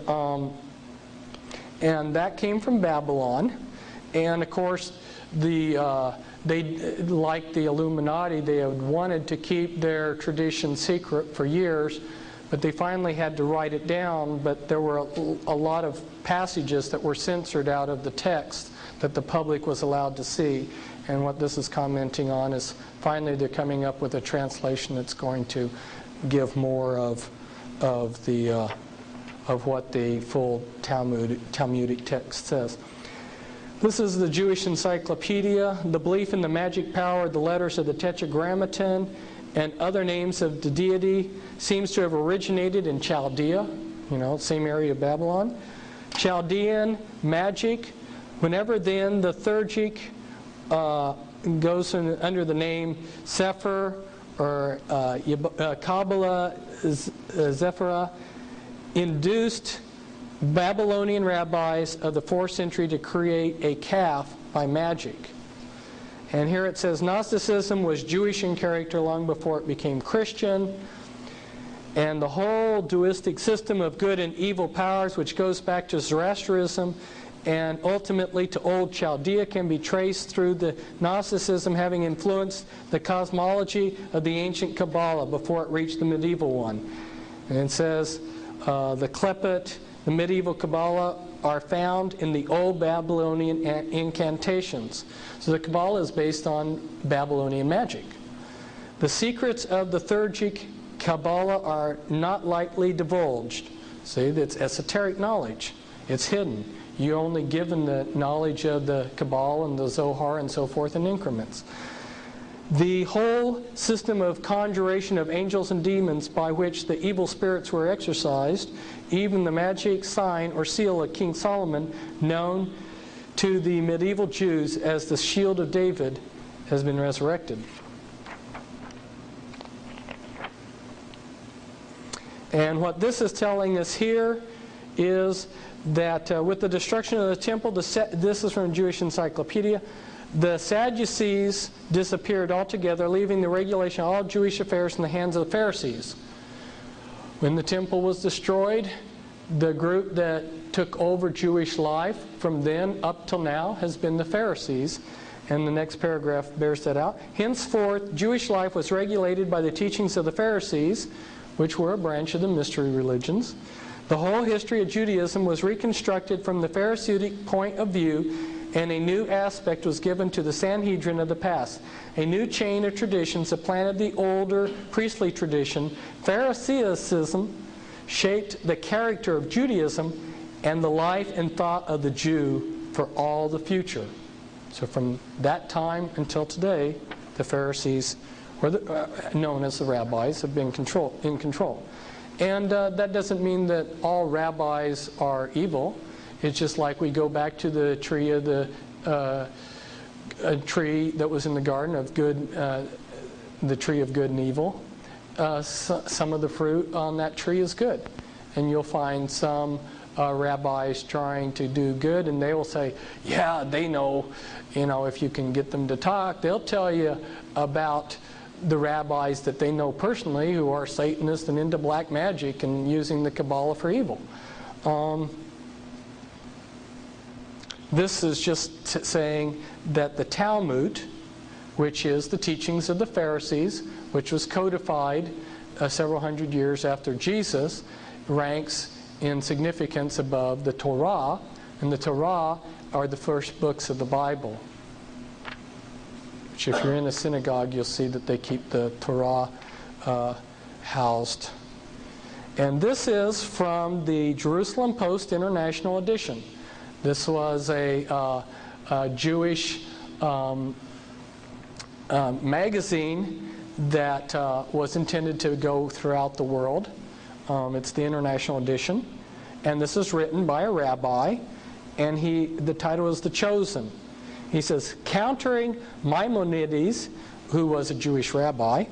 that came from Babylon. And of course, they, like the Illuminati, they had wanted to keep their tradition secret for years, but they finally had to write it down. But there were a lot of passages that were censored out of the text that the public was allowed to see. And what this is commenting on is finally they're coming up with a translation that's going to give more of what the full Talmudic text says. This is the Jewish Encyclopedia. The belief in the magic power of the letters of the Tetragrammaton and other names of the deity seems to have originated in Chaldea, same area of Babylon. Chaldean magic, whenever then the Theurgic goes under the name Sefer or Kabbalah Zephyrah, induced Babylonian rabbis of the 4th century to create a calf by magic. And here it says Gnosticism was Jewish in character long before it became Christian. And the whole dualistic system of good and evil powers, which goes back to Zoroastrianism and ultimately to Old Chaldea, can be traced through the Gnosticism having influenced the cosmology of the ancient Kabbalah before it reached the medieval one. And it says the Klepet, the medieval Kabbalah, are found in the old Babylonian incantations. So the Kabbalah is based on Babylonian magic. The secrets of the Theurgic Kabbalah are not lightly divulged. See, that's esoteric knowledge. It's hidden. You're only given the knowledge of the Kabbalah and the Zohar and so forth in increments. The whole system of conjuration of angels and demons by which the evil spirits were exorcised, even the magic sign or seal of King Solomon, known to the medieval Jews as the Shield of David, has been resurrected. And what this is telling us here is that with the destruction of the temple, this is from Jewish Encyclopedia, the Sadducees disappeared altogether, leaving the regulation of all Jewish affairs in the hands of the Pharisees. When the temple was destroyed, the group that took over Jewish life from then up till now has been the Pharisees. And the next paragraph bears that out. Henceforth, Jewish life was regulated by the teachings of the Pharisees, which were a branch of the mystery religions. The whole history of Judaism was reconstructed from the Pharisaic point of view, and a new aspect was given to the Sanhedrin of the past. A new chain of traditions supplanted the older priestly tradition. Pharisaism shaped the character of Judaism and the life and thought of the Jew for all the future. So from that time until today, the Pharisees, known as the rabbis, have been in control. And that doesn't mean that all rabbis are evil. It's just like we go back to the tree of a tree that was in the garden of good, the tree of good and evil. Some of the fruit on that tree is good, and you'll find some rabbis trying to do good, and they will say, "Yeah, they know. If you can get them to talk, they'll tell you about the rabbis that they know personally who are Satanists and into black magic and using the Kabbalah for evil." This is just saying that the Talmud, which is the teachings of the Pharisees, which was codified several hundred years after Jesus, ranks in significance above the Torah, and the Torah are the first books of the Bible. Which if you're in a synagogue, you'll see that they keep the Torah housed. And this is from the Jerusalem Post International Edition. This was a Jewish magazine that was intended to go throughout the world. It's the International Edition. And this is written by a rabbi, and the title is The Chosen. He says, countering Maimonides who was a Jewish rabbi.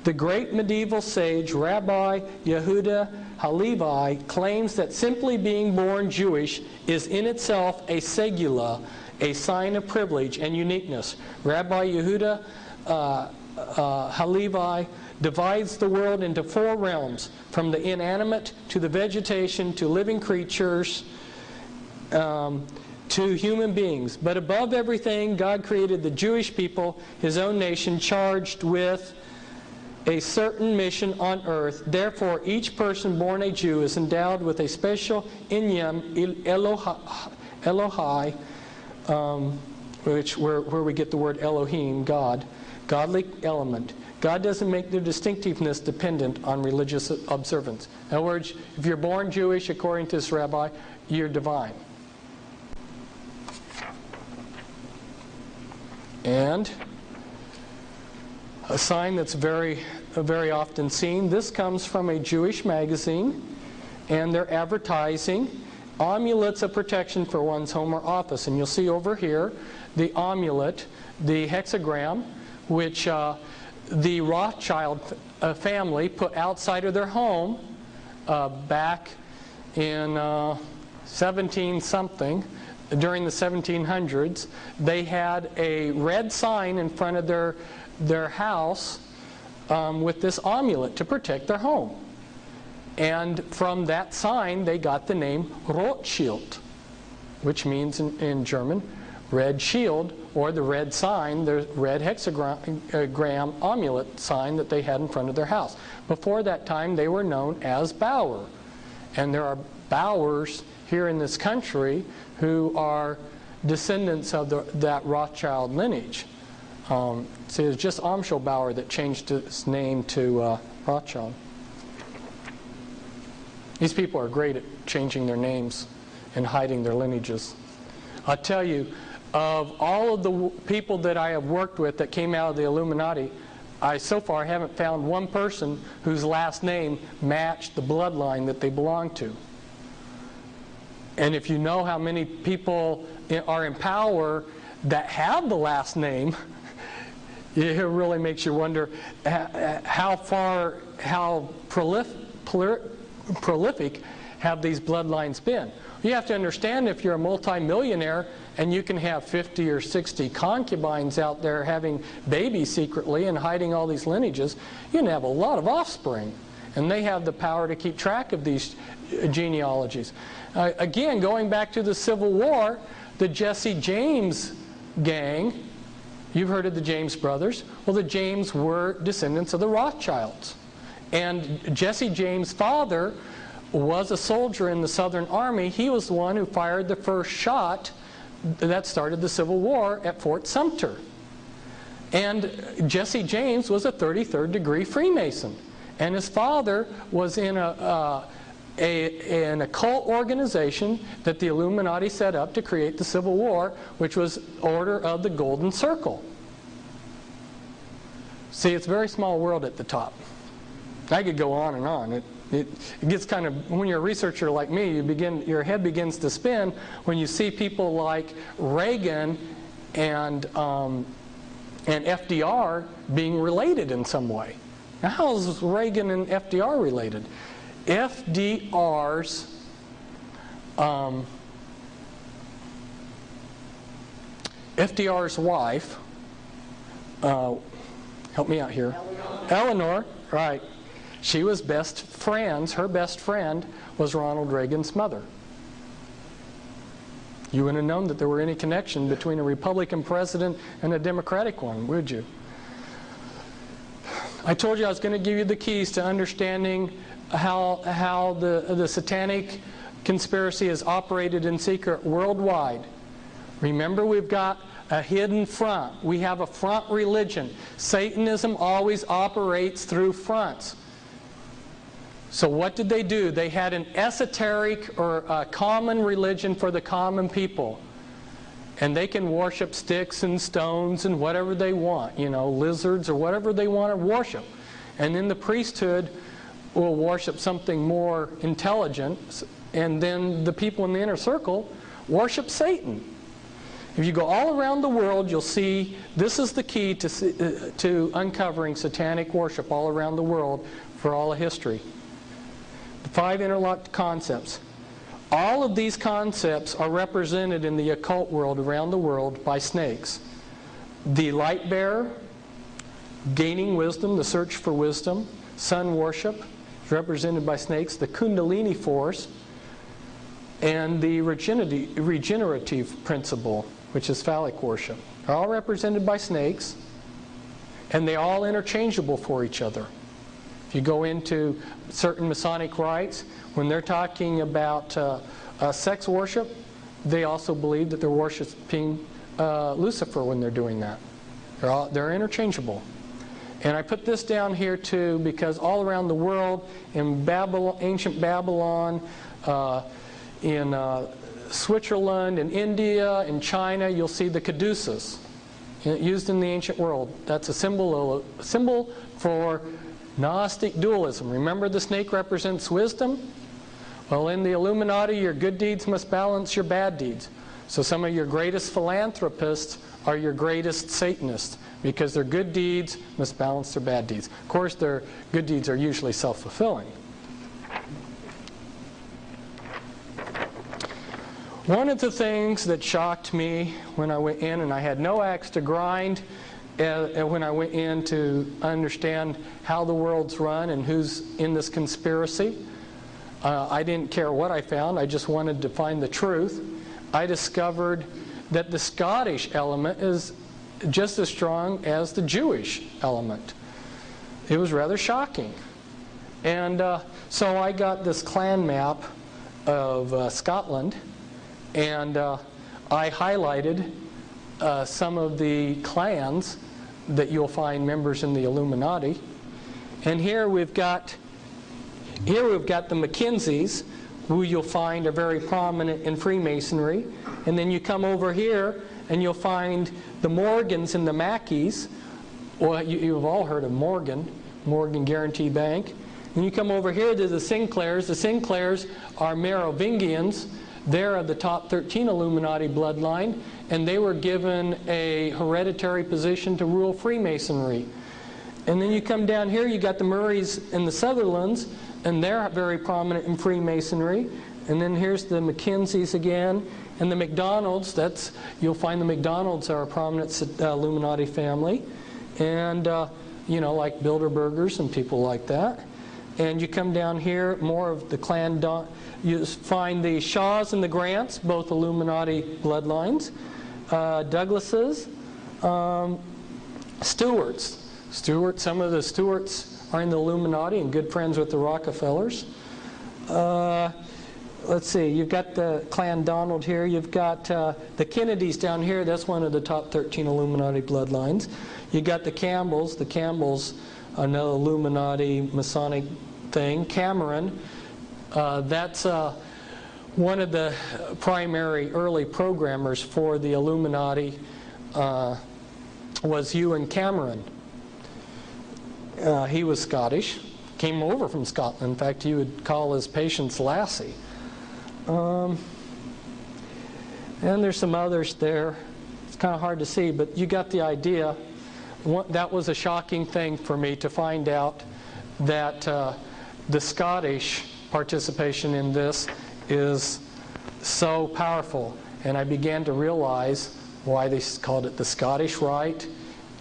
The great medieval sage Rabbi Yehuda Halevi claims that simply being born Jewish is in itself a segula, a sign of privilege and uniqueness. Rabbi Yehuda Halevi divides the world into 4 realms, from the inanimate to the vegetation to living creatures to human beings. But above everything, God created the Jewish people, His own nation, charged with a certain mission on earth. Therefore, each person born a Jew is endowed with a special inyan Elohai, where we get the word Elohim, God, godly element. God doesn't make their distinctiveness dependent on religious observance. In other words, if you're born Jewish, according to this rabbi, you're divine. And a sign that's very often seen, this comes from a Jewish magazine, and they're advertising amulets of protection for one's home or office. And you'll see over here the amulet, the hexagram, which the Rothschild family put outside of their home back in 17-something. During the 1700s, they had a red sign in front of their house with this amulet to protect their home. And from that sign, they got the name Rothschild, which means in German, red shield, or the red sign, the red hexagram amulet sign that they had in front of their house. Before that time, they were known as Bauer. And there are Bauers here in this country who are descendants of that Rothschild lineage. So it was just Amschel Bauer that changed his name to Rothschild. These people are great at changing their names and hiding their lineages. I'll tell you, of all of the people that I have worked with that came out of the Illuminati, I so far haven't found one person whose last name matched the bloodline that they belong to. And if you know how many people are in power that have the last name, it really makes you wonder how prolific have these bloodlines been. You have to understand, if you're a multimillionaire and you can have 50 or 60 concubines out there having babies secretly and hiding all these lineages, you can have a lot of offspring. And they have the power to keep track of these genealogies. Again, going back to the Civil War, the Jesse James gang, you've heard of the James brothers. Well, the James were descendants of the Rothschilds. And Jesse James' father was a soldier in the Southern Army. He was the one who fired the first shot that started the Civil War at Fort Sumter. And Jesse James was a 33rd degree Freemason. And his father was in an occult organization that the Illuminati set up to create the Civil War, which was Order of the Golden Circle. See, it's a very small world at the top. I could go on and on. It gets kind of, when you're a researcher like me, your head begins to spin when you see people like Reagan and FDR being related in some way. Now, how is Reagan and FDR related? FDR's wife, help me out here. Eleanor, right. She was best friends. Her best friend was Ronald Reagan's mother. You wouldn't have known that there were any connection between a Republican president and a Democratic one, would you? I told you I was going to give you the keys to understanding how the satanic conspiracy is operated in secret worldwide. Remember, we've got a hidden front. We have a front religion. Satanism always operates through fronts. So what did they do? They had an esoteric or a common religion for the common people. And they can worship sticks and stones and whatever they want, lizards or whatever they want to worship. And then the priesthood will worship something more intelligent, and then the people in the inner circle worship Satan. If you go all around the world, you'll see this is the key to uncovering satanic worship all around the world for all of history. The 5 interlocked concepts. All of these concepts are represented in the occult world around the world by snakes. The light bearer, gaining wisdom, the search for wisdom, sun worship, is represented by snakes, the Kundalini force, and the regenerative principle, which is phallic worship. They're all represented by snakes, and they're all interchangeable for each other. If you go into certain Masonic rites, when they're talking about sex worship, they also believe that they're worshiping Lucifer when they're doing that. They're interchangeable. And I put this down here too because all around the world, in Babylon, ancient Babylon, in Switzerland, in India, in China, you'll see the caduceus used in the ancient world. That's a symbol for Gnostic dualism. Remember, the snake represents wisdom? Well, in the Illuminati, your good deeds must balance your bad deeds. So some of your greatest philanthropists are your greatest Satanists, because their good deeds must balance their bad deeds. Of course, their good deeds are usually self-fulfilling. One of the things that shocked me when I went in, and I had no axe to grind when I went in to understand how the world's run and who's in this conspiracy, I didn't care what I found. I just wanted to find the truth. I discovered that the Scottish element is just as strong as the Jewish element. It was rather shocking. And so I got this clan map of Scotland, and I highlighted some of the clans that you'll find members in the Illuminati. And here we've got the Mackenzies, who you'll find are very prominent in Freemasonry. And then you come over here and you'll find the Morgans and the Mackeys. Well, you've all heard of Morgan Guarantee Bank. And you come over here to the Sinclairs. The Sinclairs are Merovingians. They're of the top 13 Illuminati bloodline, and they were given a hereditary position to rule Freemasonry. And then you come down here, you got the Murrays and the Sutherlands, and they're very prominent in Freemasonry. And then here's the Mackenzies again, and the McDonalds. You'll find the McDonalds are a prominent Illuminati family, and like Bilderbergers and people like that. And you come down here, more of the clan. You find the Shaws and the Grants, both Illuminati bloodlines. Douglases, Stewarts. Some of the Stewarts are in the Illuminati and good friends with the Rockefellers. Let's see, you've got the Clan Donald here. You've got the Kennedys down here. That's one of the top 13 Illuminati bloodlines. You've got the Campbells. The Campbells, another Illuminati Masonic thing. Cameron, that's one of the primary early programmers for the Illuminati was Ewan Cameron. He was Scottish, came over from Scotland. In fact, he would call his patients Lassie. And there's some others there. It's kind of hard to see, but you got the idea. That was a shocking thing for me to find out that the Scottish participation in this is so powerful. And I began to realize why they called it the Scottish Rite.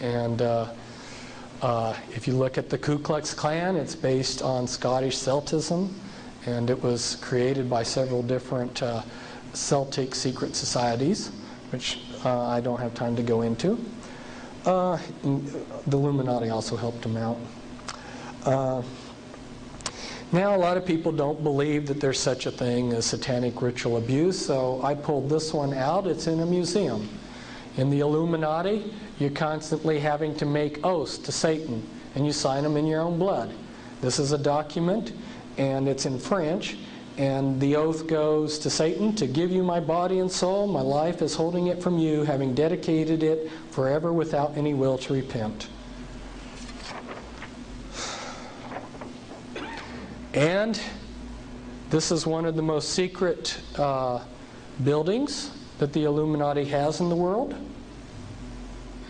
And if you look at the Ku Klux Klan, it's based on Scottish Celtism. And it was created by several different Celtic secret societies, which I don't have time to go into. The Illuminati also helped them out. Now, a lot of people don't believe that there's such a thing as satanic ritual abuse, so I pulled this one out. It's in a museum. In the Illuminati, you're constantly having to make oaths to Satan, and you sign them in your own blood. This is a document, and it's in French, and the oath goes to Satan: to give you my body and soul, my life is holding it from you, having dedicated it forever without any will to repent. And this is one of the most secret buildings that the Illuminati has in the world.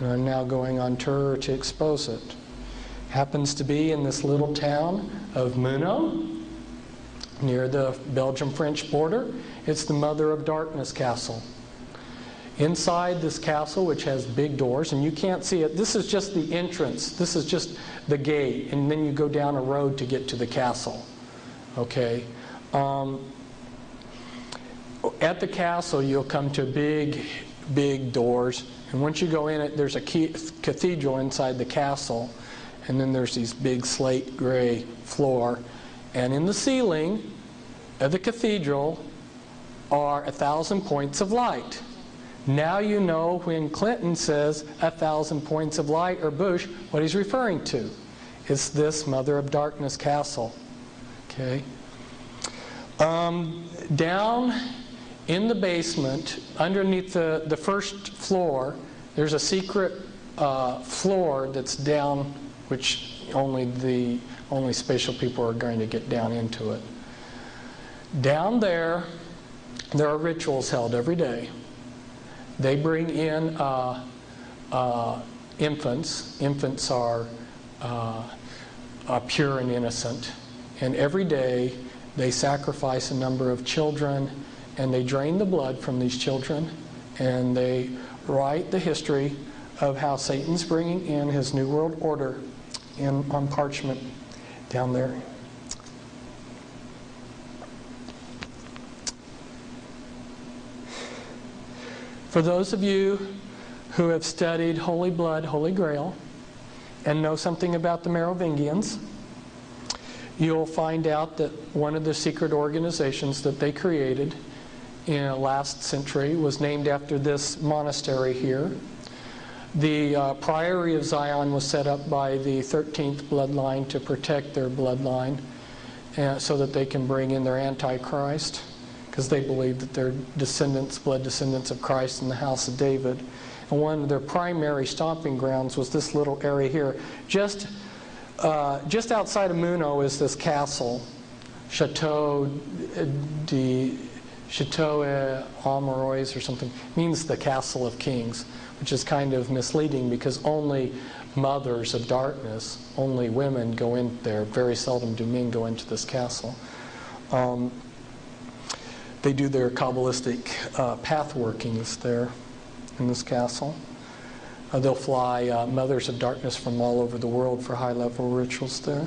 And I'm now going on tour to expose it. Happens to be in this little town of Muno, near the Belgium-French border. It's the Mother of Darkness Castle. Inside this castle, which has big doors, and you can't see it, this is just the entrance. This is just the gate, and then you go down a road to get to the castle. Okay? At the castle, you'll come to big, big doors, and once you go in it, there's a cathedral inside the castle, and then there's these big slate gray floor, and in the ceiling of the cathedral are 1,000 points of light. Now you know when Clinton says 1,000 points of light, or Bush, what he's referring to. It's this Mother of Darkness castle. Okay. Down in the basement, underneath the first floor, there's a secret floor that's down, which only spatial people are going to get down into it. Down there are rituals held every day. They bring in infants. Infants are pure and innocent. And every day they sacrifice a number of children, and they drain the blood from these children, and they write the history of how Satan's bringing in his New World Order on parchment down there. For those of you who have studied Holy Blood, Holy Grail, and know something about the Merovingians, you'll find out that one of the secret organizations that they created in the last century was named after this monastery here. The Priory of Zion was set up by the 13th bloodline to protect their bloodline, so that they can bring in their Antichrist, because they believe that they're descendants, blood descendants of Christ in the house of David. And one of their primary stomping grounds was this little area here. Just outside of Muno is this castle, Chateau Amorois or something. It means the Castle of Kings, which is kind of misleading because only mothers of darkness, only women go in there. Very seldom do men go into this castle. They do their Kabbalistic path workings there in this castle. They'll fly mothers of darkness from all over the world for high-level rituals there.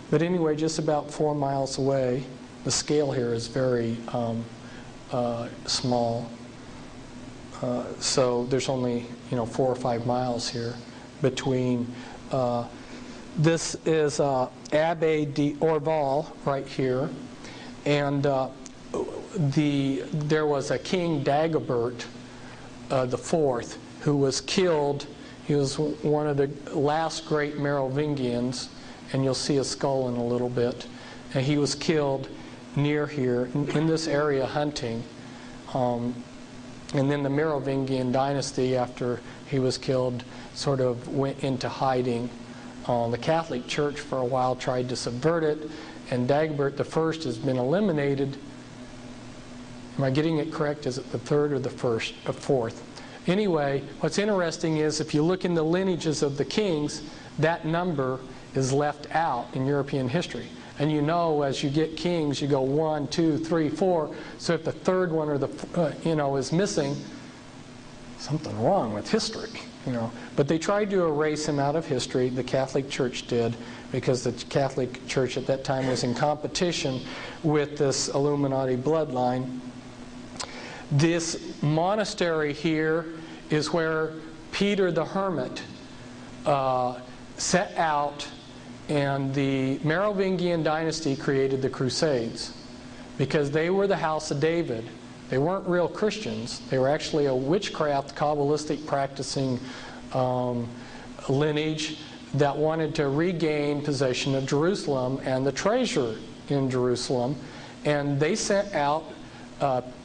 But anyway, just about 4 miles away, the scale here is very small. So there's only 4 or 5 miles here between. This is Abbé d'Orval right here, and there was a King Dagobert the Fourth who was killed. He was one of the last great Merovingians, and you'll see a skull in a little bit. And he was killed near here in this area hunting. And then the Merovingian dynasty, after he was killed, sort of went into hiding. The Catholic Church for a while tried to subvert it, and Dagobert I has been eliminated. Am I getting it correct? Is it the third or the fourth? Anyway, what's interesting is if you look in the lineages of the kings, that number is left out in European history. And as you get kings, you go 1, 2, 3, 4. So if the third one or is missing, something wrong with history. But they tried to erase him out of history. The Catholic Church did, because the Catholic Church at that time was in competition with this Illuminati bloodline. This monastery here is where Peter the Hermit set out, and the Merovingian dynasty created the Crusades because they were the house of David. They weren't real Christians. They were actually a witchcraft, Kabbalistic practicing lineage that wanted to regain possession of Jerusalem and the treasure in Jerusalem. And they sent out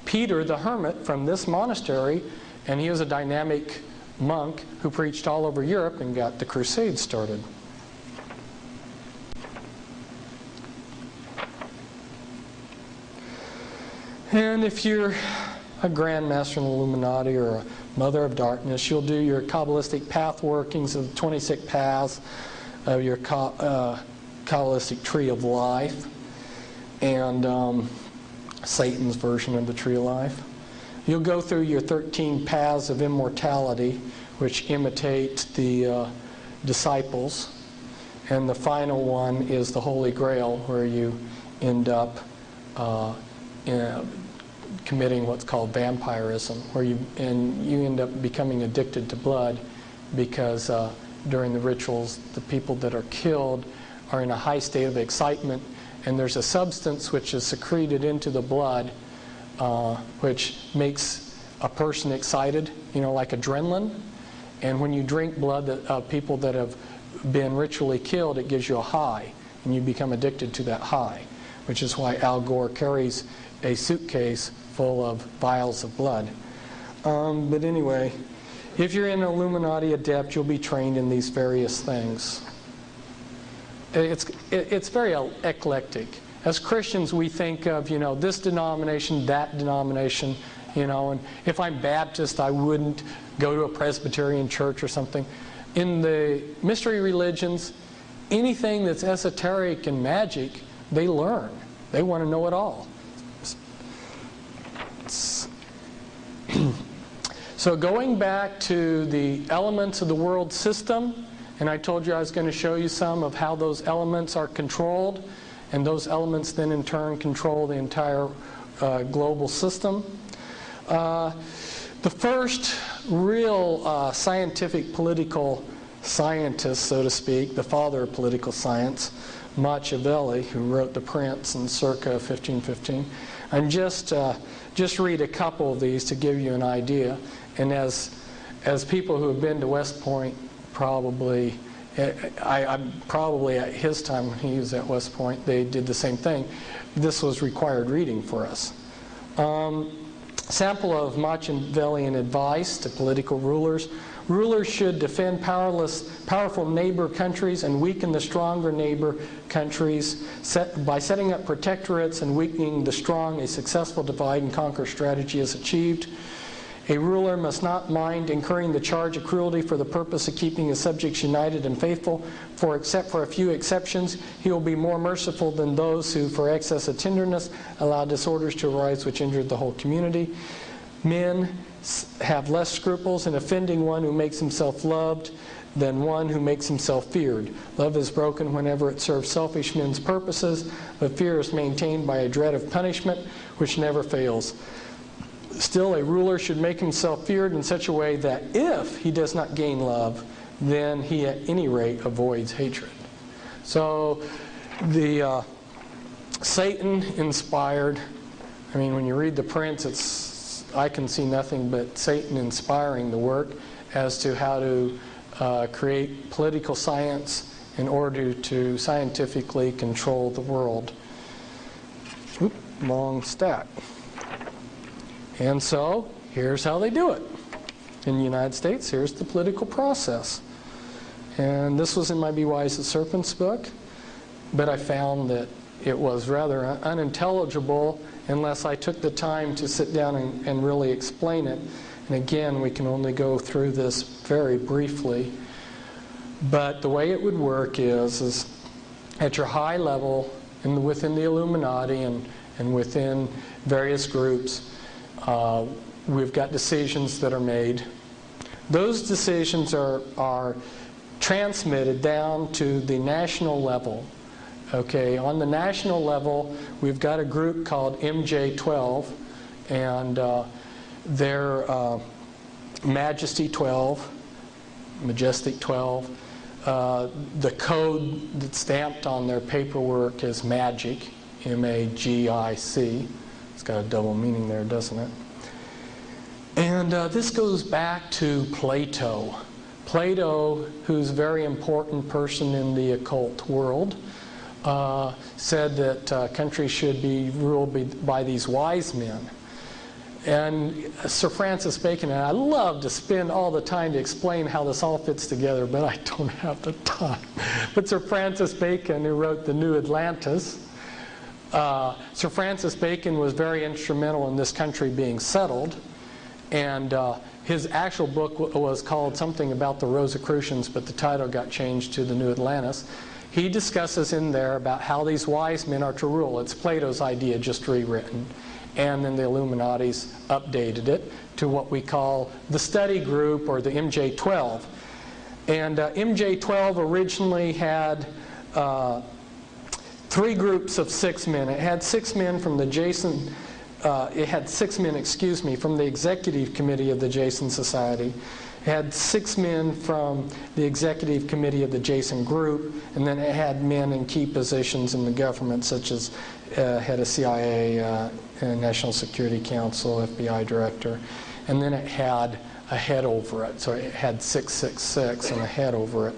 Peter the Hermit from this monastery, and he was a dynamic monk who preached all over Europe and got the Crusades started. And if you're a Grand Master in the Illuminati or a Mother of Darkness. You'll do your Kabbalistic path workings of the 26 paths of your Kabbalistic tree of life, and Satan's version of the tree of life. You'll go through your 13 paths of immortality, which imitate the disciples. And the final one is the Holy Grail, where you end up committing what's called vampirism, where you end up becoming addicted to blood, because during the rituals, the people that are killed are in a high state of excitement, and there's a substance which is secreted into the blood, which makes a person excited, like adrenaline. And when you drink blood of people that have been ritually killed, it gives you a high, and you become addicted to that high, which is why Al Gore carries a suitcase full of vials of blood. But anyway, if you're an Illuminati adept, you'll be trained in these various things. It's very eclectic. As Christians, we think of, this denomination, that denomination, and if I'm Baptist, I wouldn't go to a Presbyterian church or something. In the mystery religions, anything that's esoteric and magic, they learn. They want to know it all. So going back to the elements of the world system, and I told you I was going to show you some of how those elements are controlled, and those elements then in turn control the entire global system. The first real scientific political scientist, so to speak, the father of political science, Machiavelli, who wrote The Prince in circa 1515. And just read a couple of these to give you an idea. And as people who have been to West Point probably, probably at his time when he was at West Point, they did the same thing. This was required reading for us. Sample of Machiavellian advice to political rulers. Rulers should defend powerful neighbor countries and weaken the stronger neighbor countries. By setting up protectorates and weakening the strong, a successful divide and conquer strategy is achieved. A ruler must not mind incurring the charge of cruelty for the purpose of keeping his subjects united and faithful, for except for a few exceptions, he will be more merciful than those who, for excess of tenderness, allow disorders to arise which injure the whole community. Men have less scruples in offending one who makes himself loved than one who makes himself feared. Love is broken whenever it serves selfish men's purposes, but fear is maintained by a dread of punishment which never fails. Still, a ruler should make himself feared in such a way that if he does not gain love, then he at any rate avoids hatred. So the Satan inspired, when you read The Prince, I can see nothing but Satan inspiring the work as to how to create political science in order to scientifically control the world. Oop, long stack. And so, here's how they do it. In the United States, here's the political process. And this was in my Be Wise as Serpents book, but I found that it was rather unintelligible unless I took the time to sit down and really explain it. And again, we can only go through this very briefly. But the way it would work is at your high level, within the Illuminati and within various groups, we've got decisions that are made. Those decisions are transmitted down to the national level. Okay, on the national level, we've got a group called MJ12, and they're Majesty 12, Majestic 12. The code that's stamped on their paperwork is MAGIC, M-A-G-I-C. It's got a double meaning there, doesn't it? And this goes back to Plato. Plato, who's a very important person in the occult world, said that countries should be ruled by these wise men. And Sir Francis Bacon, and I love to spend all the time to explain how this all fits together, but I don't have the time. But Sir Francis Bacon, who wrote The New Atlantis, Sir Francis Bacon was very instrumental in this country being settled, and his actual book was called something about the Rosicrucians, but the title got changed to the New Atlantis. He discusses in there about how these wise men are to rule. It's Plato's idea, just rewritten. And then the Illuminati's updated it to what we call the study group, or the MJ-12. And MJ-12 originally had 3 groups of 6 men. It had 6 men from the Jason. It had 6 men, excuse me, from the executive committee of the Jason Society. It had 6 men from the executive committee of the Jason Group, and then it had men in key positions in the government, such as head of CIA, National Security Council, FBI director, and then it had a head over it. So it had 666 and a head over it.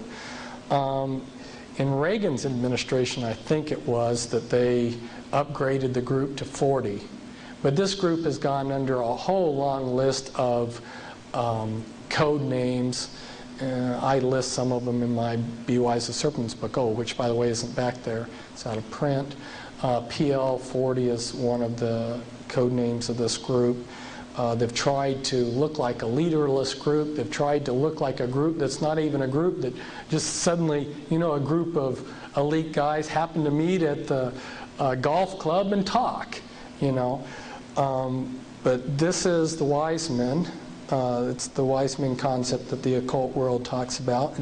In Reagan's administration, I think it was, that they upgraded the group to 40. But this group has gone under a whole long list of code names. I list some of them in my Be Wise as Serpents book, which, by the way, isn't back there. It's out of print. PL40 is one of the code names of this group. They've tried to look like a leaderless group. They've tried to look like a group that's not even a group, that just suddenly, a group of elite guys happen to meet at the golf club and talk, But this is the wise men. It's the wise men concept that the occult world talks about.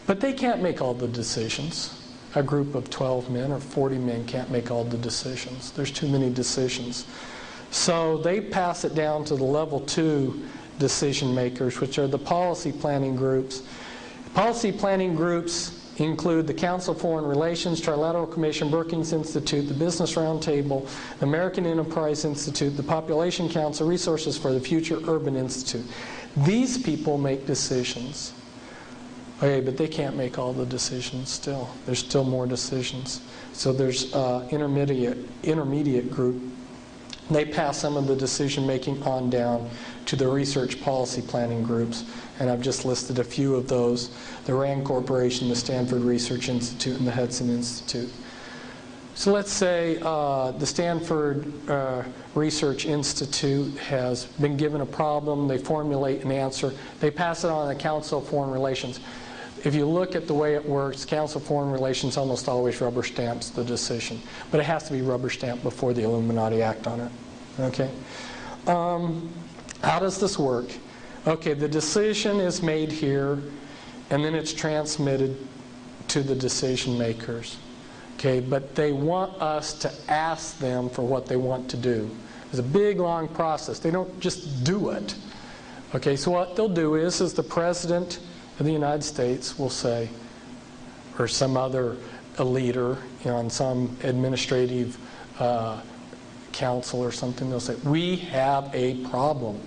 But they can't make all the decisions. A group of 12 men or 40 men can't make all the decisions. There's too many decisions. So they pass it down to the level 2 decision makers, which are the policy planning groups. Policy planning groups include the Council of Foreign Relations, Trilateral Commission, Brookings Institute, the Business Roundtable, the American Enterprise Institute, the Population Council, Resources for the Future, Urban Institute. These people make decisions. Okay, but they can't make all the decisions still. There's still more decisions. So there's intermediate group. They pass some of the decision making on down to the research policy planning groups. And I've just listed a few of those. The RAND Corporation, the Stanford Research Institute, and the Hudson Institute. So let's say the Stanford Research Institute has been given a problem. They formulate an answer. They pass it on to the Council of Foreign Relations. If you look at the way it works, Council of Foreign Relations almost always rubber stamps the decision. But it has to be rubber stamped before the Illuminati act on it. Okay? How does this work? Okay, the decision is made here, and then it's transmitted to the decision makers. Okay, but they want us to ask them for what they want to do. It's a big, long process. They don't just do it. Okay, so what they'll do is the President of the United States will say, or some other leader, on some administrative council or something, they'll say, we have a problem.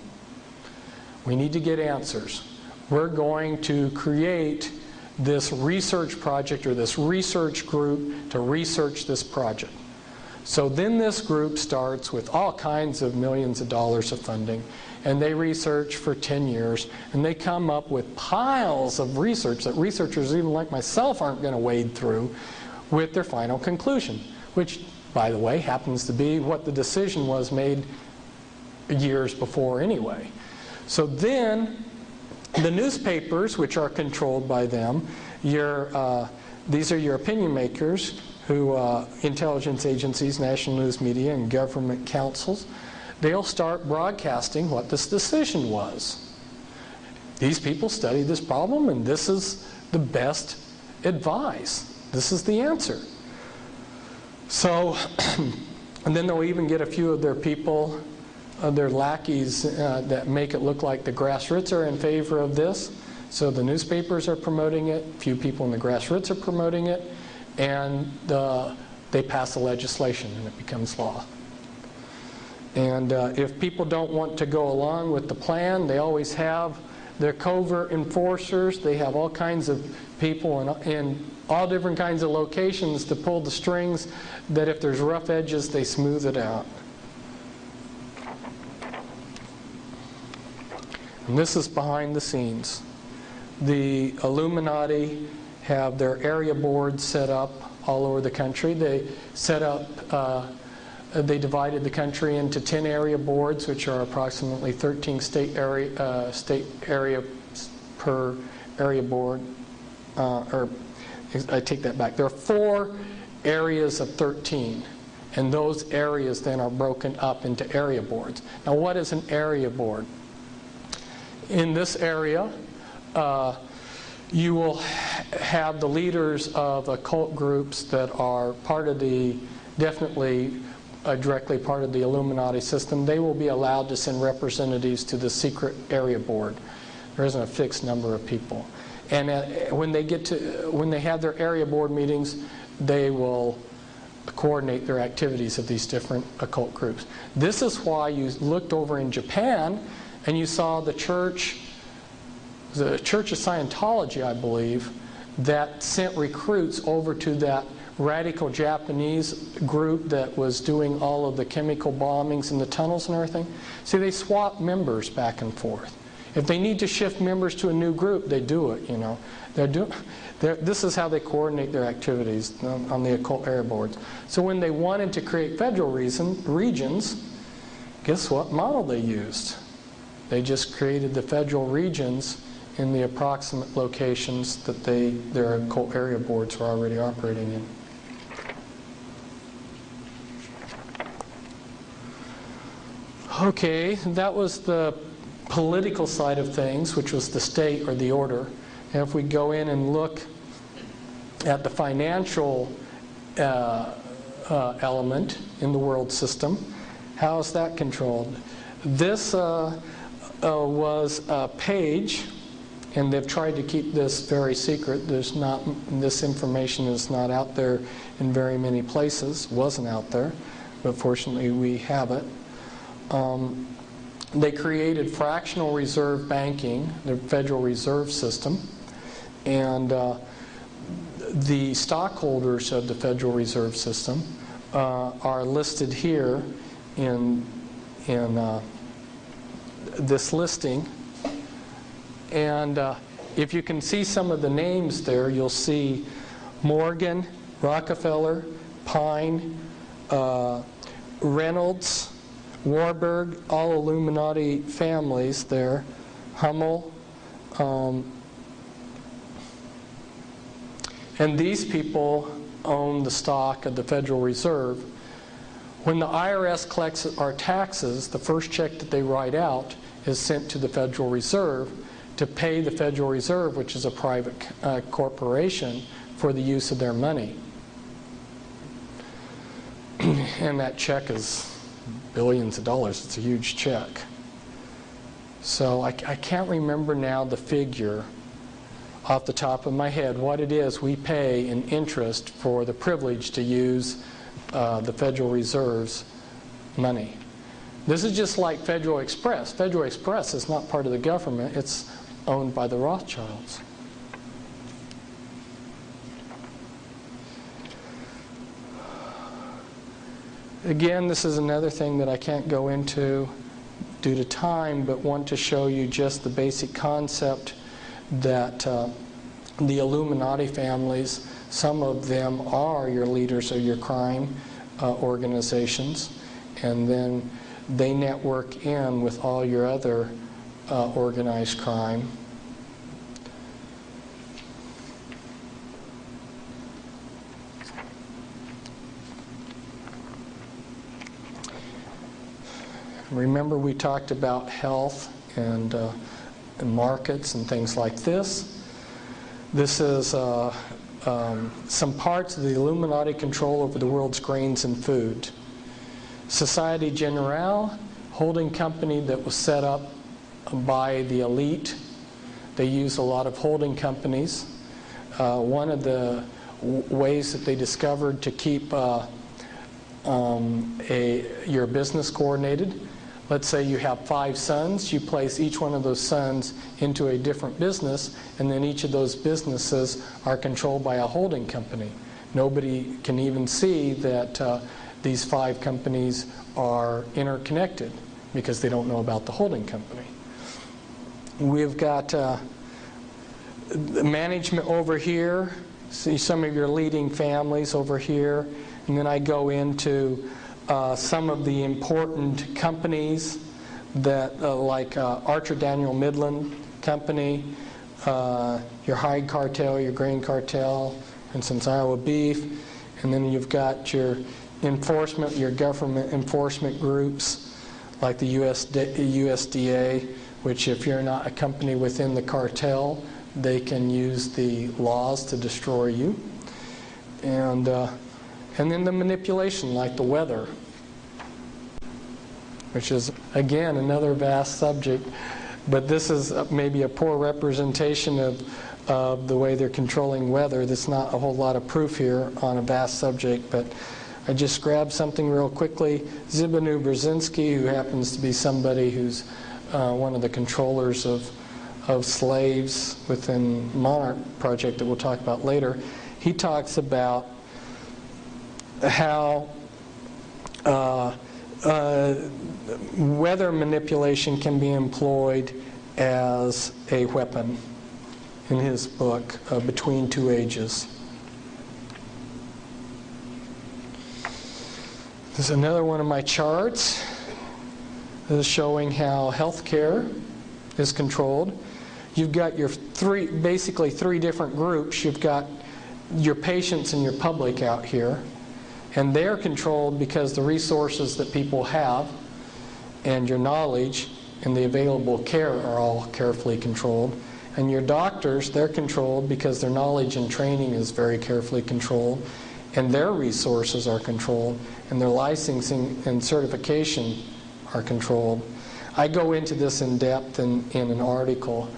We need to get answers. We're going to create this research project or this research group to research this project. So then this group starts with all kinds of millions of dollars of funding, and they research for 10 years, and they come up with piles of research that researchers even like myself aren't going to wade through with their final conclusion, which, by the way, happens to be what the decision was made years before anyway. So then the newspapers, which are controlled by them, these are your opinion makers, who intelligence agencies, national news media, and government councils, they'll start broadcasting what this decision was. These people studied this problem, and this is the best advice. This is the answer. So, and then they'll even get a few of their people, their lackeys, that make it look like the grassroots are in favor of this. So the newspapers are promoting it, a few people in the grassroots are promoting it, and they pass the legislation and it becomes law. And if people don't want to go along with the plan, they always have their covert enforcers. They have all kinds of people in all different kinds of locations to pull the strings, that if there's rough edges, they smooth it out. And this is behind the scenes. The Illuminati have their area boards set up all over the country. They set up, they divided the country into 10 area boards, which are approximately 13 state area per area board. Or I take that back. There are 4 areas of 13. And those areas then are broken up into area boards. Now, what is an area board? In this area, you will have the leaders of occult groups that are part of the, definitely directly part of the Illuminati system. They will be allowed to send representatives to the secret area board. There isn't a fixed number of people. And when they have their area board meetings, they will coordinate their activities of these different occult groups. This is why you looked over in Japan and you saw the Church of Scientology, I believe, that sent recruits over to that radical Japanese group that was doing all of the chemical bombings in the tunnels and everything. See, they swap members back and forth. If they need to shift members to a new group, they do it, you know. This is how they coordinate their activities on the occult area boards. So when they wanted to create federal regions, guess what model they used? They just created the federal regions in the approximate locations that their occult area boards were already operating in. Okay, that was the political side of things, which was the state or the order. And if we go in and look at the financial element in the world system, how is that controlled? This was a page, and they've tried to keep this very secret. This information is not out there in very many places. Wasn't out there, but fortunately we have it. They created fractional reserve banking, the Federal Reserve System, and the stockholders of the Federal Reserve System are listed here in this listing. And if you can see some of the names there, you'll see Morgan, Rockefeller, Pine, Reynolds, Warburg, all Illuminati families there, Hummel. And these people own the stock of the Federal Reserve. When the IRS collects our taxes, the first check that they write out is sent to the Federal Reserve to pay the Federal Reserve, which is a private corporation, for the use of their money. And that check is billions of dollars. It's a huge check. So I can't remember now the figure off the top of my head what it is we pay in interest for the privilege to use the Federal Reserve's money. This is just like Federal Express. Federal Express is not part of the government. It's owned by the Rothschilds. Again, this is another thing that I can't go into due to time, but want to show you just the basic concept that the Illuminati families, some of them are your leaders of your crime organizations, and then they network in with all your other organized crime. Remember, we talked about health and markets and things like this. This is some parts of the Illuminati control over the world's grains and food. Societe Generale, holding company that was set up by the elite. They use a lot of holding companies. One of the ways that they discovered to keep your business coordinated, let's say you have 5 sons, you place each one of those sons into a different business, and then each of those businesses are controlled by a holding company. Nobody can even see that these 5 companies are interconnected because they don't know about the holding company. We've got the management over here, see some of your leading families over here, and then I go into some of the important companies that, like Archer Daniel Midland Company, your hide cartel, your grain cartel, for instance, Iowa Beef, and then you've got your enforcement, your government enforcement groups, like the USDA, which if you're not a company within the cartel, they can use the laws to destroy you. And then the manipulation, like the weather, which is, again, another vast subject. But this is maybe a poor representation of the way they're controlling weather. There's not a whole lot of proof here on a vast subject, but I just grabbed something real quickly. Zbigniew Brzezinski, who happens to be somebody who's one of the controllers of slaves within Monarch Project that we'll talk about later, he talks about how weather manipulation can be employed as a weapon in his book, Between Two Ages. This is another one of my charts. This is showing how healthcare is controlled. You've got your basically three different groups. You've got your patients and your public out here. And they're controlled because the resources that people have and your knowledge and the available care are all carefully controlled. And your doctors, they're controlled because their knowledge and training is very carefully controlled. And their resources are controlled. And their licensing and certification are controlled. I go into this in depth in an article,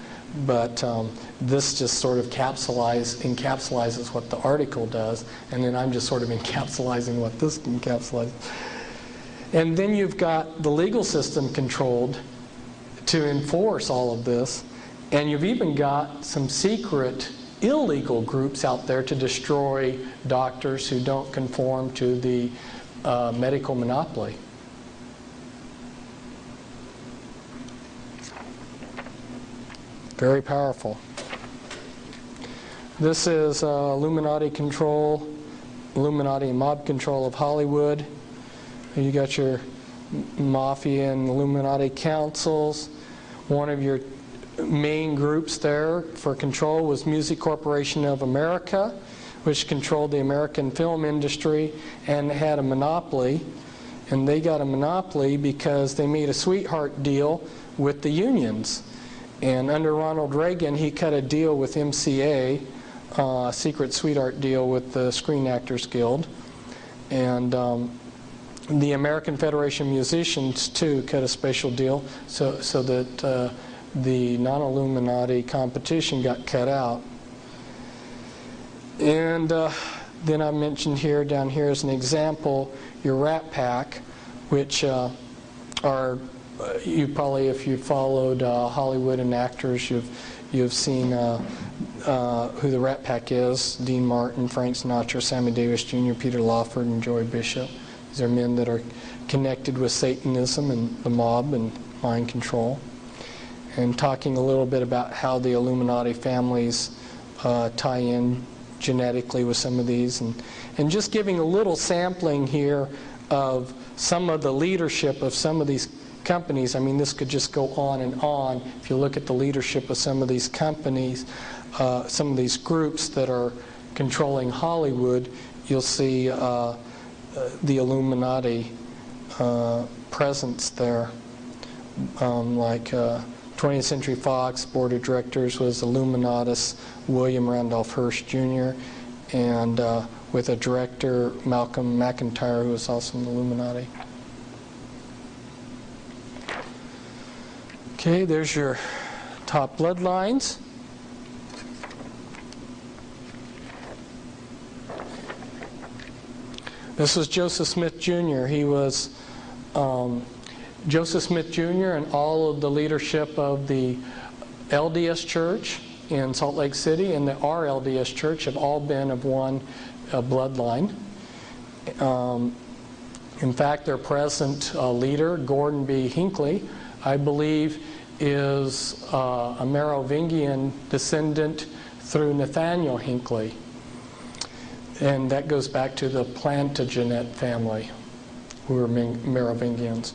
but this just sort of encapsulates what the article does, and then I'm just sort of encapsulating what this encapsulates. And then you've got the legal system controlled to enforce all of this, and you've even got some secret illegal groups out there to destroy doctors who don't conform to the medical monopoly. Very powerful. This is Illuminati control, Illuminati and mob control of Hollywood. You got your mafia and Illuminati councils. One of your main groups there for control was Music Corporation of America, which controlled the American film industry and had a monopoly. And they got a monopoly because they made a sweetheart deal with the unions. And under Ronald Reagan, he cut a deal with MCA, a secret sweetheart deal with the Screen Actors Guild. And the American Federation of Musicians, too, cut a special deal so that the non-Illuminati competition got cut out. And then I mentioned here, down here as an example, your Rat Pack, which are... you probably, if you followed Hollywood and actors, you've seen who the Rat Pack is: Dean Martin, Frank Sinatra, Sammy Davis Jr., Peter Lawford, and Joey Bishop. These are men that are connected with Satanism and the mob and mind control. And talking a little bit about how the Illuminati families tie in genetically with some of these, and just giving a little sampling here of some of the leadership of some of these companies. I mean, this could just go on and on. If you look at the leadership of some of these companies, some of these groups that are controlling Hollywood, you'll see the Illuminati presence there. Like 20th Century Fox Board of Directors was Illuminatus William Randolph Hearst Jr., and with a director, Malcolm McIntyre, who was also an Illuminati. Okay, there's your top bloodlines. This was Joseph Smith Jr. He was Joseph Smith Jr. and all of the leadership of the LDS Church in Salt Lake City and the RLDS Church have all been of one bloodline. In fact, their present leader, Gordon B. Hinckley, I believe is a Merovingian descendant through Nathaniel Hinckley. And that goes back to the Plantagenet family, who were Merovingians.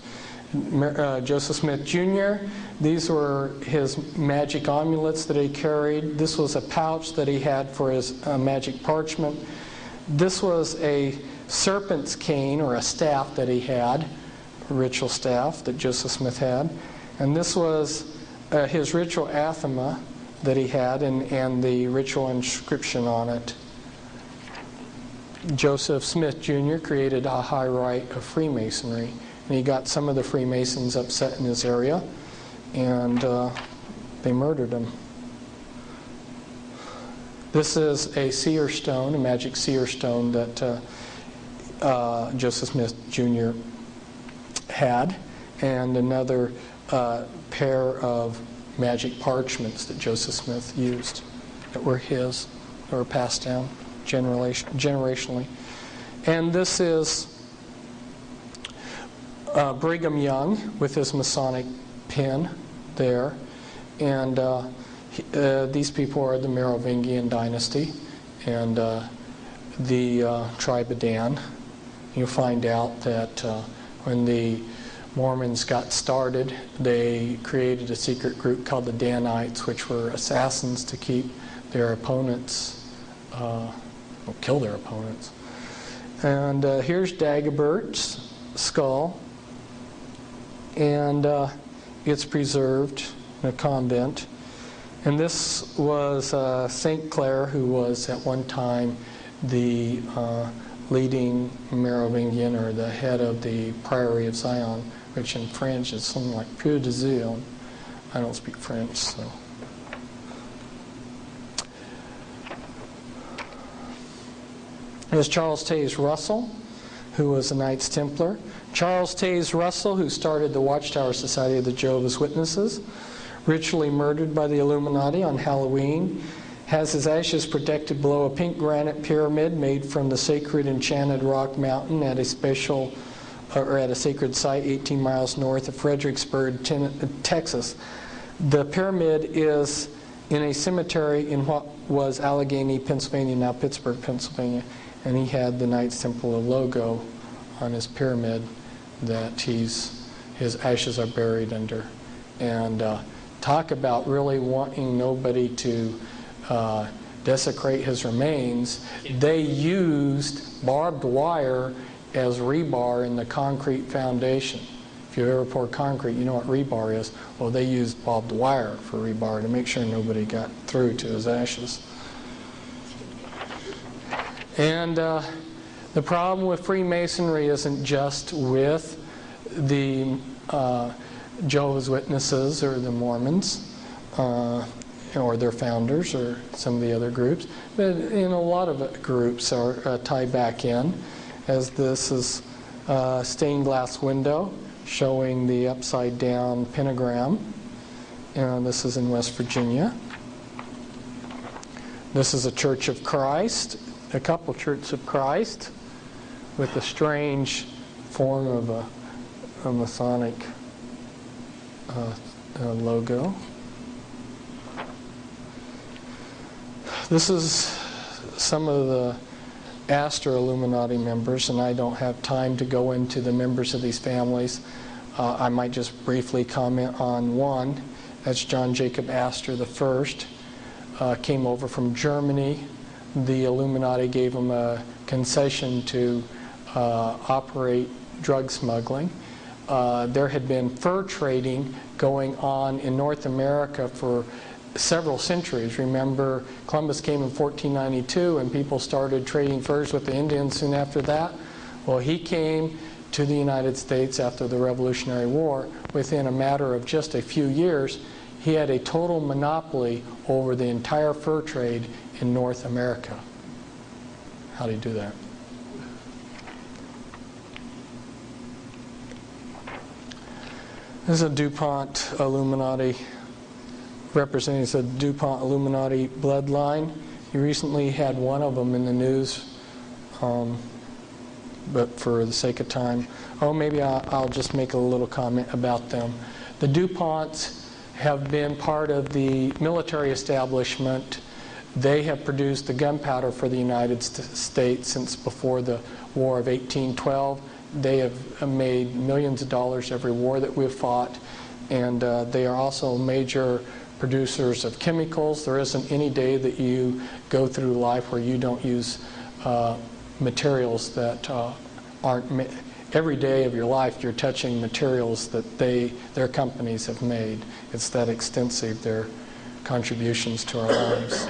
Joseph Smith Jr., these were his magic amulets that he carried. This was a pouch that he had for his magic parchment. This was a serpent's cane, or a staff that he had, a ritual staff that Joseph Smith had. And this was his ritual athema that he had, and the ritual inscription on it. Joseph Smith Jr. created a high rite of Freemasonry, and he got some of the Freemasons upset in his area, and they murdered him. This is a seer stone, a magic seer stone that Joseph Smith Jr. had, and another pair of magic parchments that Joseph Smith used that were his, that were passed down generationally. And this is Brigham Young with his Masonic pin there. And these people are the Merovingian dynasty and the tribe of Dan. You'll find out that when the Mormons got started, they created a secret group called the Danites, which were assassins to keep their opponents, kill their opponents. And here's Dagobert's skull, and it's preserved in a convent. And this was St. Clair, who was at one time the leading Merovingian, or the head of the Priory of Zion, which in French is something like Peu de Zion. I don't speak French, so. There's Charles Taze Russell, who was a Knights Templar. Charles Taze Russell, who started the Watchtower Society of the Jehovah's Witnesses, ritually murdered by the Illuminati on Halloween, has his ashes protected below a pink granite pyramid made from the sacred enchanted rock mountain at a special, or at a sacred site 18 miles north of Fredericksburg, Texas. The pyramid is in a cemetery in what was Allegheny, Pennsylvania, now Pittsburgh, Pennsylvania, and he had the Knights Templar logo on his pyramid that his ashes are buried under. And talk about really wanting nobody to desecrate his remains. They used barbed wire as rebar in the concrete foundation. If you ever poured concrete, you know what rebar is. Well, they used barbed wire for rebar to make sure nobody got through to his ashes. And the problem with Freemasonry isn't just with the Jehovah's Witnesses or the Mormons, or their founders, or some of the other groups, but in a lot of groups are tied back in, as this is a stained glass window showing the upside down pentagram, and this is in West Virginia. This is a Church of Christ, a couple Churches of Christ, with a strange form of a Masonic logo. This is some of the Astor Illuminati members, and I don't have time to go into the members of these families. I might just briefly comment on one. That's John Jacob Astor I. Came over from Germany. The Illuminati gave him a concession to operate drug smuggling. There had been fur trading going on in North America for several centuries. Remember, Columbus came in 1492 and people started trading furs with the Indians soon after that. Well, he came to the United States after the Revolutionary War. Within a matter of just a few years, he had a total monopoly over the entire fur trade in North America. How do you do that? This is a DuPont Illuminati, representing the DuPont Illuminati bloodline. You recently had one of them in the news, but for the sake of time, maybe I'll just make a little comment about them. The DuPonts have been part of the military establishment They have produced the gunpowder for the United States since before the War of 1812. They have made millions of dollars every war that we've fought, and they are also major producers of chemicals. There isn't any day that you go through life where you don't use materials that aren't every day of your life you're touching materials that their companies have made. It's that extensive, their contributions to our lives.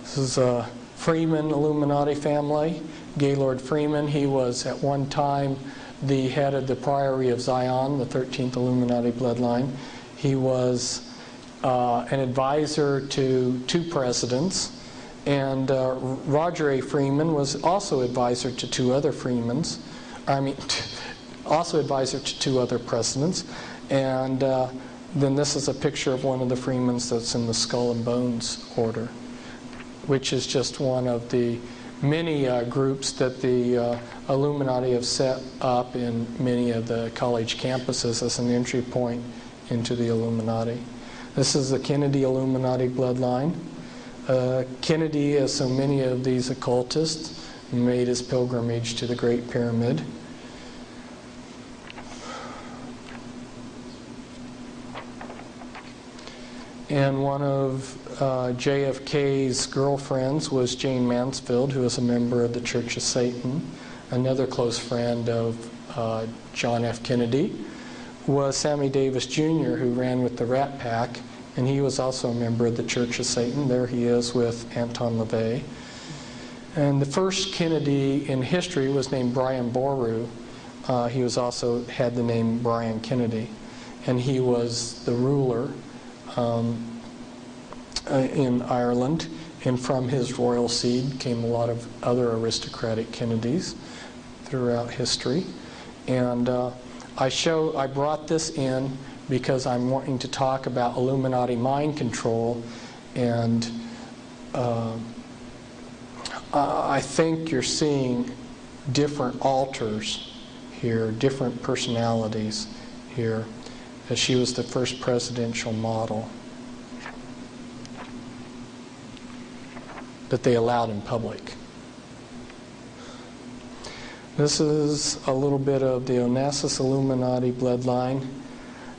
This is a Freeman Illuminati family. Gaylord Freeman, he was at one time the head of the Priory of Zion, the 13th Illuminati bloodline. He was an advisor to 2 presidents. And Roger A. Freeman was also advisor to 2 other Freemans. Also advisor to 2 other presidents. And then this is a picture of one of the Freemans that's in the Skull and Bones order, which is just one of the many groups that the Illuminati have set up in many of the college campuses as an entry point into the Illuminati. This is the Kennedy Illuminati bloodline. Kennedy, as so many of these occultists, made his pilgrimage to the Great Pyramid. And one of JFK's girlfriends was Jane Mansfield, who was a member of the Church of Satan. Another close friend of John F. Kennedy was Sammy Davis Jr., who ran with the Rat Pack, and he was also a member of the Church of Satan. There he is with Anton LaVey. And the first Kennedy in history was named Brian Boru. He was also had the name Brian Kennedy, and he was the ruler in Ireland, and from his royal seed came a lot of other aristocratic Kennedys throughout history. And I brought this in because I'm wanting to talk about Illuminati mind control, and I think you're seeing different alters here, different personalities here, as she was the first presidential model that they allowed in public. This is a little bit of the Onassis Illuminati bloodline.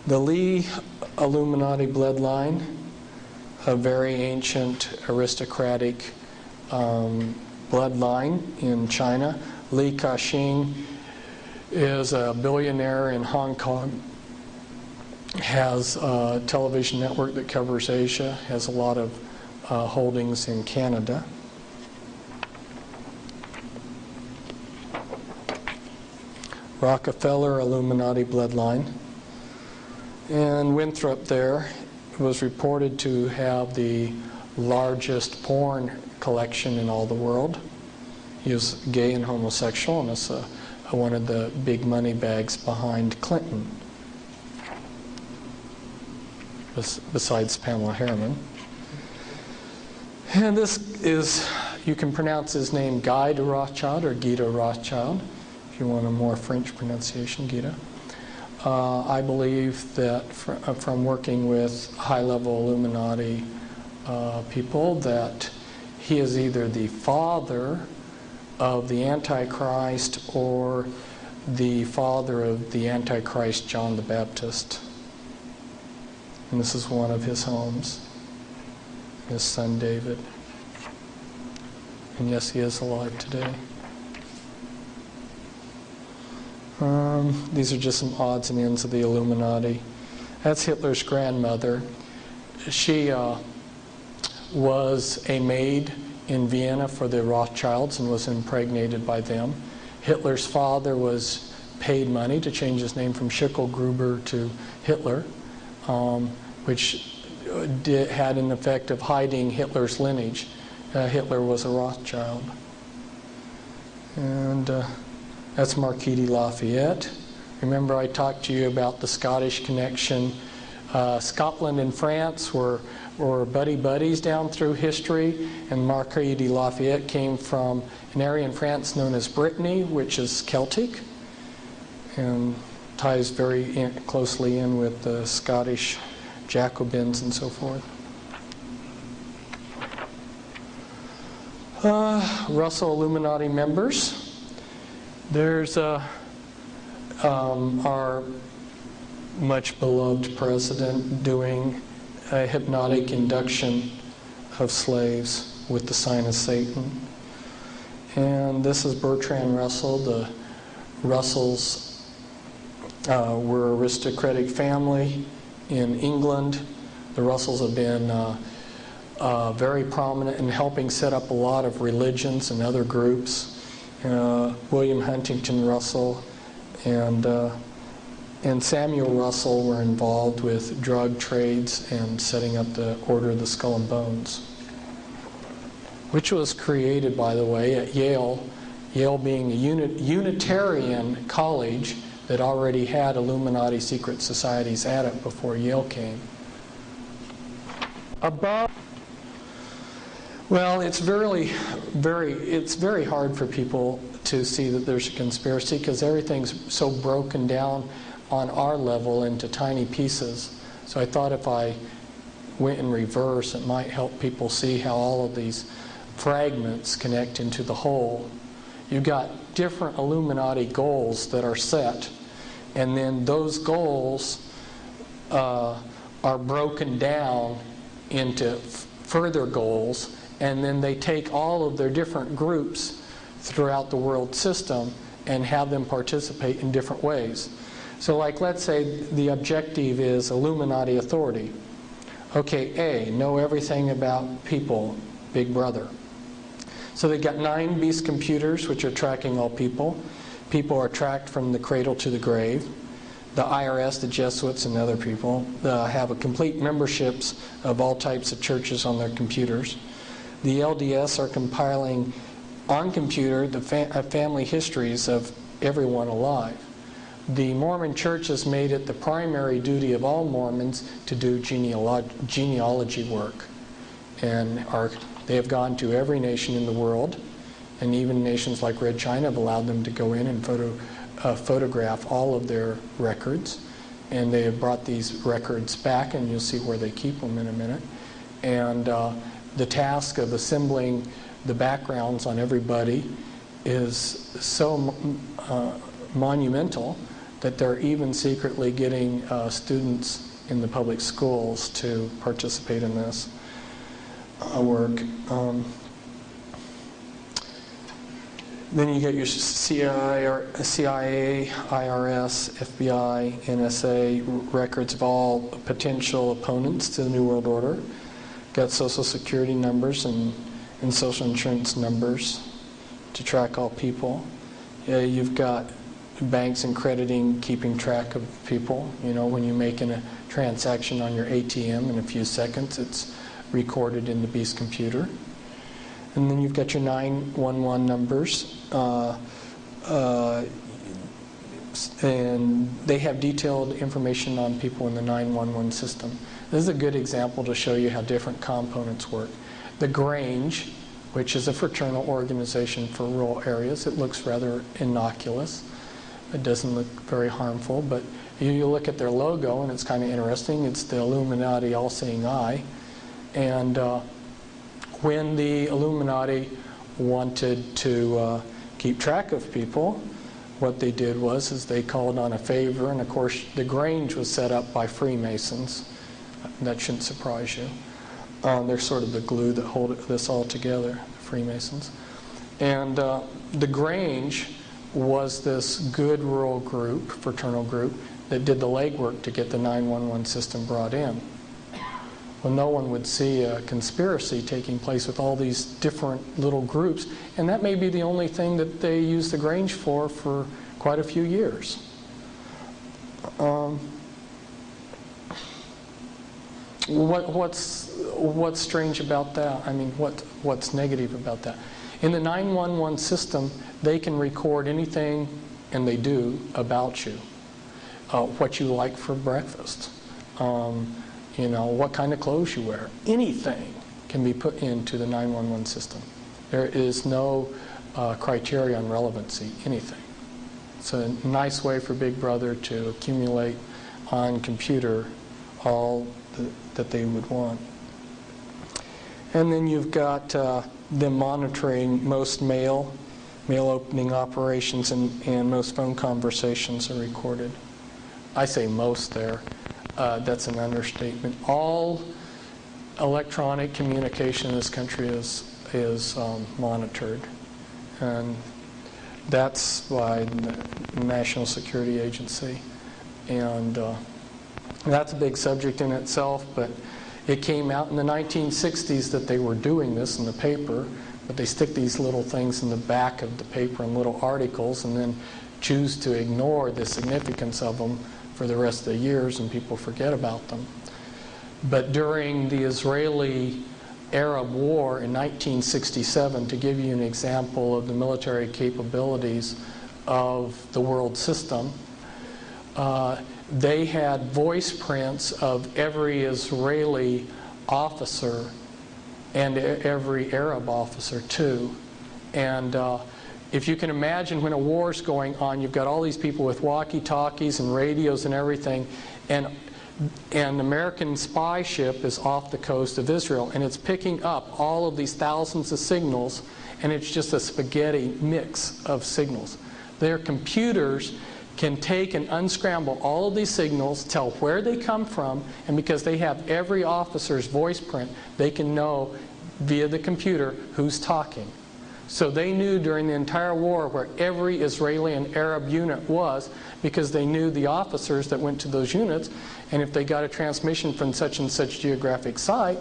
The Lee Illuminati bloodline, a very ancient aristocratic bloodline in China. Li Ka-shing is a billionaire in Hong Kong, has a television network that covers Asia, has a lot of holdings in Canada. Rockefeller Illuminati bloodline. And Winthrop there was reported to have the largest porn collection in all the world. He was gay and homosexual, and is one of the big money bags behind Clinton, besides Pamela Harriman. And this is, you can pronounce his name Guy de Rothschild or Guy de Rothschild, if you want a more French pronunciation, Guido. I believe that from working with high-level Illuminati people, that he is either the father of the Antichrist or the father of the Antichrist John the Baptist. And this is one of his homes, his son David. And yes, he is alive today. These are just some odds and ends of the Illuminati. That's Hitler's grandmother. She was a maid in Vienna for the Rothschilds and was impregnated by them. Hitler's father was paid money to change his name from Schicklgruber to Hitler, which had an effect of hiding Hitler's lineage. Hitler was a Rothschild. And that's Marquis de Lafayette. Remember I talked to you about the Scottish connection. Scotland and France were buddy-buddies down through history, and Marquis de Lafayette came from an area in France known as Brittany, which is Celtic, and ties very closely in with the Scottish Jacobins and so forth. Russell Illuminati members. There's our much beloved president doing a hypnotic induction of slaves with the sign of Satan. And this is Bertrand Russell. The Russells were an aristocratic family in England. The Russells have been very prominent in helping set up a lot of religions and other groups. William Huntington Russell and Samuel Russell were involved with drug trades and setting up the Order of the Skull and Bones, which was created, by the way, at Yale. Yale being a Unitarian college that already had Illuminati secret societies at it before Yale came. Well, it's very hard for people to see that there's a conspiracy because everything's so broken down on our level into tiny pieces. So I thought if I went in reverse, it might help people see how all of these fragments connect into the whole. You've got different Illuminati goals that are set, and then those goals are broken down into further goals, and then they take all of their different groups throughout the world system and have them participate in different ways. So like, let's say the objective is Illuminati authority. Okay, A, know everything about people, Big Brother. So they've got 9 beast computers which are tracking all people. People are tracked from the cradle to the grave. The IRS, the Jesuits, and other people have a complete memberships of all types of churches on their computers. The LDS are compiling on computer the family histories of everyone alive. The Mormon Church has made it the primary duty of all Mormons to do genealogy work. And they have gone to every nation in the world, and even nations like Red China have allowed them to go in and photograph all of their records. And they have brought these records back, and you'll see where they keep them in a minute. And the task of assembling the backgrounds on everybody is so monumental that they're even secretly getting students in the public schools to participate in this work. Then you get your CIA, IRS, FBI, NSA records of all potential opponents to the New World Order. Got Social Security numbers and Social Insurance numbers to track all people. You've got banks and crediting keeping track of people. You know, when you're making a transaction on your ATM in a few seconds, it's recorded in the beast computer. And then you've got your 911 numbers, and they have detailed information on people in the 911 system. This is a good example to show you how different components work. The Grange, which is a fraternal organization for rural areas, it looks rather innocuous. It doesn't look very harmful, but you look at their logo and it's kind of interesting. It's the Illuminati all-seeing eye. And when the Illuminati wanted to keep track of people, what they did was they called on a favor, and of course the Grange was set up by Freemasons. That shouldn't surprise you. They're sort of the glue that hold this all together, the Freemasons. And the Grange was this good rural group, fraternal group, that did the legwork to get the 911 system brought in. Well, no one would see a conspiracy taking place with all these different little groups, and that may be the only thing that they used the Grange for quite a few years. What's strange about that? I mean, what's negative about that? In the 911 system, they can record anything, and they do, about you. What you like for breakfast. You know, what kind of clothes you wear. Anything can be put into the 911 system. There is no criteria on relevancy, anything. It's a nice way for Big Brother to accumulate on computer all that they would want. And then you've got them monitoring most mail opening operations, and most phone conversations are recorded. I say most there. That's an understatement. All electronic communication in this country is monitored. And that's by the National Security Agency. And that's a big subject in itself, but it came out in the 1960s that they were doing this in the paper, but they stick these little things in the back of the paper in little articles and then choose to ignore the significance of them for the rest of the years, and people forget about them. But during the Israeli-Arab War in 1967, to give you an example of the military capabilities of the world system, they had voice prints of every Israeli officer and every Arab officer too. And if you can imagine, when a war's going on, you've got all these people with walkie-talkies and radios and everything, and an American spy ship is off the coast of Israel, and it's picking up all of these thousands of signals, and it's just a spaghetti mix of signals. Their computers can take and unscramble all of these signals, tell where they come from, and because they have every officer's voice print, they can know via the computer who's talking. So they knew during the entire war where every Israeli and Arab unit was, because they knew the officers that went to those units, and if they got a transmission from such and such geographic site,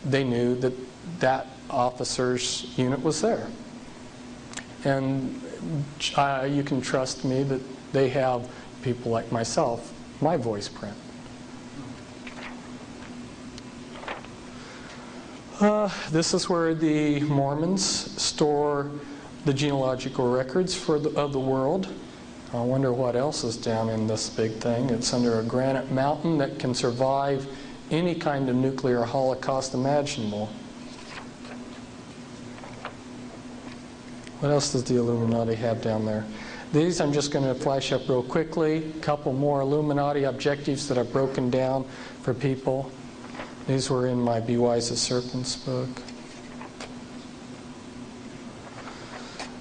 they knew that that officer's unit was there. And you can trust me that they have people like myself, my voice print. This is where the Mormons store the genealogical records of the world. I wonder what else is down in this big thing. It's under a granite mountain that can survive any kind of nuclear holocaust imaginable. What else does the Illuminati have down there? These I'm just going to flash up real quickly. A couple more Illuminati objectives that I've broken down for people. These were in my Be Wise as Serpents book.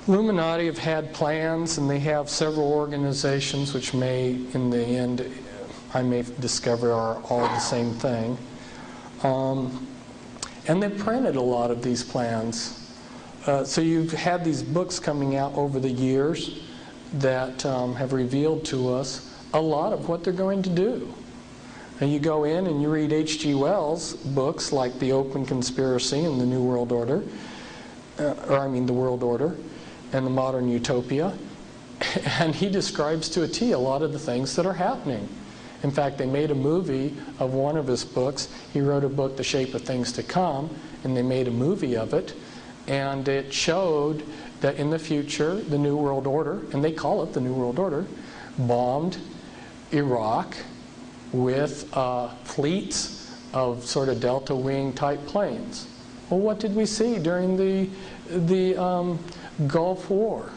Illuminati have had plans, and they have several organizations which may, in the end, I may discover are all the same thing. And they printed a lot of these plans. So you've had these books coming out over the years that have revealed to us a lot of what they're going to do. And you go in and you read H.G. Wells' books like The Open Conspiracy and The New World Order, The World Order and The Modern Utopia, and he describes to a T a lot of the things that are happening. In fact, they made a movie of one of his books. He wrote a book, The Shape of Things to Come, and they made a movie of it, and it showed that in the future, the New World Order, and they call it the New World Order, bombed Iraq with fleets of sort of delta wing type planes. Well, what did we see during the Gulf War?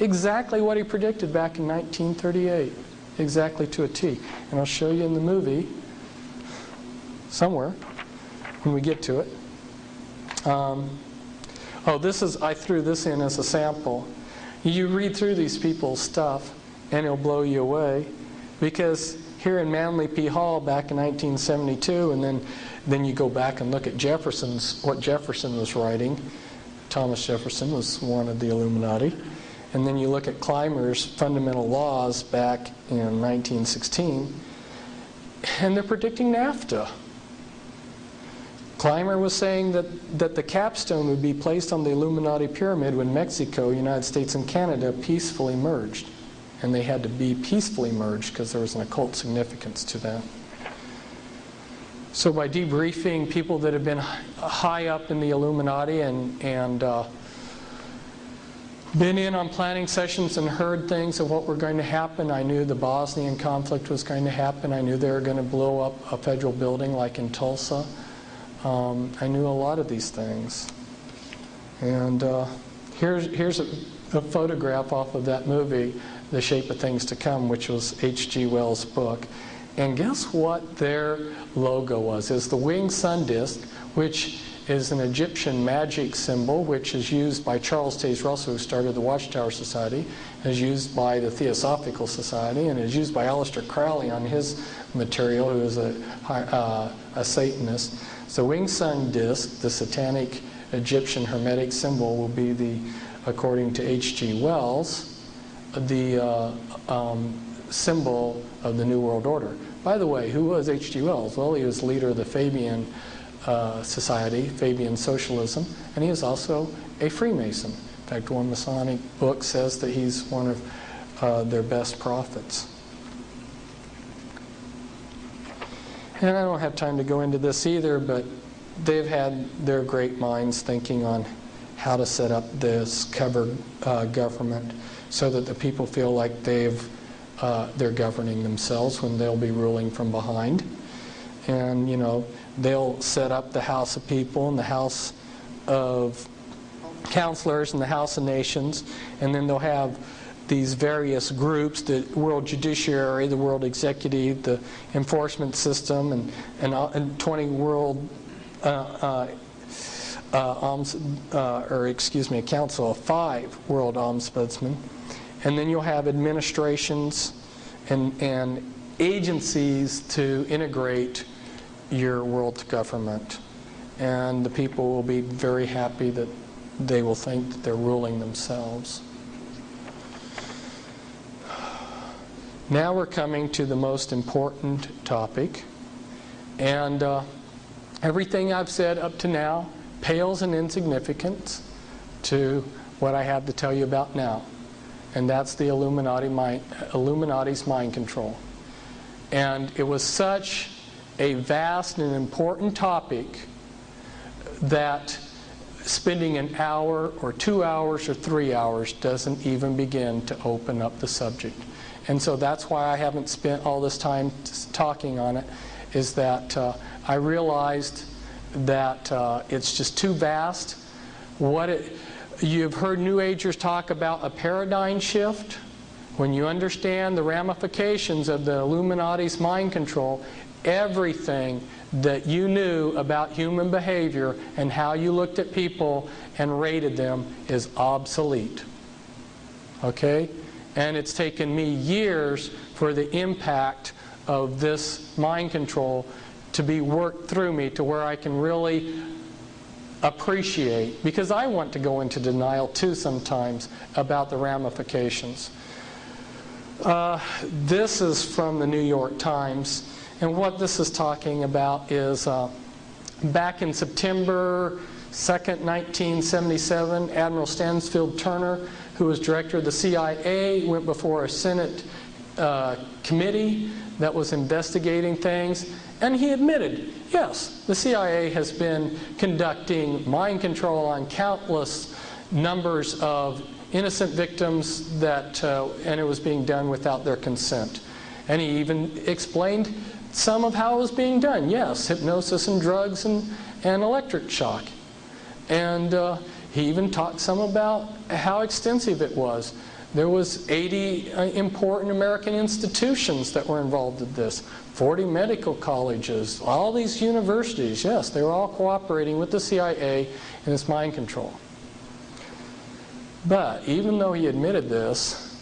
Exactly what he predicted back in 1938, exactly to a T. And I'll show you in the movie somewhere when we get to it. I threw this in as a sample. You read through these people's stuff and it'll blow you away, because here in Manly P. Hall back in 1972, and then you go back and look at what Jefferson was writing. Thomas Jefferson was one of the Illuminati. And then you look at Clymer's fundamental laws back in 1916, and they're predicting NAFTA. Clymer was saying that the capstone would be placed on the Illuminati pyramid when Mexico, United States, and Canada peacefully merged. And they had to be peacefully merged because there was an occult significance to that. So by debriefing people that have been high up in the Illuminati and been in on planning sessions and heard things of what were going to happen, I knew the Bosnian conflict was going to happen. I knew they were going to blow up a federal building like in Tulsa. I knew a lot of these things. And here's a photograph off of that movie, The Shape of Things to Come, which was H.G. Wells' book. And guess what their logo was? It's the winged sun disk, which is an Egyptian magic symbol, which is used by Charles Taze Russell, who started the Watchtower Society, is used by the Theosophical Society, and is used by Aleister Crowley on his material, who is a Satanist. So winged sun disk, the satanic Egyptian hermetic symbol, will be the, according to H.G. Wells, the symbol of the New World Order. By the way, who was H.G. Wells? Well, he was leader of the Fabian Society, Fabian Socialism, and he is also a Freemason. In fact, one Masonic book says that he's one of their best prophets. And I don't have time to go into this either, but they've had their great minds thinking on how to set up this cover government so that the people feel like they're governing themselves when they'll be ruling from behind. And, you know, they'll set up the House of People and the House of Counselors and the House of Nations, and then they'll have these various groups, the World Judiciary, the World Executive, the Enforcement System, and 20 World a council of 5 world ombudsmen. And then you'll have administrations and agencies to integrate your world government. And the people will be very happy that they will think that they're ruling themselves. Now we're coming to the most important topic. And everything I've said up to now pales in insignificance to what I have to tell you about now. And that's the Illuminati's mind control. And it was such a vast and important topic that spending an hour or 2 hours or 3 hours doesn't even begin to open up the subject. And so that's why I haven't spent all this time talking on it, is that I realized that it's just too vast. You've heard New Agers talk about a paradigm shift. When you understand the ramifications of the Illuminati's mind control, everything that you knew about human behavior and how you looked at people and rated them is obsolete. Okay? And it's taken me years for the impact of this mind control to be worked through me to where I can really appreciate, because I want to go into denial too sometimes about the ramifications. This is from the New York Times, and what this is talking about is back in September 2nd, 1977, Admiral Stansfield Turner, who was director of the CIA, went before a Senate committee that was investigating things, and he admitted, yes, the CIA has been conducting mind control on countless numbers of innocent victims, and it was being done without their consent. And he even explained some of how it was being done. Yes, hypnosis and drugs and electric shock. And he even talked some about how extensive it was. There was 80 important American institutions that were involved in this. 40 medical colleges, all these universities, yes, they were all cooperating with the CIA in its mind control. But even though he admitted this,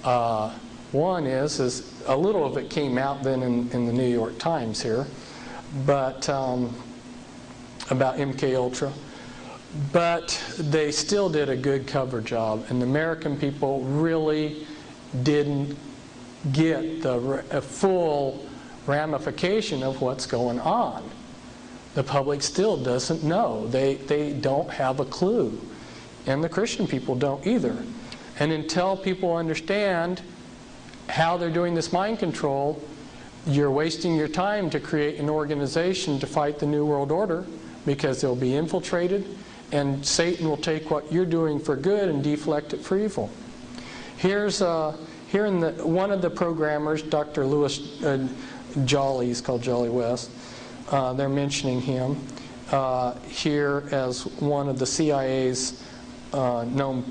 one is a little of it came out then in the New York Times here, but about MKUltra. But they still did a good cover job, and the American people really didn't get the full ramification of what's going on. The public still doesn't know. They don't have a clue. And the Christian people don't either. And until people understand how they're doing this mind control, you're wasting your time to create an organization to fight the New World Order, because they'll be infiltrated, and Satan will take what you're doing for good and deflect it for evil. Here in one of the programmers, Dr. Lewis Jolly, he's called Jolly West, they're mentioning him here as one of the CIA's known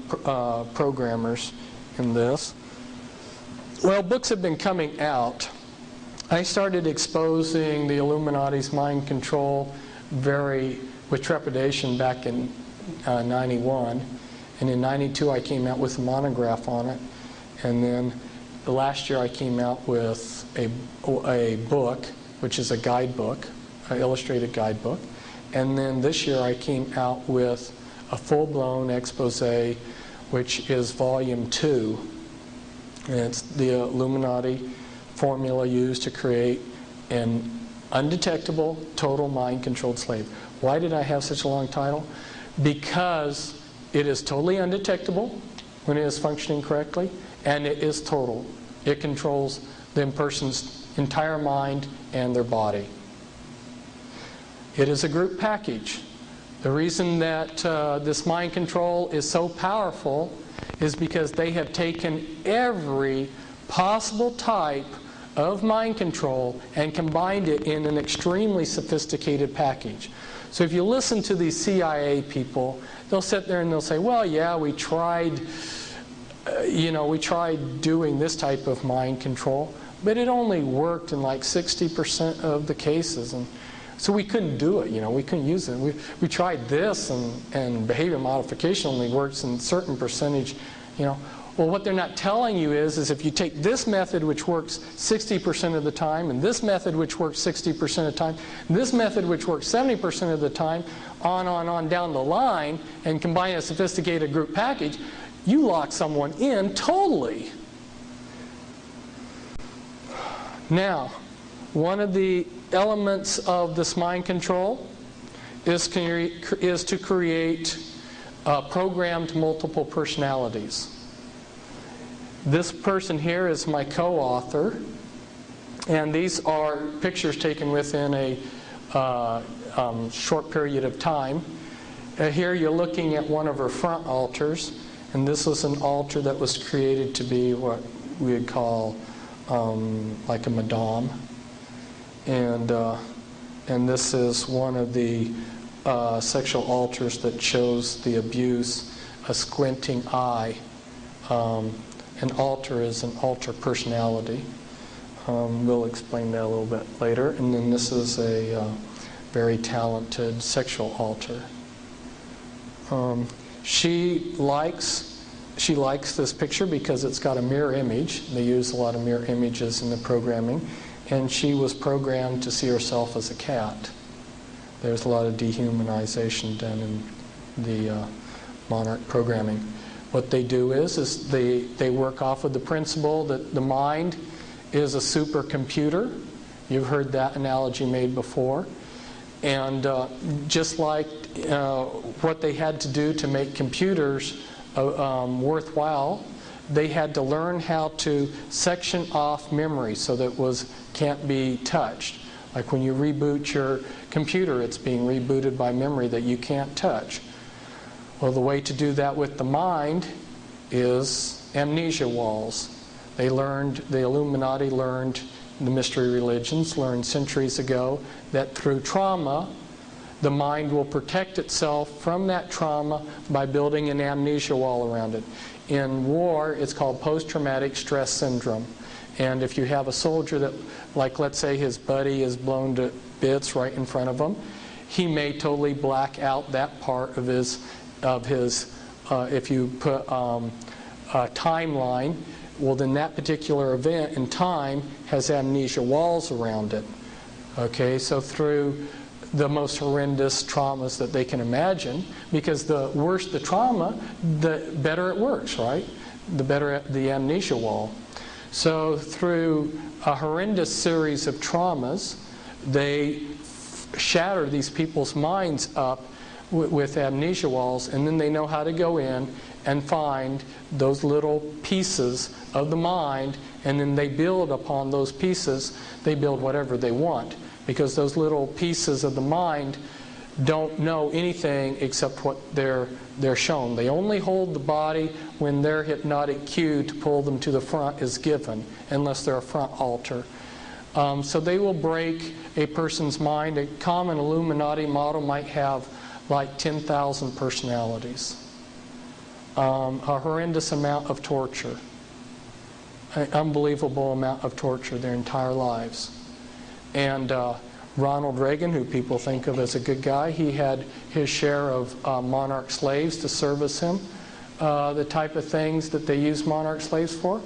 programmers in this. Well, books have been coming out I started exposing the Illuminati's mind control with trepidation back in 91. And in 92 I came out with a monograph on it. And then last year I came out with a book, which is a guidebook, an illustrated guidebook. And then this year I came out with a full-blown expose, which is volume 2. And it's the Illuminati formula used to create an undetectable, total mind-controlled slave. Why did I have such a long title? Because it is totally undetectable when it is functioning correctly, and it is total. It controls the person's entire mind and their body. It is a group package. The reason that this mind control is so powerful is because they have taken every possible type of mind control and combined it in an extremely sophisticated package. So if you listen to these CIA people, they'll sit there and they'll say, well, yeah, we tried doing this type of mind control, but it only worked in like 60% of the cases. And so we couldn't do it, we couldn't use it. We tried this, and behavior modification only works in a certain percentage, Well, what they're not telling you is if you take this method, which works 60% of the time, and this method, which works 60% of the time, and this method, which works 70% of the time, on down the line, and combine a sophisticated group package, you lock someone in totally. Now, one of the elements of this mind control is to create programmed multiple personalities. This person here is my co-author, and these are pictures taken within a short period of time. Here you're looking at one of her front altars, and this was an altar that was created to be what we would call like a madame. And this is one of the sexual altars that shows the abuse, a squinting eye. An altar is an alter personality. We'll explain that a little bit later. And then this is a very talented sexual alter. She likes this picture because it's got a mirror image. They use a lot of mirror images in the programming. And she was programmed to see herself as a cat. There's a lot of dehumanization done in the monarch programming. What they do is they work off of the principle that the mind is a supercomputer. You've heard that analogy made before. And just like what they had to do to make computers worthwhile, they had to learn how to section off memory so that it can't be touched. Like when you reboot your computer, it's being rebooted by memory that you can't touch. Well, the way to do that with the mind is amnesia walls. The Illuminati learned, the mystery religions learned centuries ago that through trauma, the mind will protect itself from that trauma by building an amnesia wall around it. In war, it's called post-traumatic stress syndrome. And if you have a soldier that, like let's say his buddy is blown to bits right in front of him, he may totally black out that part of his if you put a timeline, well then that particular event in time has amnesia walls around it. Okay, so through the most horrendous traumas that they can imagine, because the worse the trauma, the better it works, right? The better the amnesia wall. So through a horrendous series of traumas, they shatter these people's minds up with amnesia walls, and then they know how to go in and find those little pieces of the mind, and then they build upon those pieces. They build whatever they want, because those little pieces of the mind don't know anything except what they're shown. They only hold the body when their hypnotic cue to pull them to the front is given, unless they're a front altar. So they will break a person's mind. A common Illuminati model might have like 10,000 personalities. A horrendous amount of torture. An unbelievable amount of torture their entire lives. And Ronald Reagan, who people think of as a good guy, he had his share of monarch slaves to service him. The type of things that they used monarch slaves for.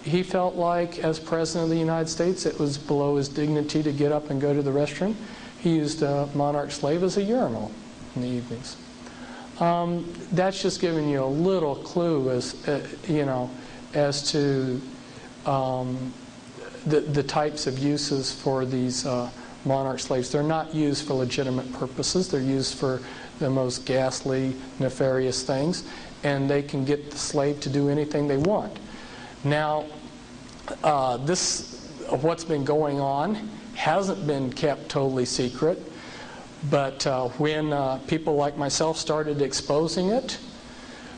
He felt like, as President of the United States, it was below his dignity to get up and go to the restroom. He used a monarch slave as a urinal in the evenings. That's just giving you a little clue as as to the types of uses for these monarch slaves. They're not used for legitimate purposes. They're used for the most ghastly, nefarious things, and they can get the slave to do anything they want. Now, what's been going on hasn't been kept totally secret, but when people like myself started exposing it,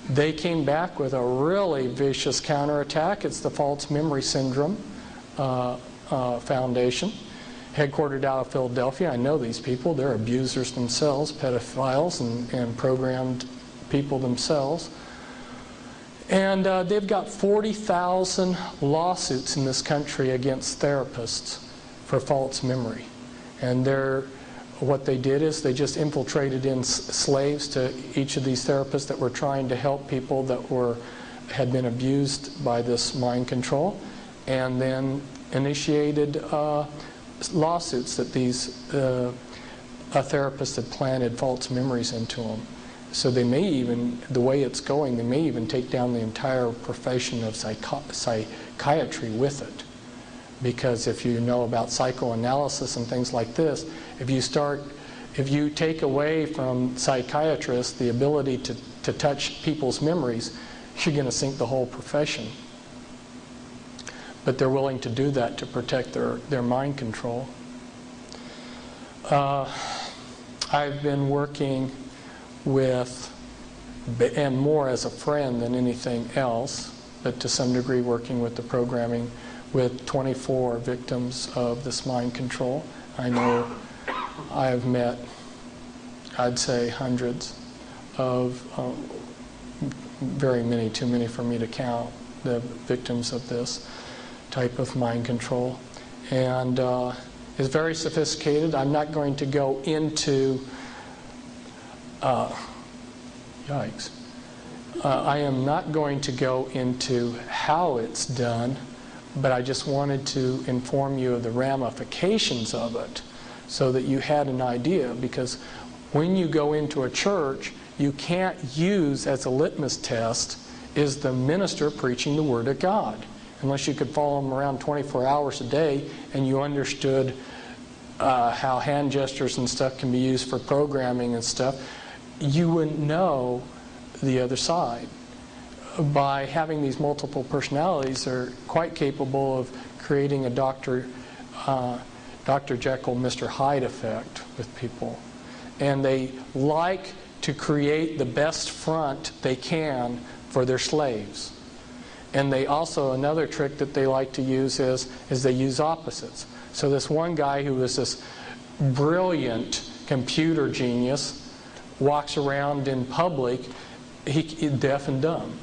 they came back with a really vicious counterattack. It's the False Memory Syndrome Foundation, headquartered out of Philadelphia. I know these people. They're abusers themselves, pedophiles, and programmed people themselves. And they've got 40,000 lawsuits in this country against therapists for false memory. And what they did is they just infiltrated in slaves to each of these therapists that were trying to help people that had been abused by this mind control, and then initiated lawsuits that these therapists had planted false memories into them. So they may even, the way it's going, they may even take down the entire profession of psychiatry with it. Because if you know about psychoanalysis and things like this, if you take away from psychiatrists the ability to touch people's memories, you're going to sink the whole profession. But they're willing to do that to protect their mind control. I've been working with, and more as a friend than anything else, but to some degree working with the programming with 24 victims of this mind control. I know I've met, I'd say, hundreds of, very many, too many for me to count, the victims of this type of mind control. And it's very sophisticated. I'm not going to go into yikes. I am not going to go into how it's done, but I just wanted to inform you of the ramifications of it so that you had an idea, because when you go into a church, you can't use as a litmus test, is the minister preaching the Word of God? Unless you could follow them around 24 hours a day and you understood how hand gestures and stuff can be used for programming and stuff, you wouldn't know the other side. By having these multiple personalities, they're quite capable of creating a Dr. Jekyll, Mr. Hyde effect with people. And they like to create the best front they can for their slaves. And they also, another trick that they like to use is they use opposites. So this one guy who was this brilliant computer genius walks around in public, he's deaf and dumb.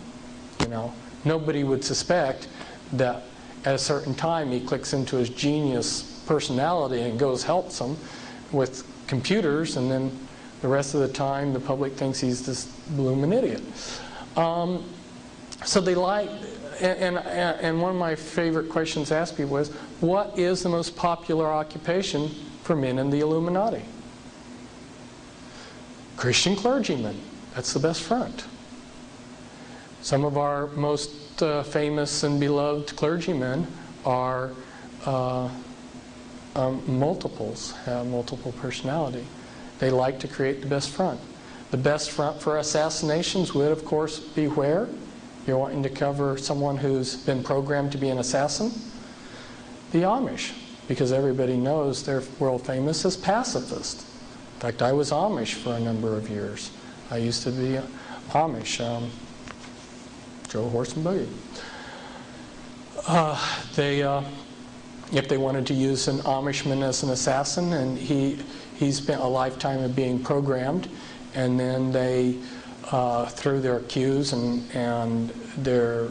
You know, nobody would suspect that at a certain time he clicks into his genius personality and helps them with computers, and then the rest of the time the public thinks he's this blooming idiot. So they like, and one of my favorite questions asked me was, what is the most popular occupation for men in the Illuminati? Christian clergymen. That's the best front. Some of our most famous and beloved clergymen are multiples, have multiple personality. They like to create the best front. The best front for assassinations would, of course, be where? You're wanting to cover someone who's been programmed to be an assassin? The Amish, because everybody knows they're world famous as pacifists. In fact, I was Amish for a number of years. I used to be Amish. Drove horse and buggy. If they wanted to use an Amishman as an assassin, and he spent a lifetime of being programmed, and then they through their cues and their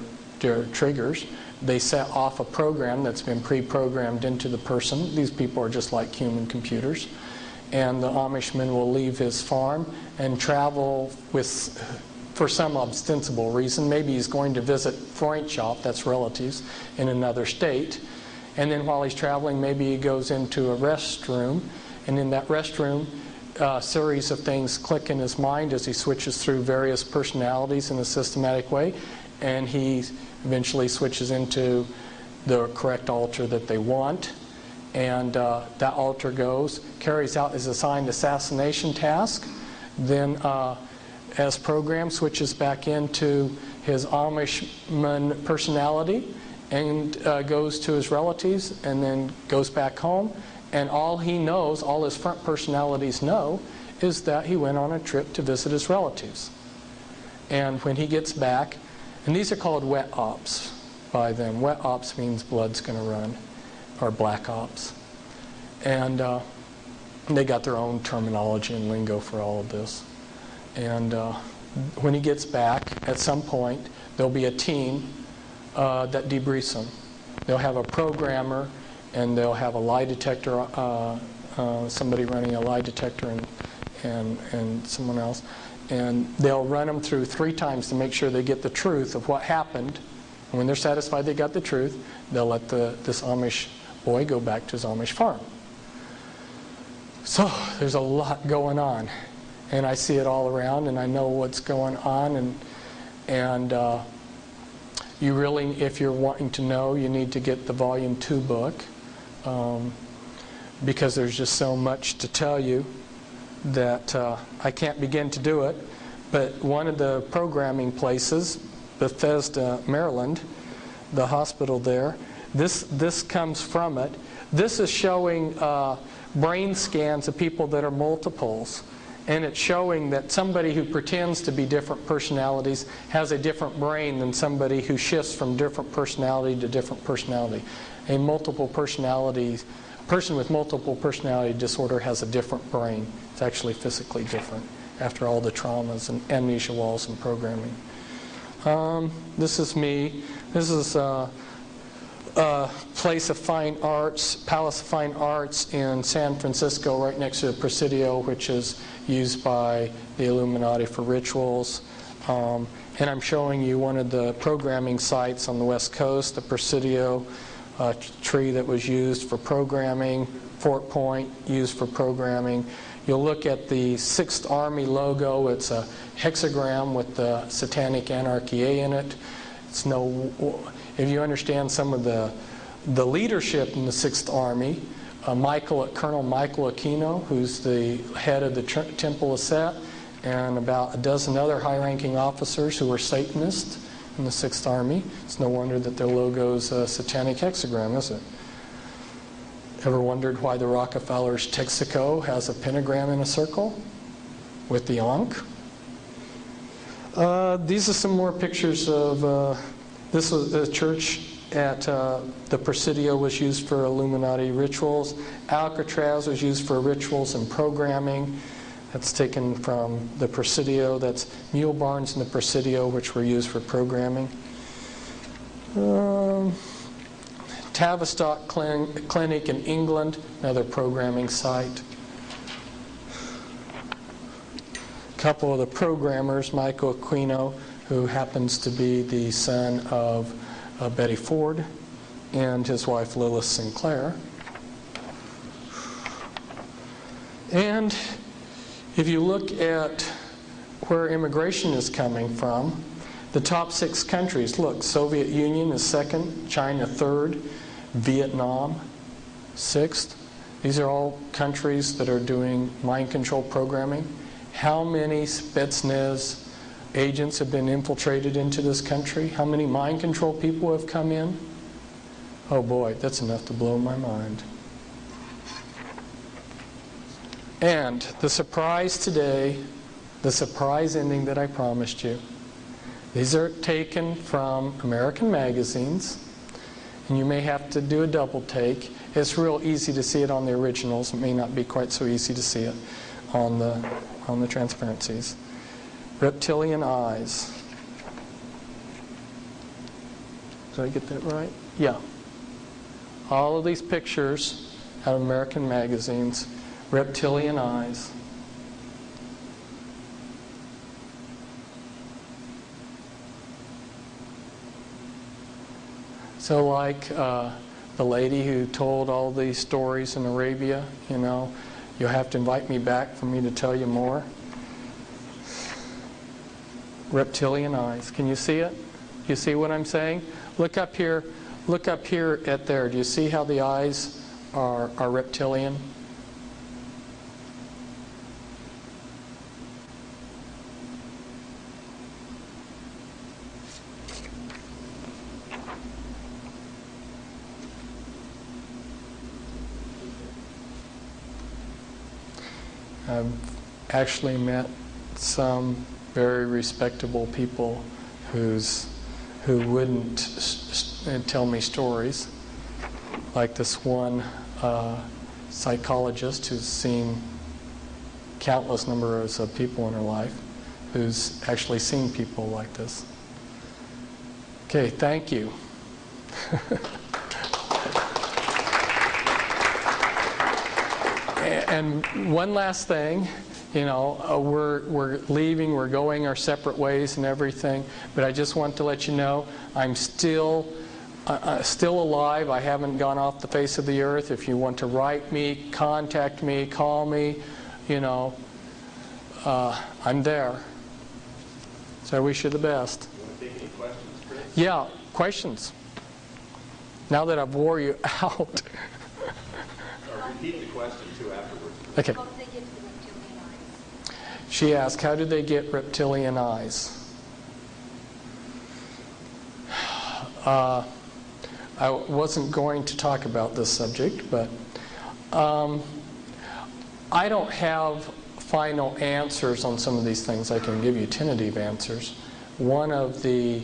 triggers, they set off a program that's been pre-programmed into the person. These people are just like human computers. And the Amishman will leave his farm and travel for some ostensible reason. Maybe he's going to visit Freundschaft, that's relatives, in another state. And then while he's traveling, maybe he goes into a restroom. And in that restroom, a series of things click in his mind as he switches through various personalities in a systematic way. And he eventually switches into the correct altar that they want. And that altar carries out his assigned assassination task. Then, as programmed, switches back into his Amishman personality and goes to his relatives and then goes back home. And all he knows, all his front personalities know, is that he went on a trip to visit his relatives. And when he gets back, and these are called wet ops by them. Wet ops means blood's going to run, or black ops. And they got their own terminology and lingo for all of this. And when he gets back, at some point, there'll be a team that debriefs him. They'll have a programmer, and they'll have a lie detector, somebody running a lie detector and someone else. And they'll run them through 3 times to make sure they get the truth of what happened. And when they're satisfied they got the truth, they'll let this Amish boy go back to his Amish farm. So there's a lot going on. And I see it all around, and I know what's going on. And you really, if you're wanting to know, you need to get the Volume 2 book. Because there's just so much to tell you that I can't begin to do it. But one of the programming places, Bethesda, Maryland, the hospital there, this comes from it. This is showing brain scans of people that are multiples. And it's showing that somebody who pretends to be different personalities has a different brain than somebody who shifts from different personality to different personality. A person with multiple personality disorder has a different brain. It's actually physically different after all the traumas and amnesia walls and programming. This is me. This is a place of fine arts, Palace of Fine Arts in San Francisco, right next to the Presidio, which is used by the Illuminati for rituals. And I'm showing you one of the programming sites on the West Coast, the Presidio tree that was used for programming, Fort Point used for programming. You'll look at the 6th Army logo. It's a hexagram with the Satanic Anarchy A in it. If you understand some of the leadership in the 6th Army, Colonel Michael Aquino, who's the head of the Temple of Set, and about a dozen other high-ranking officers who were Satanists in the 6th Army. It's no wonder that their logo's a satanic hexagram, is it? Ever wondered why the Rockefellers' Texaco has a pentagram in a circle with the Ankh? These are some more pictures of, this was the church at the Presidio was used for Illuminati rituals. Alcatraz was used for rituals and programming. That's taken from the Presidio. That's mule barns in the Presidio, which were used for programming. Tavistock Clinic in England, another programming site. A couple of the programmers, Michael Aquino, who happens to be the son of Betty Ford, and his wife Lilith Sinclair. And if you look at where immigration is coming from, the top 6 countries, look, Soviet Union is 2nd, China 3rd, Vietnam 6th. These are all countries that are doing mind control programming. How many Spetsnaz agents have been infiltrated into this country? How many mind control people have come in? Oh boy, that's enough to blow my mind. And the surprise today, the surprise ending that I promised you, these are taken from American magazines, and you may have to do a double take. It's real easy to see it on the originals. It may not be quite so easy to see it on the transparencies. Reptilian eyes. Did I get that right? Yeah. All of these pictures out of American magazines, reptilian eyes. So like the lady who told all these stories in Arabia, you know, you'll have to invite me back for me to tell you more. Reptilian eyes. Can you see it? You see what I'm saying? Look up here. Look up here at there. Do you see how the eyes are reptilian? I've actually met some very respectable people who wouldn't tell me stories, like this one psychologist who's seen countless numbers of people in her life, who's actually seen people like this. Okay, thank you. And one last thing, you know, we're leaving, we're going our separate ways and everything, but I just want to let you know I'm still alive. I haven't gone off the face of the earth. If you want to write me, contact me, call me, you know, I'm there. So I wish you the best. You want to take any questions, Chris? Yeah, questions. Now that I've wore you out. Repeat the question too afterwards. Okay. How did they get the reptilian eyes? She asked, how did they get reptilian eyes? I wasn't going to talk about this subject, but I don't have final answers on some of these things. I can give you tentative answers. One of the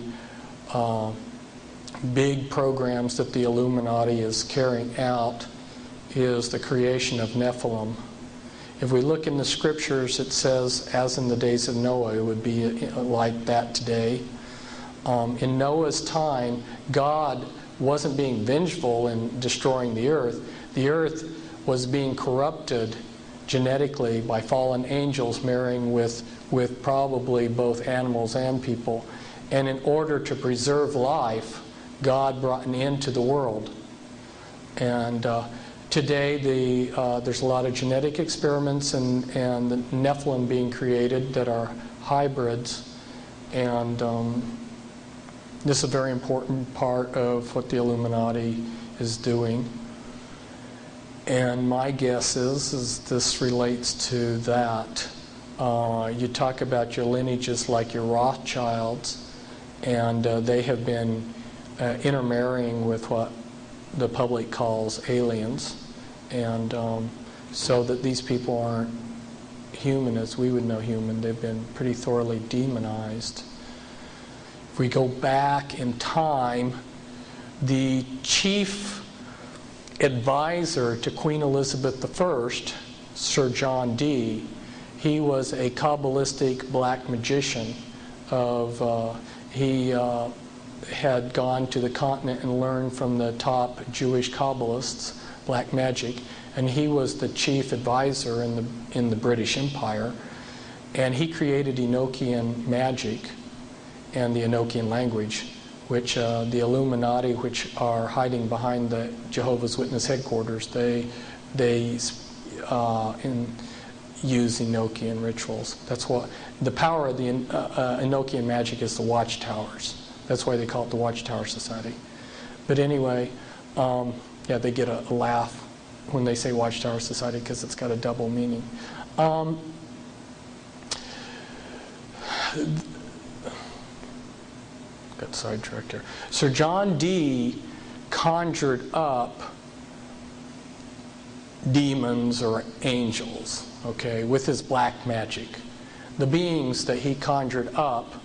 big programs that the Illuminati is carrying out is the creation of Nephilim. If we look in the scriptures, it says, as in the days of Noah, it would be like that today. In Noah's time, God wasn't being vengeful in destroying the earth. The earth was being corrupted genetically by fallen angels marrying with probably both animals and people. And in order to preserve life, God brought an end to the world. And today, there's a lot of genetic experiments and the Nephilim being created that are hybrids. And this is a very important part of what the Illuminati is doing. And my guess is this relates to that. You talk about your lineages like your Rothschilds, and they have been intermarrying with what the public calls aliens. And so that these people aren't human as we would know human. They've been pretty thoroughly demonized. If we go back in time, the chief advisor to Queen Elizabeth I, Sir John Dee, he was a Kabbalistic black magician. He had gone to the continent and learned from the top Jewish Kabbalists black magic, and he was the chief advisor in the British Empire, and he created Enochian magic and the Enochian language, which the Illuminati, which are hiding behind the Jehovah's Witness headquarters, they use Enochian rituals. That's what the power of the Enochian magic is. The watchtowers. That's why they call it the Watchtower Society. But anyway, yeah, they get a laugh when they say Watchtower Society because it's got a double meaning. Got sidetracked here. Sir John Dee conjured up demons or angels, okay, with his black magic. The beings that he conjured up,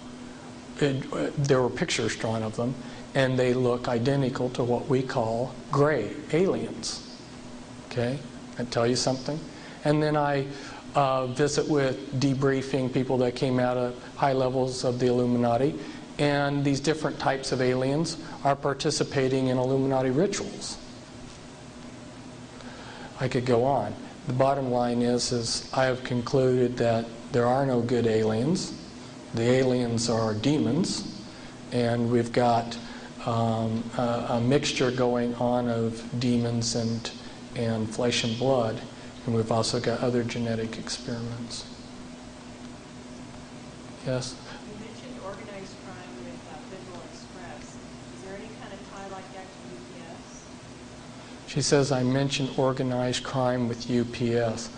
there were pictures drawn of them, and they look identical to what we call gray aliens. Okay, I tell you something. And then I visit with debriefing people that came out of high levels of the Illuminati, and these different types of aliens are participating in Illuminati rituals. I could go on. The bottom line is I have concluded that there are no good aliens. The aliens are demons, and we've got a mixture going on of demons and flesh and blood, and we've also got other genetic experiments. Yes? You mentioned organized crime with Federal Express. Is there any kind of tie like that to UPS? She says I mentioned organized crime with UPS.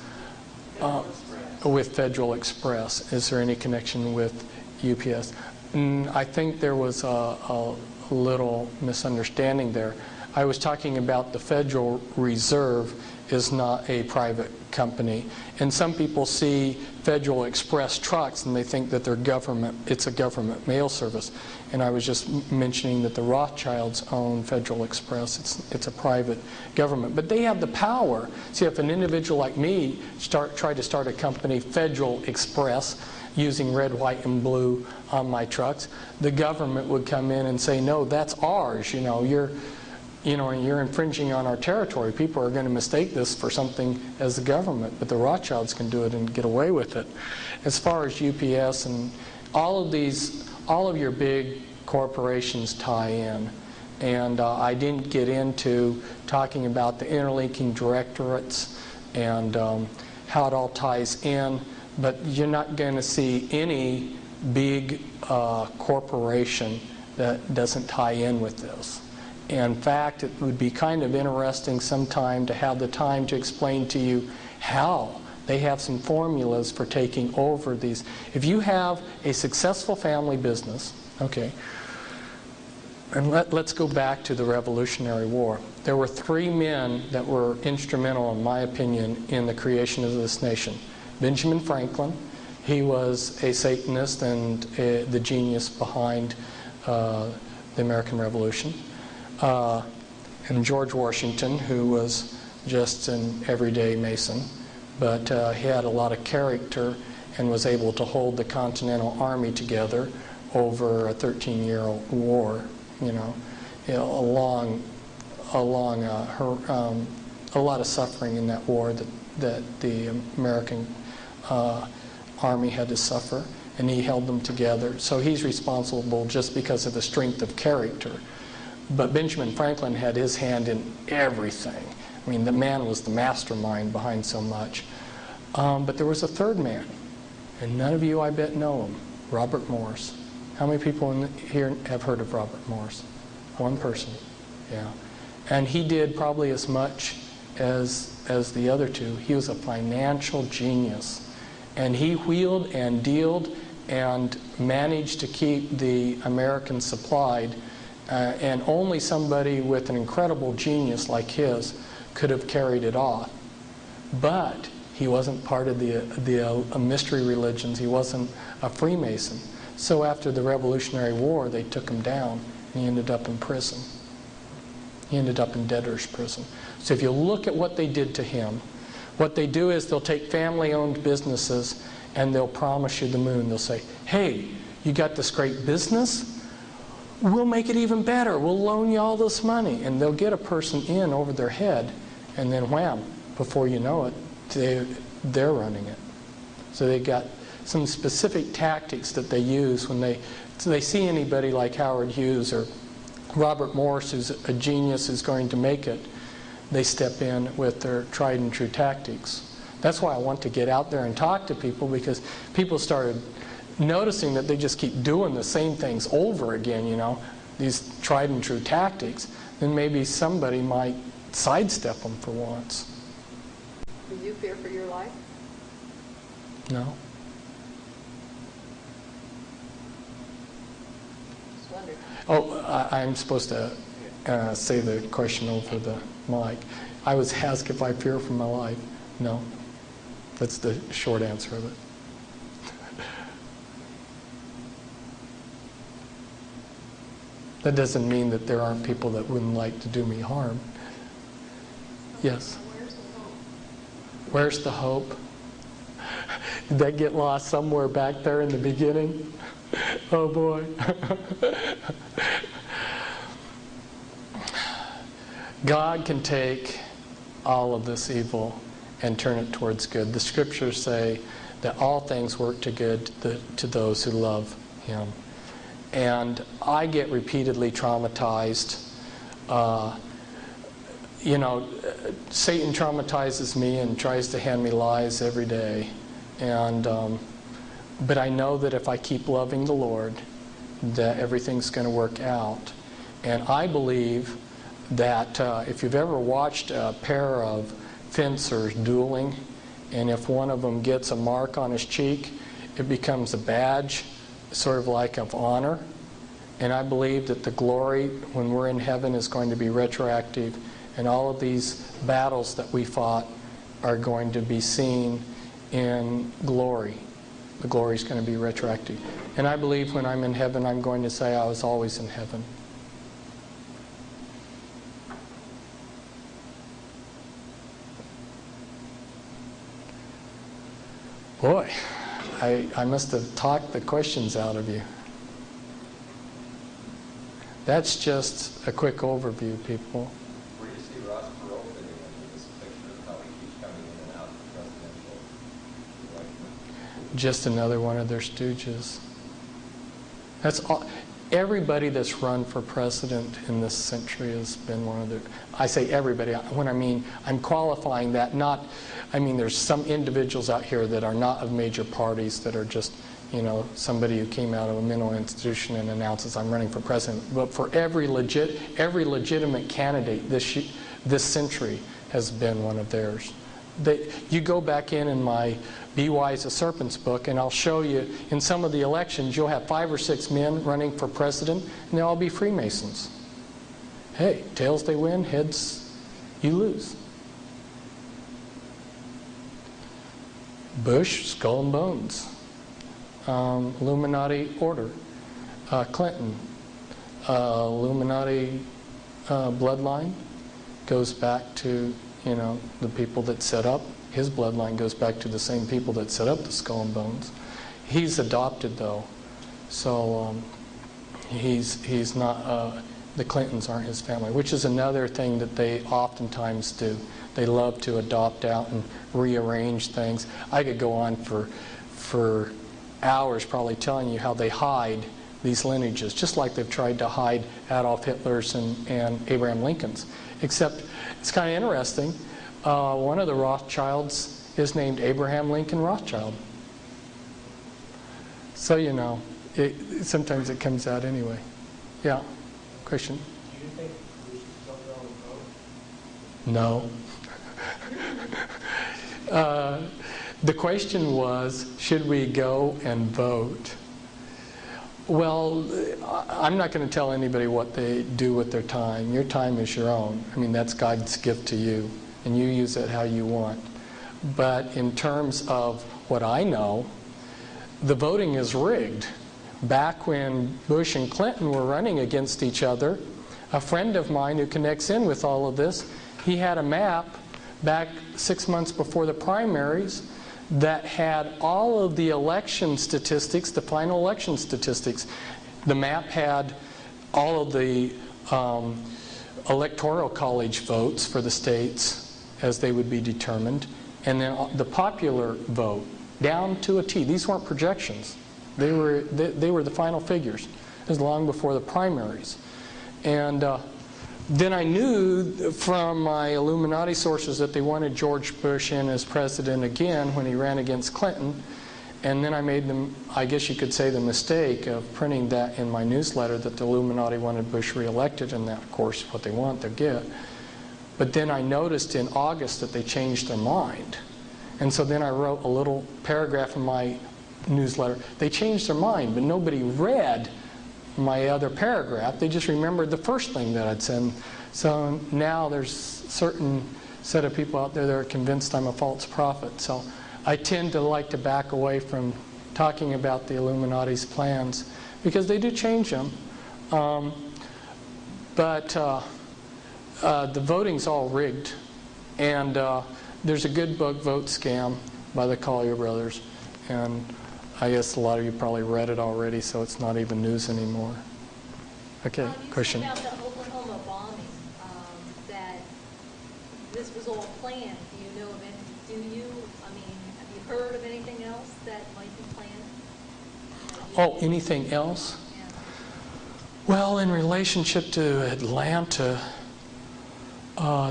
With Federal Express. Is there any connection with UPS? I think there was a little misunderstanding there. I was talking about the Federal Reserve is not a private company. And some people see Federal Express trucks and they think that they're government, it's a government mail service. And I was just mentioning that the Rothschilds own Federal Express. It's a private government. But they have the power. See, if an individual like me tried to start a company, Federal Express, using red, white, and blue on my trucks, the government would come in and say, no, that's ours. You're infringing on our territory. People are going to mistake this for something as the government, but the Rothschilds can do it and get away with it. As far as UPS and all of your big corporations tie in. And I didn't get into talking about the interlinking directorates and how it all ties in, but you're not going to see any big corporation that doesn't tie in with this. In fact, it would be kind of interesting sometime to have the time to explain to you how they have some formulas for taking over these. If you have a successful family business, okay, and let's go back to the Revolutionary War. There were 3 men that were instrumental, in my opinion, in the creation of this nation. Benjamin Franklin, he was a Satanist and the genius behind the American Revolution. And George Washington, who was just an everyday Mason, but he had a lot of character and was able to hold the Continental Army together over a 13-year war. A lot of suffering in that war that the American Army had to suffer, and he held them together. So he's responsible just because of the strength of character. But Benjamin Franklin had his hand in everything. I mean, the man was the mastermind behind so much. But there was a third man, and none of you, I bet, know him, Robert Morris. How many people in here have heard of Robert Morris? One person, yeah. And he did probably as much as the other two. He was a financial genius. And he wheeled and dealed and managed to keep the Americans supplied. And only somebody with an incredible genius like his could have carried it off. But he wasn't part of the mystery religions. He wasn't a Freemason. So after the Revolutionary War, they took him down, and he ended up in prison. He ended up in debtor's prison. So if you look at what they did to him, what they do is they'll take family-owned businesses and they'll promise you the moon. They'll say, hey, you got this great business? We'll make it even better. We'll loan you all this money. And they'll get a person in over their head, and then wham, before you know it, they're running it. So they got some specific tactics that they use when they see anybody like Howard Hughes or Robert Morris, who's a genius, who's going to make it. They step in with their tried and true tactics. That's why I want to get out there and talk to people, because people started noticing that they just keep doing the same things over again, these tried and true tactics. Then maybe somebody might sidestep them for once. Do you fear for your life? No. Just wondered. Oh, I'm supposed to say the question over the mic. I was asked if I fear for my life. No. That's the short answer of it. That doesn't mean that there aren't people that wouldn't like to do me harm. Yes? Where's the hope? Did that get lost somewhere back there in the beginning? Oh boy. God can take all of this evil and turn it towards good. The scriptures say that all things work to good to those who love Him. And I get repeatedly traumatized. Satan traumatizes me and tries to hand me lies every day. But I know that if I keep loving the Lord, that everything's going to work out. And I believe that if you've ever watched a pair of fencers dueling, and if one of them gets a mark on his cheek, it becomes a badge, sort of like of honor. And I believe that the glory, when we're in heaven, is going to be retroactive. And all of these battles that we fought are going to be seen in glory. The glory is going to be retroactive. And I believe when I'm in heaven, I'm going to say I was always in heaven. Boy, I must have talked the questions out of you. That's just a quick overview, people. Where do you see Ross Perot fitting into this picture of how he keeps coming in and out of the presidential election? Just another one of their stooges. That's all. Everybody that's run for president in this century has been one of their... I say everybody. When I mean, I'm qualifying that not... I mean, there's some individuals out here that are not of major parties that are just, somebody who came out of a mental institution and announces, I'm running for president. But for every legitimate candidate this century has been one of theirs. You go back in my Be Wise as Serpents book, and I'll show you in some of the elections, you'll have 5 or 6 men running for president, and they'll all be Freemasons. Hey, tails they win, heads you lose. Bush, skull and bones. Illuminati order. Clinton, Illuminati bloodline goes back to, the people that set up. His bloodline goes back to the same people that set up the skull and bones. He's adopted, though. So he's not, the Clintons aren't his family, which is another thing that they oftentimes do. They love to adopt out and rearrange things. I could go on for hours probably telling you how they hide these lineages, just like they've tried to hide Adolf Hitler's and Abraham Lincoln's. Except it's kind of interesting. One of the Rothschilds is named Abraham Lincoln Rothschild. So sometimes it comes out anyway. Yeah, question? Do you think we should still go and vote? No. The question was, should we go and vote? Well, I'm not going to tell anybody what they do with their time. Your time is your own. I mean, that's God's gift to you, and you use it how you want. But in terms of what I know, the voting is rigged. Back when Bush and Clinton were running against each other, a friend of mine who connects in with all of this, he had a map back 6 months before the primaries that had all of the election statistics, the final election statistics. The map had all of the electoral college votes for the states as they would be determined, and then the popular vote down to a T. These weren't projections. They were the final figures. It was long before the primaries. And then I knew from my Illuminati sources that they wanted George Bush in as president again when he ran against Clinton. And then I made them, I guess you could say, the mistake of printing that in my newsletter that the Illuminati wanted Bush reelected, and that, of course, what they want, they'll get. But then I noticed in August that they changed their mind. And so then I wrote a little paragraph in my newsletter. They changed their mind, but nobody read my other paragraph. They just remembered the first thing that I'd said. So now there's a certain set of people out there that are convinced I'm a false prophet. So I tend to like to back away from talking about the Illuminati's plans because they do change them. But the voting's all rigged. And there's a good book, Vote Scam, by the Collier brothers. And I guess a lot of you probably read it already, so it's not even news anymore. Okay, question. You said about the Oklahoma bombing, that this was all planned. Do you know of any, have you heard of anything else that might be planned? Oh, anything else? Yeah. Well, in relationship to Atlanta,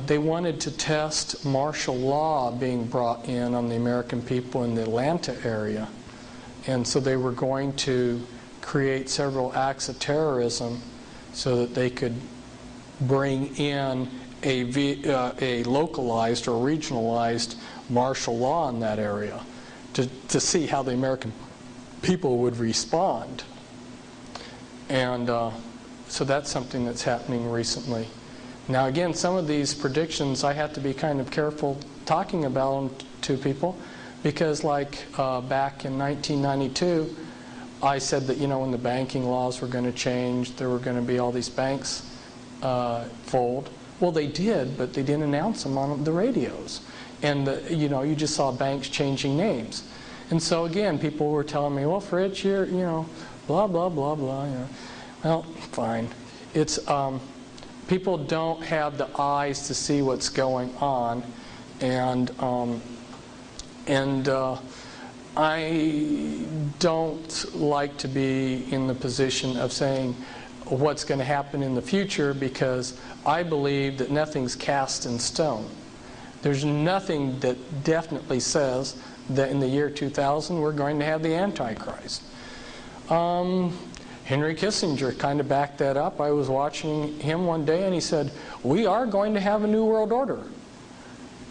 they wanted to test martial law being brought in on the American people in the Atlanta area. And so they were going to create several acts of terrorism so that they could bring in a localized or regionalized martial law in that area to see how the American people would respond. And so that's something that's happening recently. Now again, some of these predictions I have to be kind of careful talking about them to people, because like back in 1992, I said that, when the banking laws were going to change, there were going to be all these banks fold. Well, they did, but they didn't announce them on the radios. And, you just saw banks changing names. And so again, people were telling me, well, Fritz, you're, blah, blah, blah, blah. Well, fine. It's, people don't have the eyes to see what's going on. And I don't like to be in the position of saying what's going to happen in the future, because I believe that nothing's cast in stone. There's nothing that definitely says that in the year 2000 we're going to have the Antichrist. Henry Kissinger kind of backed that up. I was watching him one day and he said, we are going to have a new world order.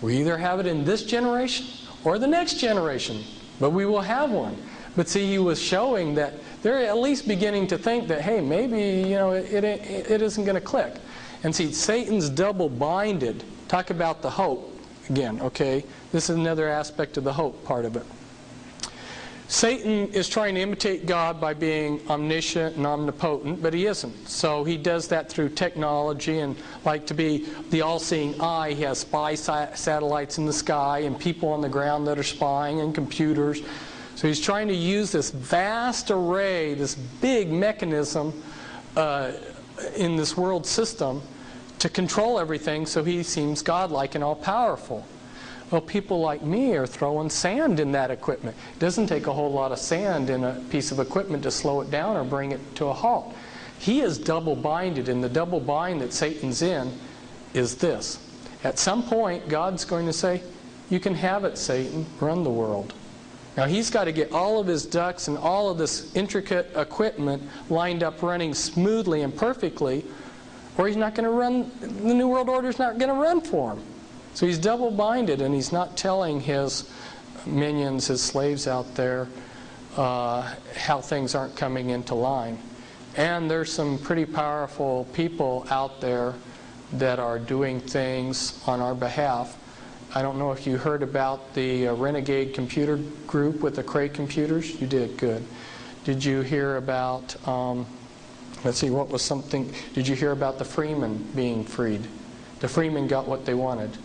We either have it in this generation or the next generation, but we will have one. But see, he was showing that they're at least beginning to think that, hey, maybe, it isn't going to click. And see, Satan's double-binded. Talk about the hope again, okay? This is another aspect of the hope part of it. Satan is trying to imitate God by being omniscient and omnipotent, but he isn't. So he does that through technology, and like to be the all-seeing eye, he has spy satellites in the sky and people on the ground that are spying, and computers. So he's trying to use this vast array, this big mechanism in this world system to control everything, so he seems godlike and all-powerful. Well, people like me are throwing sand in that equipment. It doesn't take a whole lot of sand in a piece of equipment to slow it down or bring it to a halt. He is double-binded, and the double bind that Satan's in is this. At some point, God's going to say, you can have it, Satan, run the world. Now, he's got to get all of his ducks and all of this intricate equipment lined up running smoothly and perfectly, or he's not going to run, the New World Order's not going to run for him. So he's double-binded, and he's not telling his minions, his slaves out there, how things aren't coming into line. And there's some pretty powerful people out there that are doing things on our behalf. I don't know if you heard about the Renegade Computer Group with the Cray computers. You did, good. Did you hear about, let's see, what was something, did you hear about the Freemen being freed? The Freemen got what they wanted.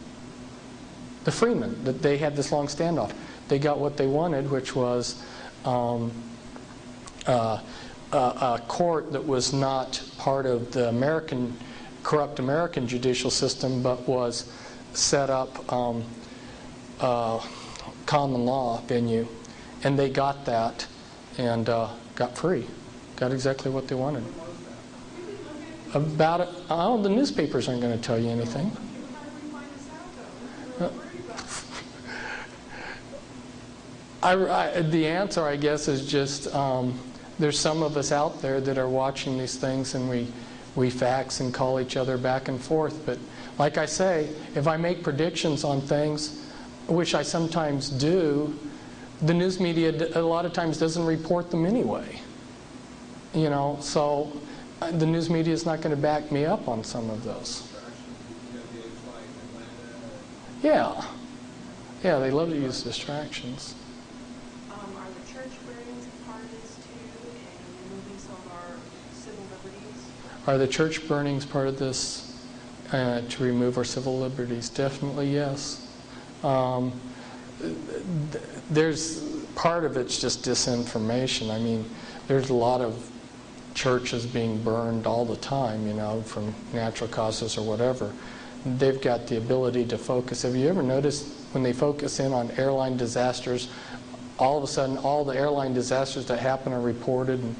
The Freemen, that they had this long standoff. They got what they wanted, which was a court that was not part of the corrupt American judicial system, but was set up common law venue. And they got that and got free. Got exactly what they wanted. About it, the newspapers aren't going to tell you anything. The answer, I guess, is just there's some of us out there that are watching these things, and we fax and call each other back and forth. But like I say, if I make predictions on things, which I sometimes do, the news media a lot of times doesn't report them anyway. So the news media is not going to back me up on some of those. Yeah, they love to use distractions. Are the church burnings part of this too, and removing some of our civil liberties? Are the church burnings part of this to remove our civil liberties? Definitely yes. There's part of it's just disinformation. I mean, there's a lot of churches being burned all the time, you know, from natural causes or whatever. They've got the ability to focus. Have you ever noticed when they focus in on airline disasters, all of a sudden all the airline disasters that happen are reported? And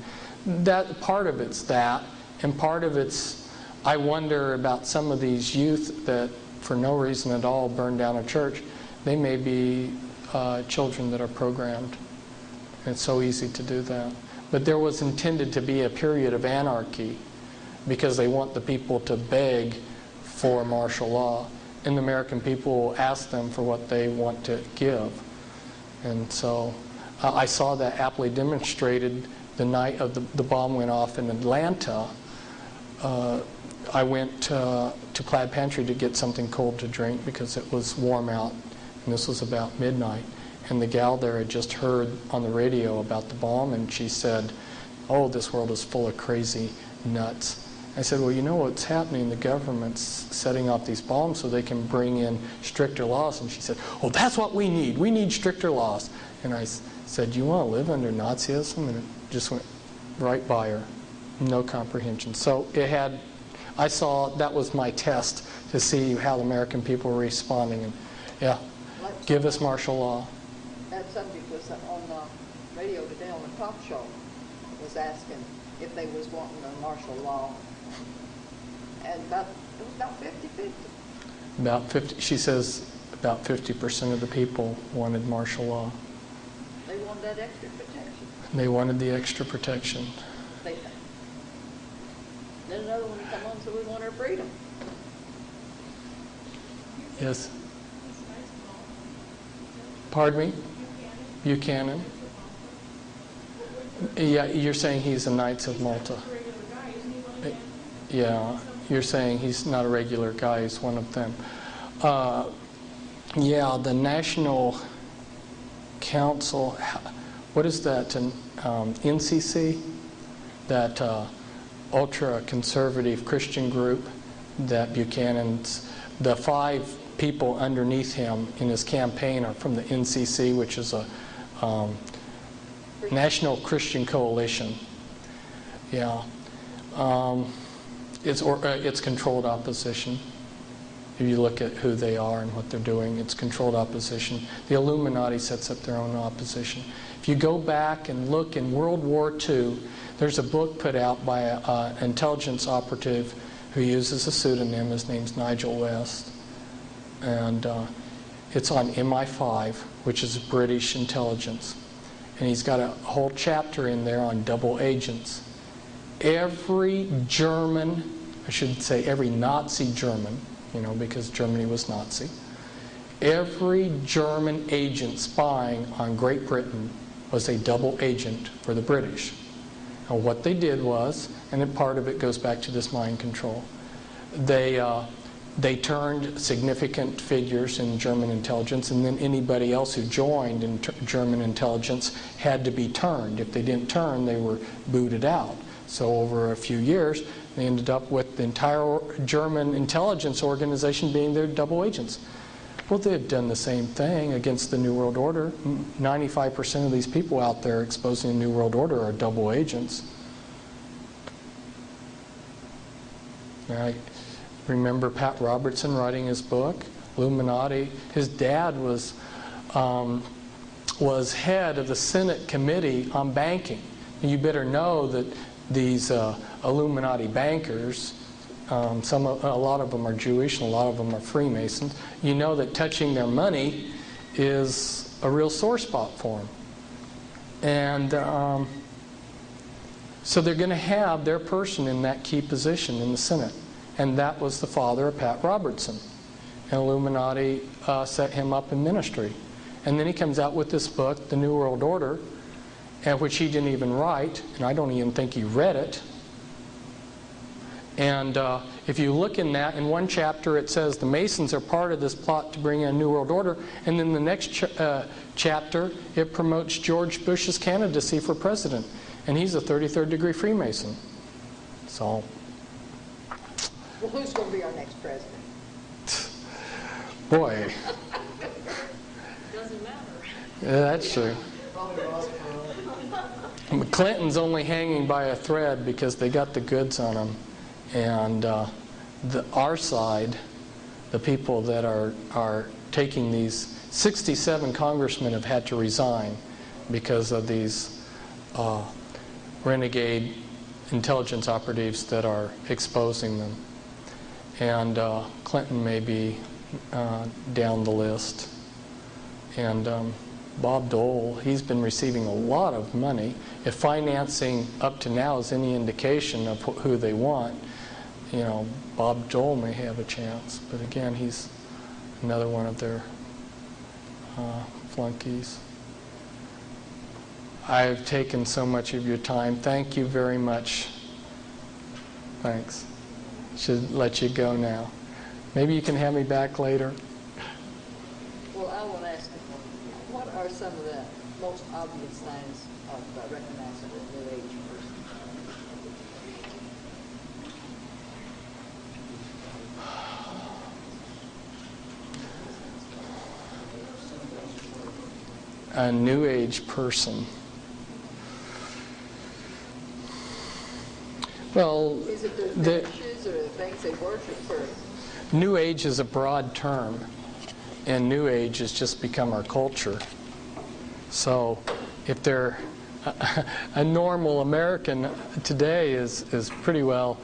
that part of it's that, and part of it's, I wonder about some of these youth that for no reason at all burn down a church. They may be children that are programmed. It's so easy to do that. But there was intended to be a period of anarchy because they want the people to beg for martial law. And the American people will ask them for what they want to give. And so I saw that aptly demonstrated the night of the bomb went off in Atlanta. I went to Plaid Pantry to get something cold to drink because it was warm out. And this was about midnight. And the gal there had just heard on the radio about the bomb, and she said, "Oh, this world is full of crazy nuts." I said, "Well, you know what's happening? The government's setting off these bombs so they can bring in stricter laws." And she said, "Oh, that's what we need. We need stricter laws." And I said, "Do you want to live under Nazism?" And it just went right by her. No comprehension. So it had, I saw, that was my test to see how the American people were responding. And yeah, give us martial law. That subject was on the radio today on the talk show. Was asking if they was wanting a martial law, and it was about 50-50. About 50. She says about 50% of the people wanted martial law. They wanted that extra protection. They wanted the extra protection. They think. Then another one come on, so we want our freedom. Yes. Pardon me? Buchanan. Yeah, you're saying he's a Knights of Malta. Yeah, you're saying he's not a regular guy, he's one of them. Yeah, the National Council, what is that, NCC? That ultra-conservative Christian group that Buchanan's, the 5 people underneath him in his campaign are from the NCC, which is a National Christian Coalition. Yeah. It's controlled opposition. If you look at who they are and what they're doing, it's controlled opposition. The Illuminati sets up their own opposition. If you go back and look in World War II, there's a book put out by an intelligence operative who uses a pseudonym. His name's Nigel West. And it's on MI5, which is British intelligence. And he's got a whole chapter in there on double agents. Every German, I should say every Nazi German, you know, because Germany was Nazi, every German agent spying on Great Britain was a double agent for the British. And what they did was, and then part of it goes back to this mind control, they turned significant figures in German intelligence, and then anybody else who joined in German intelligence had to be turned. If they didn't turn, they were booted out. So over a few years, they ended up with the entire German intelligence organization being their double agents. Well, they've done the same thing against the New World Order. 95% of these people out there exposing the New World Order are double agents. I remember Pat Robertson writing his book, Illuminati. His dad was head of the Senate Committee on Banking. You better know that these Illuminati bankers, a lot of them are Jewish and a lot of them are Freemasons. You know that touching their money is a real sore spot for them. And so they're going to have their person in that key position in the Senate. And that was the father of Pat Robertson. And Illuminati set him up in ministry. And then he comes out with this book, The New World Order, which he didn't even write, and I don't even think he read it. And if you look in that, in one chapter it says the Masons are part of this plot to bring in a New World Order, and then the next chapter it promotes George Bush's candidacy for president, and he's a 33rd degree Freemason. So, Well, who's going to be our next president? boy, Doesn't matter. yeah, that's true. Well, Clinton's only hanging by a thread because they got the goods on him. And our side, the people that are taking these, 67 congressmen have had to resign because of these renegade intelligence operatives that are exposing them. And Clinton may be down the list. And Bob Dole, he's been receiving a lot of money. If financing up to now is any indication of who they want, you know, Bob Dole may have a chance. But again, he's another one of their flunkies. I've taken so much of your time. Thank you very much. Thanks. Should let you go now. Maybe you can have me back later. Well, I want to ask you, what are some of the most obvious signs of recognizing a New Age person? A New Age person. Well, Is it their fetishes or the things they worship first? New Age is a broad term, and New Age has just become our culture. So if they're a normal American today is pretty well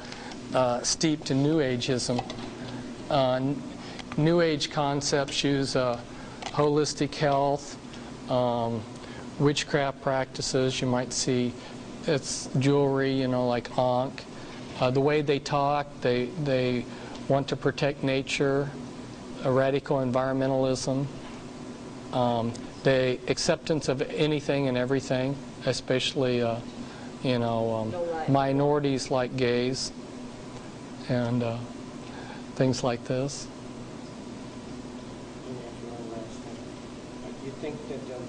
steeped in New Ageism. New Age concepts use holistic health, witchcraft practices. You might see it's jewelry, you know, like Ankh. The way they talk, they want to protect nature, a radical environmentalism, the acceptance of anything and everything, especially, you know, minorities like gays and things like this. Do you think that they'll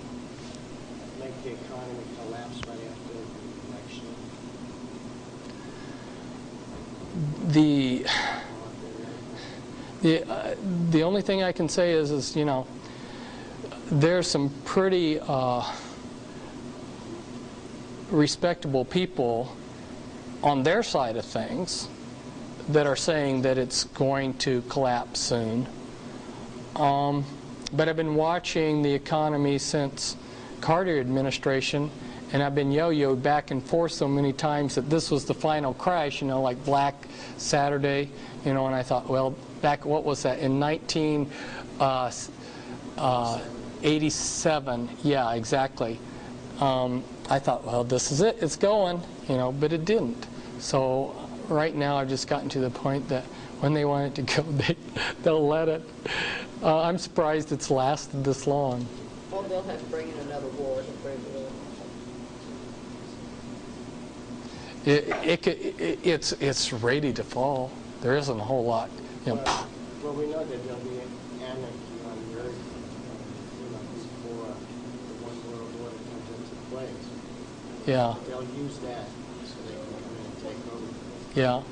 make the economy collapse right after the election? The only thing I can say is you know, there's some pretty respectable people on their side of things that are saying that it's going to collapse soon. But I've been watching the economy since Carter administration, and I've been yo-yoed back and forth so many times that this was the final crash, you know, like Black Saturday, you know, and I thought, well, back, what was that, in 1987, yeah, exactly. I thought, well, this is it, it's going, you know, but it didn't. So right now I've just gotten to the point that when they want it to go, they'll let it. I'm surprised it's lasted this long. Or they'll have to bring in another war to bring it in. It's ready to fall. There isn't a whole lot. You know, Well, we know that there'll be anarchy on the earth, you know, before the one world order comes into place. yeah, They'll use that so they can come in and take over. yeah.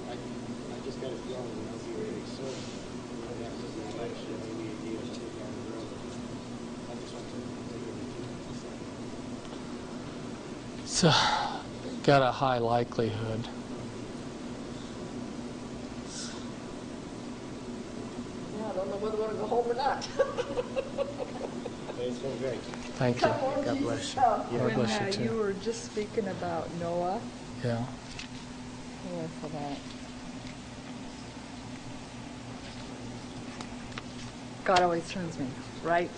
I just got a feeling it'll be really soon. Right after the election, maybe a year or two down the road. I just want to take it with you. So, got a high likelihood. Yeah, I don't know whether we're going to go home or not. It's been great. Thank you. Come on, God Jesus. bless you. Oh. God bless you You too. were just speaking about Noah. Yeah. Yeah, for that. God always turns me right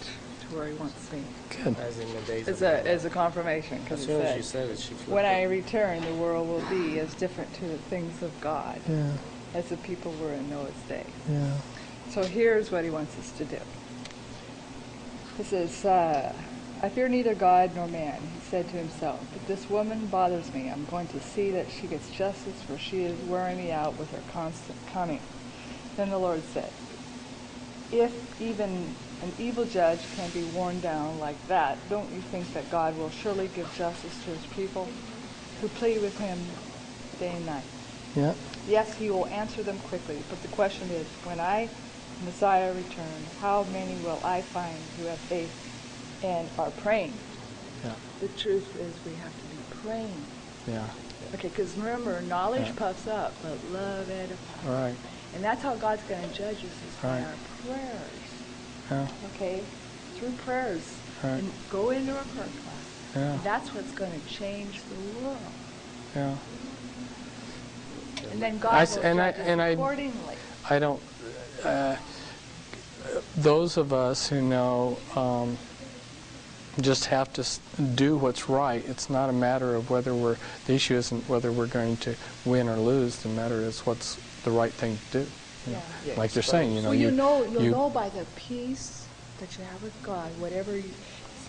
to where He wants me. Good. As in the days As of a Noah. as a confirmation, As because soon as you it said says, it, she flipped when I it. return, the world will be as different to the things of God Yeah. as the people were in Noah's day. Yeah. So here's what He wants us to do. He says, I fear neither God nor man, he said to himself, but this woman bothers me. I'm going to see that she gets justice, for she is wearing me out with her constant coming. Then the Lord said, if even an evil judge can be worn down like that, don't you think that God will surely give justice to His people who plead with Him day and night? Yeah. Yes, He will answer them quickly, but the question is, when I, Messiah, return, how many will I find who have faith and are praying? Yeah. The truth is we have to be praying. Yeah. Okay, because remember, knowledge Yeah. puffs up, but love edifies. Right. And that's how God's going to judge us, is by Right. our prayers. Yeah. Okay? Through prayers. Right. And go into a prayer class. Yeah. And that's what's going to change the world. Yeah. And then I God s- will and judge I- and us I- accordingly. I don't. Those of us who know just have to do what's right. It's not a matter of whether we're. The issue isn't whether we're going to win or lose. The matter is what's the right thing to do. You know, Yeah. like you're saying, Well, you'll know by the peace that you have with God, whatever you,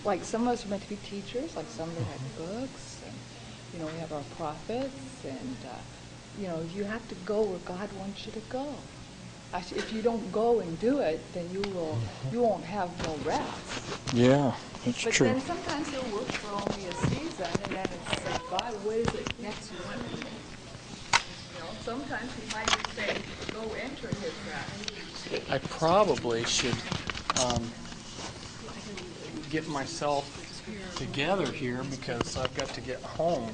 like some of us are meant to be teachers, like some that have books, and, you know, we have our prophets, and, you know, you have to go where God wants you to go. If you don't go and do it, then you won't have no rest. Yeah, that's But true. then sometimes it'll work for only a season, and then it's like, God, what is it next you want me to do? You know, sometimes He might just say, go enter His rest. I probably should get myself together here because I've got to get home.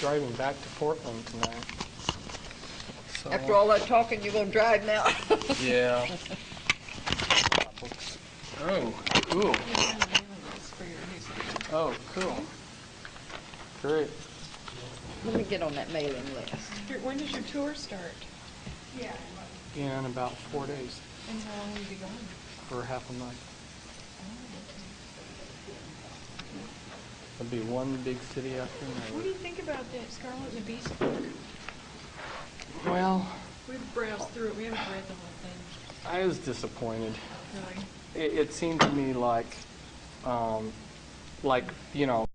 Driving back to Portland tonight. So, After all that talking, you're gonna drive now? yeah. Oh, cool. Oh, cool. Great. Let me get on that mailing list. When does your tour start? In about 4 days And how long will you be gone? for half a month. It'll be one big city after What do another. you think about that Scarlet and the Beast book? Well, We've browsed through it. We haven't read the whole thing. I was disappointed. Really? It seemed to me like, you know,